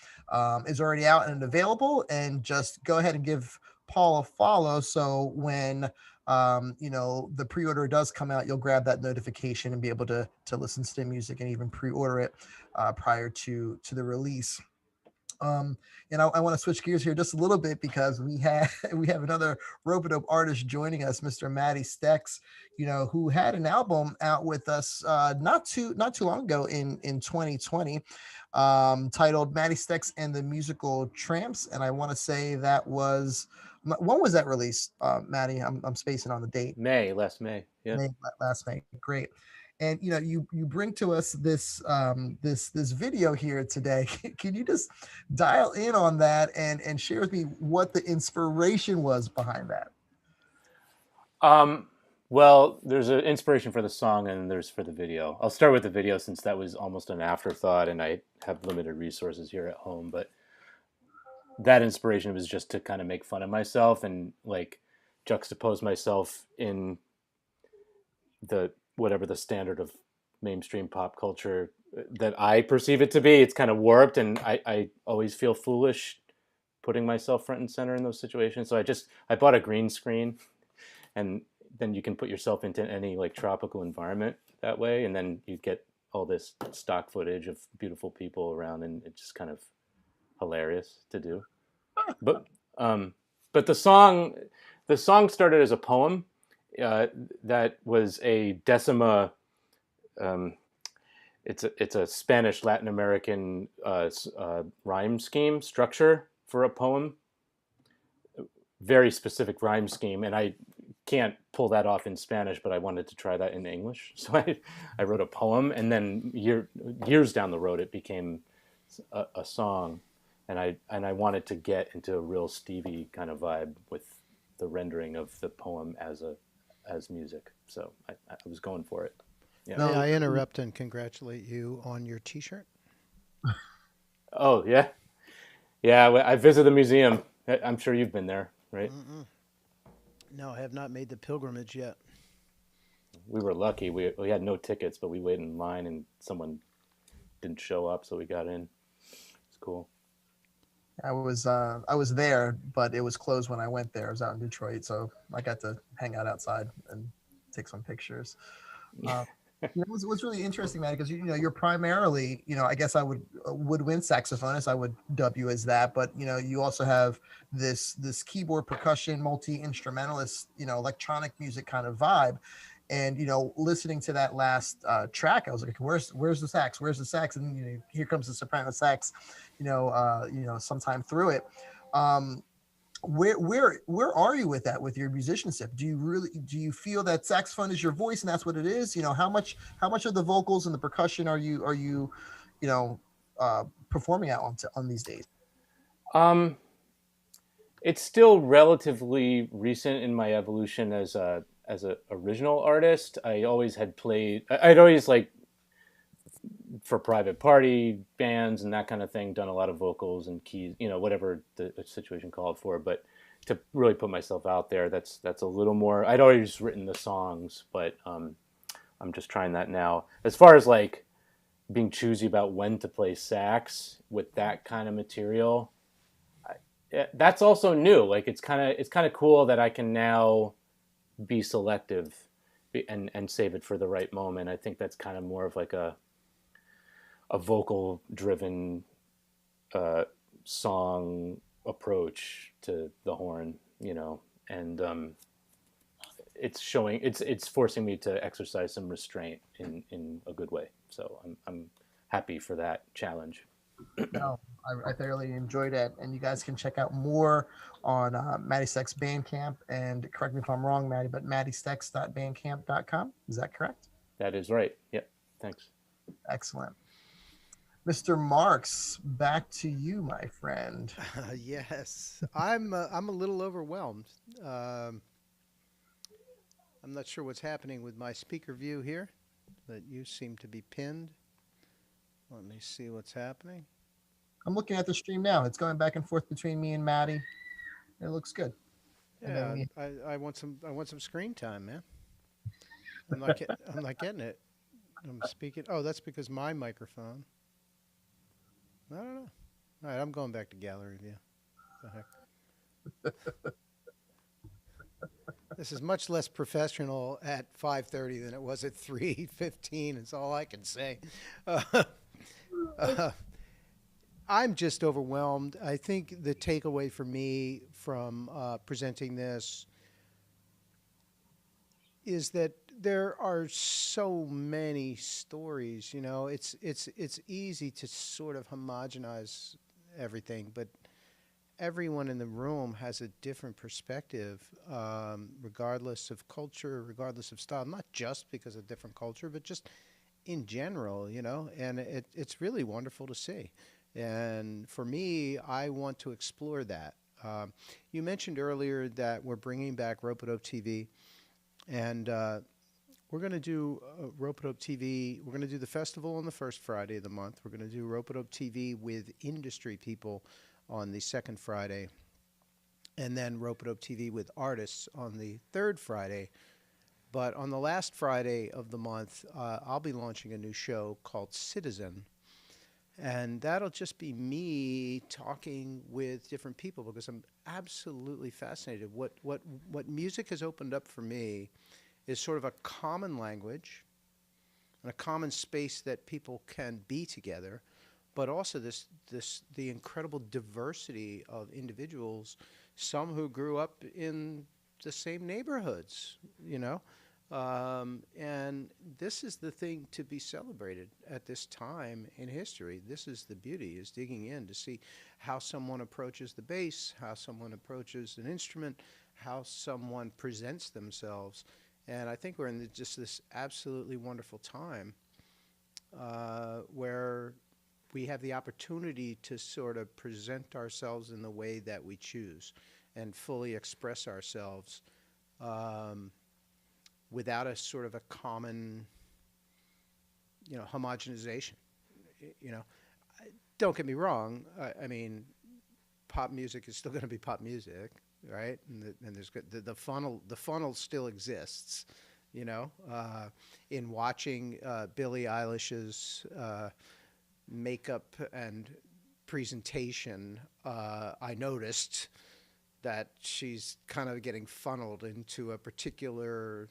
is already out and available, and just go ahead and give Paul a follow. So when the pre-order does come out, you'll grab that notification and be able to listen to the music and even pre-order it prior to the release. And I want to switch gears here just a little bit, because we have another Ropeadope artist joining us, Mr. Matty Stecks, who had an album out with us not too long ago in 2020, titled Matty Stecks and the Musical Tramps. And I want to say that was, when was that released, Matty? I'm spacing on the date. Last May. Yeah. Last May. Great. And you bring to us this this video here today. Can you just dial in on that and share with me what the inspiration was behind that? Well, there's an inspiration for the song and there's for the video. I'll start with the video since that was almost an afterthought and I have limited resources here at home. But that inspiration was just to kind of make fun of myself and like juxtapose myself in the whatever the standard of mainstream pop culture that I perceive it to be. It's kind of warped, and I always feel foolish putting myself front and center in those situations. So I bought a green screen, and then you can put yourself into any like tropical environment that way, and then you get all this stock footage of beautiful people around, and it's just kind of hilarious to do. But the song started as a poem. That was a decima. It's a Spanish Latin American rhyme scheme structure for a poem. Very specific rhyme scheme, and I can't pull that off in Spanish, but I wanted to try that in English. So I wrote a poem, and then years down the road, it became a song, and I wanted to get into a real Stevie kind of vibe with the rendering of the poem as music. So I was going for it. Yeah. May I interrupt and congratulate you on your T-shirt? Oh, yeah. Yeah, I visited the museum. I'm sure you've been there, right? Mm-mm. No, I have not made the pilgrimage yet. We were lucky. We had no tickets, but we waited in line and someone didn't show up, so we got in. It's cool. I was there, but it was closed when I went there. I was out in Detroit, so I got to hang out outside and take some pictures. What's really interesting, man, because you're primarily, I guess I would woodwind saxophonist. I would dub you as that, but you also have this keyboard percussion, multi-instrumentalist, electronic music kind of vibe. And listening to that last track, I was like, "Where's the sax? Where's the sax?" And here comes the soprano sax, sometime through it. where are you with that with your musicianship? Do you feel that saxophone is your voice and that's what it is? How much of the vocals and the percussion are you performing out on these days? It's still relatively recent in my evolution as a original artist. I always had played. I'd always for private party bands and that kind of thing, done a lot of vocals and keys, whatever the situation called for. But to really put myself out there, that's a little more. I'd always written the songs, but I'm just trying that now. As far as being choosy about when to play sax with that kind of material, that's also new. It's kind of cool that I can now be selective and save it for the right moment. I think that's kind of more of a vocal driven song approach to the horn, and it's forcing me to exercise some restraint in a good way. So I'm happy for that challenge. No, I thoroughly enjoyed it, and you guys can check out more on Matty Stecks Bandcamp, and correct me if I'm wrong, Matty, but mattystecks.bandcamp.com. Is that correct? That is right. Yep. Thanks. Excellent. Mr. Marks, back to you, my friend. Yes, I'm a little overwhelmed. I'm not sure what's happening with my speaker view here, but you seem to be pinned. Let me see what's happening. I'm looking at the stream now. It's going back and forth between me and Matty. It looks good. Yeah, I want some screen time, man. I'm not getting it. I'm speaking. Oh, that's because my microphone. I don't know. All right, I'm going back to gallery view. The heck. This is much less professional at 5:30 than it was at 3:15. It's all I can say. I'm just overwhelmed. I think the takeaway for me from presenting this is that there are so many stories. It's easy to sort of homogenize everything, but everyone in the room has a different perspective, regardless of culture, regardless of style. Not just because of different culture, but just in general, and it's really wonderful to see. And for me, I want to explore that. You mentioned earlier that we're bringing back Ropeadope TV, and we're going to do Ropeadope TV. We're going to do the festival on the first Friday of the month. We're going to do Ropeadope TV with industry people on the second Friday, and then Ropeadope TV with artists on the third Friday. But on the last Friday of the month, I'll be launching a new show called Citizen. And that'll just be me talking with different people because I'm absolutely fascinated. What music has opened up for me is sort of a common language and a common space that people can be together, but also the incredible diversity of individuals, some who grew up in the same neighborhoods, and this is the thing to be celebrated at this time in history. This is the beauty, is digging in to see how someone approaches the bass, how someone approaches an instrument, how someone presents themselves. And I think we're in just this absolutely wonderful time where we have the opportunity to sort of present ourselves in the way that we choose and fully express ourselves without a sort of a common, homogenization. Don't get me wrong. I mean, pop music is still going to be pop music, right? And there's the funnel still exists. In watching Billie Eilish's makeup and presentation, I noticed that she's kind of getting funneled into a particular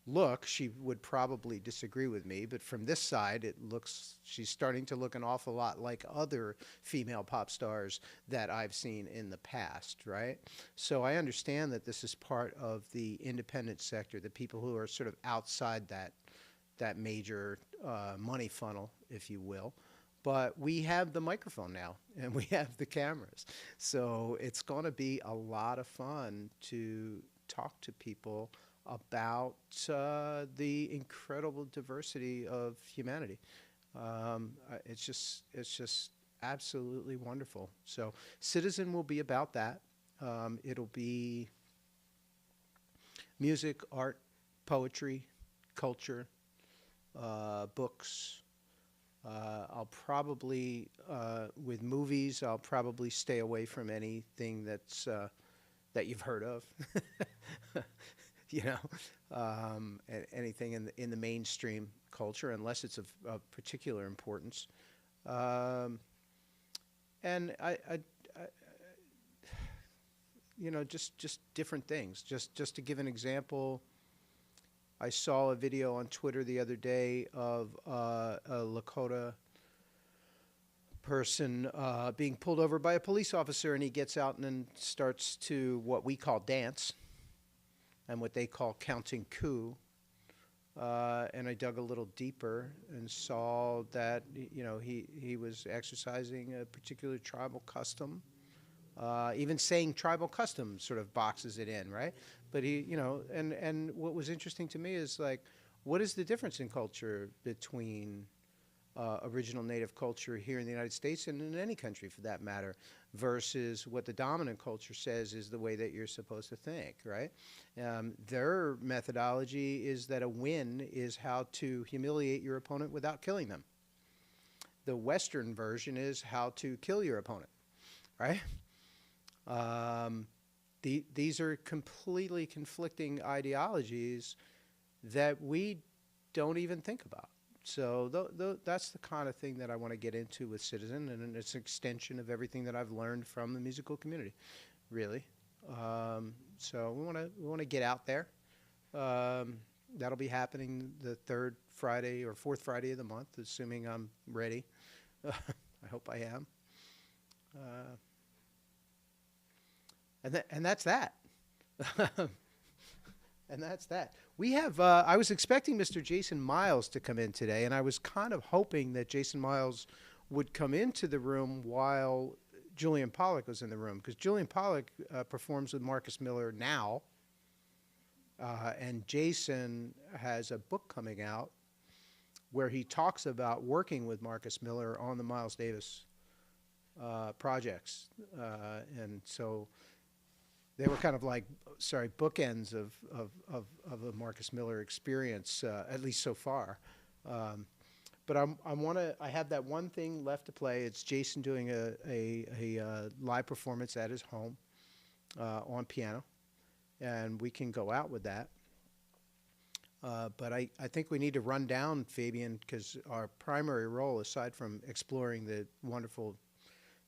look. She would probably disagree with me, but from this side, she's starting to look an awful lot like other female pop stars that I've seen in the past, right? So I understand that this is part of the independent sector, the people who are sort of outside that major money funnel, if you will. but we have the microphone now and we have the cameras. So it's going to be a lot of fun to talk to people about the incredible diversity of humanity. It's just absolutely wonderful. So Citizen will be about that. It'll be music, art, poetry, culture, books. I'll probably, with movies, I'll probably stay away from anything that's that you've heard of. You know, anything in the mainstream culture, unless it's of particular importance. And I you know, just different things. Just to give an example, I saw a video on Twitter the other day of a Lakota person being pulled over by a police officer, and he gets out and then starts to what we call dance and what they call counting coup. And I dug a little deeper and saw that, you know, he was exercising a particular tribal custom. Even saying tribal custom sort of boxes it in, right? But he, you know, and what was interesting to me is like, what is the difference in culture between original native culture here in the United States and in any country for that matter, versus what the dominant culture says is the way that you're supposed to think, right? Their methodology is that a win is how to humiliate your opponent without killing them. The Western version is how to kill your opponent, right? These are completely conflicting ideologies that we don't even think about. So that's the kind of thing that I want to get into with Citizen, and it's an extension of everything that I've learned from the musical community, really. So we want to get out there. That'll be happening the third Friday or fourth Friday of the month, assuming I'm ready. I hope I am. And that's that. And that's that. We have, I was expecting Mr. Jason Miles to come in today, and I was kind of hoping that Jason Miles would come into the room while Julian Pollock was in the room, because Julian Pollock performs with Marcus Miller now, and Jason has a book coming out where he talks about working with Marcus Miller on the Miles Davis projects. And so they were kind of like, bookends of a Marcus Miller experience, at least so far. But I have that one thing left to play. It's Jason doing a live performance at his home on piano, and we can go out with that. But I think we need to run down, Fabian, because our primary role, aside from exploring the wonderful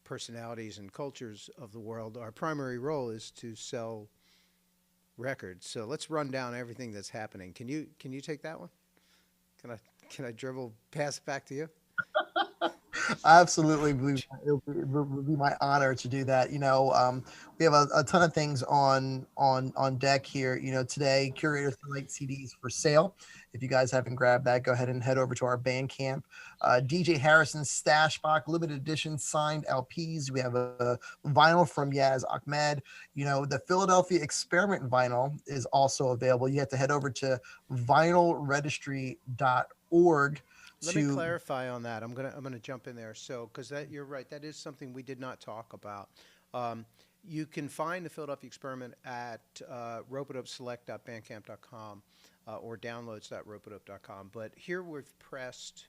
personalities and cultures of the world, our primary role is to sell records. So let's run down everything that's happening. Can you take that one? Can I pass it back to you? Absolutely. It would be my honor to do that. You know, we have a ton of things on deck here. You know, today, Curator Select CDs for sale. If you guys haven't grabbed that, go ahead and head over to our Bandcamp. DJ Harrison's Stash Box, limited edition signed LPs. We have a vinyl from Yaz Ahmed. You know, the Philadelphia Experiment vinyl is also available. You have to head over to vinylregistry.org. Let me clarify on that. I'm gonna jump in there. So, because you're right, that is something we did not talk about. You can find the Philadelphia Experiment at ropeadopeselect.bandcamp.com or downloads.ropeadope.com. But here we're pressing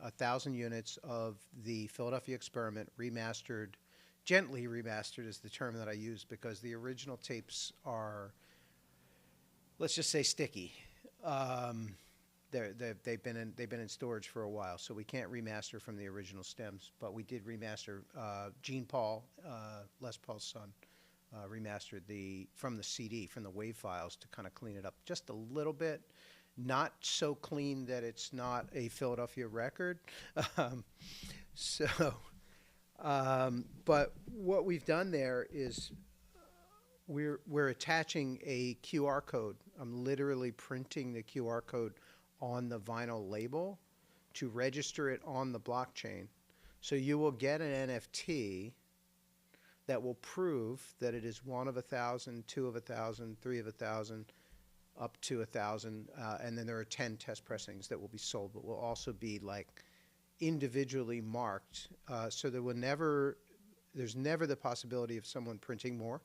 1,000 units of the Philadelphia Experiment remastered, gently remastered is the term that I use, because the original tapes are, let's just say, sticky. They've been in storage for a while, so we can't remaster from the original stems. But we did remaster. Gene Paul, Les Paul's son, remastered from the CD, from the WAV files, to kind of clean it up just a little bit. Not so clean that it's not a Philadelphia record. But what we've done there is we're attaching a QR code. I'm literally printing the QR code on the vinyl label to register it on the blockchain. So you will get an NFT that will prove that it is 1 of 1,000, 2 of 1,000, 3 of 1,000, up to 1,000, and then there are 10 test pressings that will be sold, but will also be like individually marked, so there's never the possibility of someone printing more,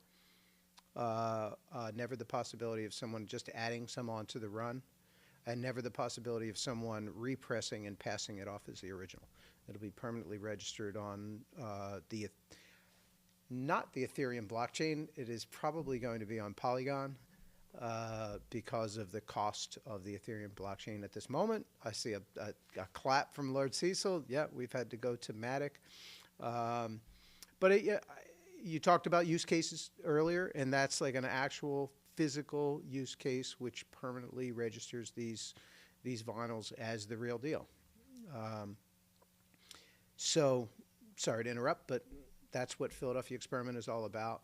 never the possibility of someone just adding some onto the run, and never the possibility of someone repressing and passing it off as the original. It'll be permanently registered on not the Ethereum blockchain. It is probably going to be on Polygon because of the cost of the Ethereum blockchain at this moment. I see a clap from Lord Cecil. Yeah, we've had to go to Matic. But you talked about use cases earlier, and that's like an actual physical use case which permanently registers these vinyls as the real deal. So, sorry to interrupt, but that's what Philadelphia Experiment is all about.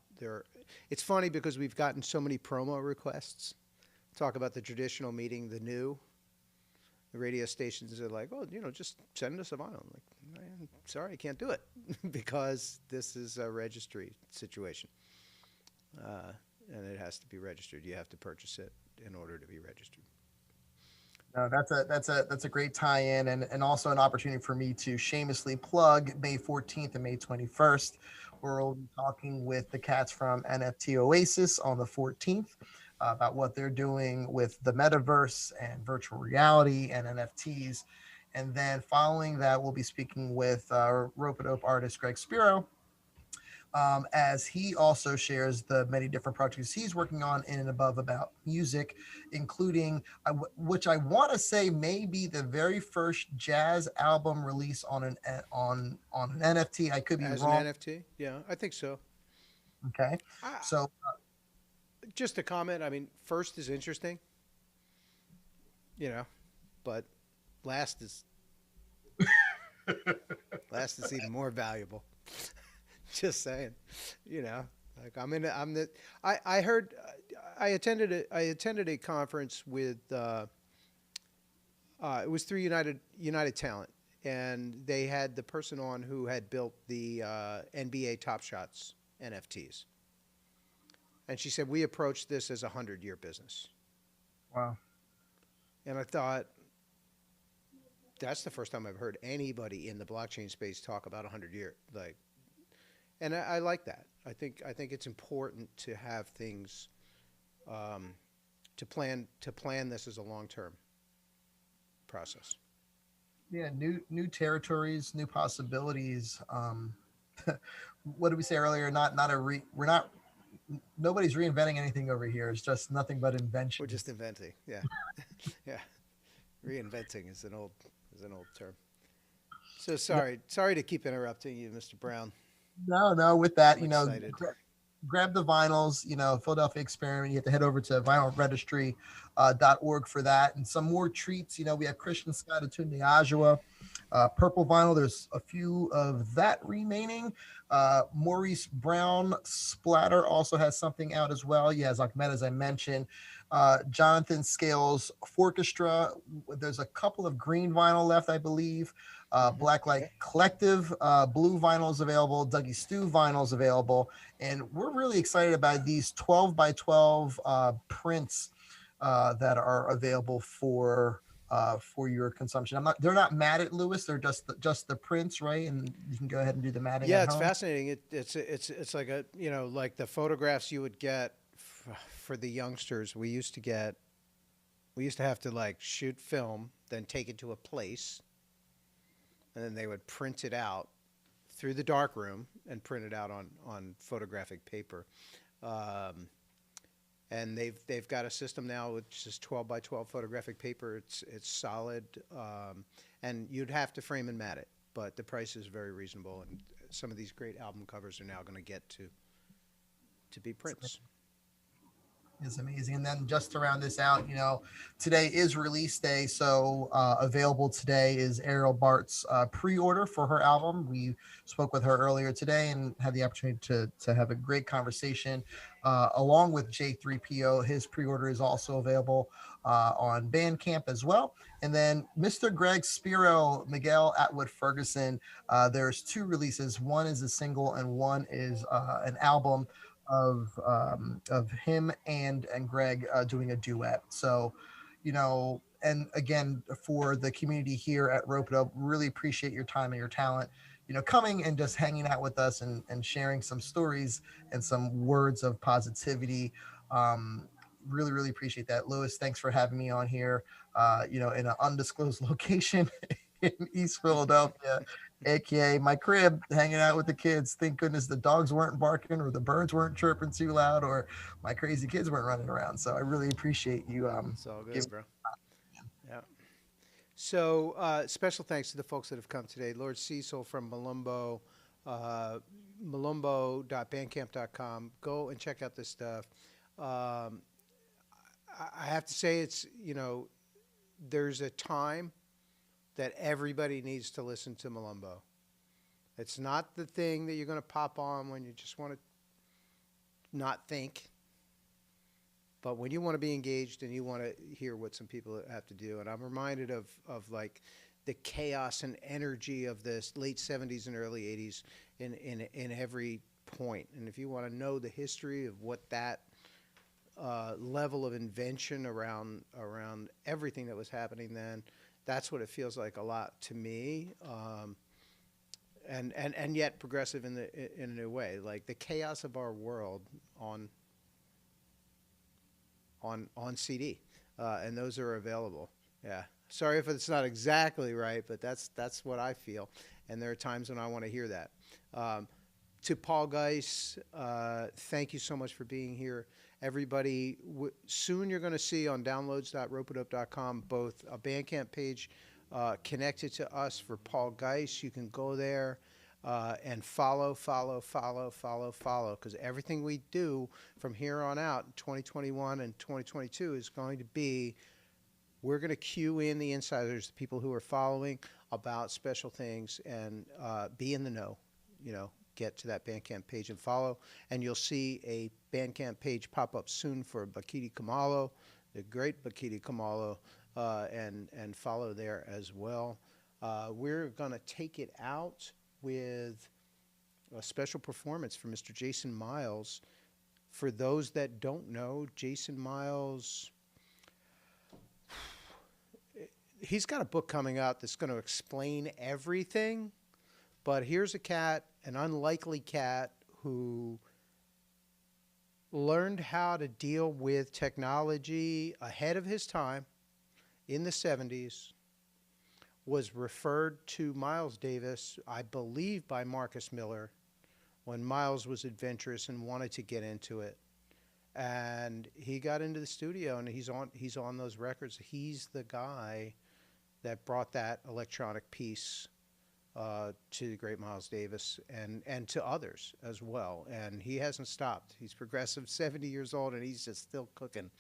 It's funny because we've gotten so many promo requests. Talk about the traditional meeting the new. The radio stations are like, oh, just send us a vinyl. I'm like, I'm sorry, I can't do it because this is a registry situation. And it has to be registered. You have to purchase it in order to be registered. No, that's a great tie-in, and also an opportunity for me to shamelessly plug May 14th and May 21st. We'll be talking with the cats from NFT Oasis on the 14th about what they're doing with the metaverse and virtual reality and NFTs. And then following that, we'll be speaking with Ropeadope artist Greg Spiro, as he also shares the many different projects he's working on in and above about music, including which I want to say may be the very first jazz album release on an NFT. I could be as wrong. An NFT? Yeah, I think so. Okay, so just a comment. I mean, first is interesting, but last is even more valuable. Just saying, like I attended a conference with it was through United Talent, and they had the person on who had built the NBA Top Shots NFTs, and she said we approached this as a 100-year business. Wow. And I thought that's the first time I've heard anybody in the blockchain space talk about 100-year like. And I like that. I think it's important to have things to plan this as a long-term process. Yeah, new territories, new possibilities. What did we say earlier? Nobody's reinventing anything over here. It's just nothing but invention. We're just inventing. Yeah, yeah. Reinventing is an old term. So sorry to keep interrupting you, Mr. Brown. No, with that, Excited. grab the vinyls, Philadelphia Experiment. You have to head over to vinylregistry.org for that. And some more treats, we have Christian Scott Atunde Ajua, purple vinyl. There's a few of that remaining. Maurice Brown Splatter also has something out as well. He has Ahmed, as I mentioned. Jonathan Scales Orchestra. There's a couple of green vinyl left, I believe. Blacklight Collective blue vinyl is available. Dougie Stew vinyl is available, and we're really excited about these 12 by 12 prints that are available for your consumption. They're not matted, Lewis. They're just the prints, right? And you can go ahead and do the matting. Yeah, at it's home. fascinating. It's like like the photographs you would get for the youngsters. We used to have to like shoot film, then take it to a place. And then they would print it out through the darkroom and print it out on photographic paper. And they've got a system now which is 12 by 12 photographic paper. It's solid, and you'd have to frame and mat it, but the price is very reasonable. And some of these great album covers are now going to get to be prints. Is amazing. And then just to round this out, today is release day. So available today is Ariel Bart's pre-order for her album. We spoke with her earlier today and had the opportunity to have a great conversation along with J3PO. His pre-order is also available. on Bandcamp as well. And then Mr. Greg Spiro, Miguel Atwood Ferguson, there's 2 releases. One is a single and one is an album of him and Greg doing a duet. So, you know, and again, for the community here at Ropeadope, really appreciate your time and your talent, you know, coming and just hanging out with us and sharing some stories and some words of positivity. Really, really appreciate that. Lewis, thanks for having me on here, you know, in an undisclosed location in East Philadelphia, aka my crib, hanging out with the kids. Thank goodness the dogs weren't barking or the birds weren't chirping too loud or my crazy kids weren't running around. So I really appreciate you. It's all good, bro. Yeah. So special thanks to the folks that have come today. Lord Cecil from Malumbo, malumbo.bandcamp.com. Go and check out this stuff. I have to say, it's, you know, there's a time that everybody needs to listen to Malumbo. It's not the thing that you're going to pop on when you just want to not think, but when you want to be engaged and you want to hear what some people have to do. And I'm reminded of like the chaos and energy of the late 70s and early 80s in every point. And if you want to know the history of what that level of invention around everything that was happening then, that's what it feels like a lot to me, and yet progressive in a new way, like the chaos of our world on CD, and those are available. Yeah, sorry if it's not exactly right, but that's what I feel, and there are times when I want to hear that. To Paul Geis, thank you so much for being here. Everybody, soon you're going to see on downloads.ropeadope.com both a Bandcamp page connected to us for Paul Geis. You can go there and follow, because everything we do from here on out in 2021 and 2022 is going to be, we're going to cue in the insiders, the people who are following about special things, and be in the know, you know. Get to that Bandcamp page and follow, and you'll see a Bandcamp page pop up soon for Bakiti Kamalo, the great Bakiti Kamalo, and follow there as well. We're going to take it out with a special performance from Mr. Jason Miles. For those that don't know, Jason Miles, he's got a book coming out that's going to explain everything. But here's a cat, an unlikely cat, who learned how to deal with technology ahead of his time in the 70s, was referred to Miles Davis, I believe by Marcus Miller, when Miles was adventurous and wanted to get into it. And he got into the studio, and he's on those records. He's the guy that brought that electronic piece to the great Miles Davis and to others as well. And he hasn't stopped. He's progressive, 70 years old, and he's just still cooking,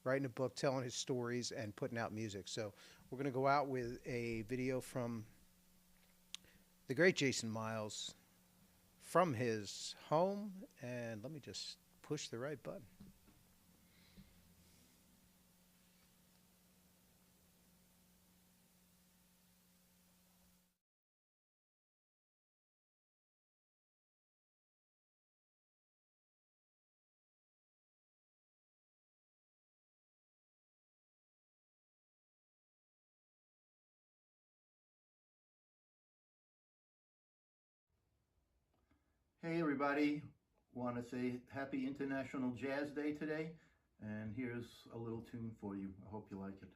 writing a book, telling his stories, and putting out music. So we're going to go out with a video from the great Jason Miles from his home. And let me just push the right button. Hey everybody, want to say happy International Jazz Day today, and here's a little tune for you. I hope you like it.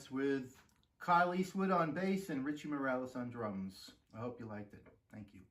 That's with Kyle Eastwood on bass and Richie Morales on drums. I hope you liked it. Thank you.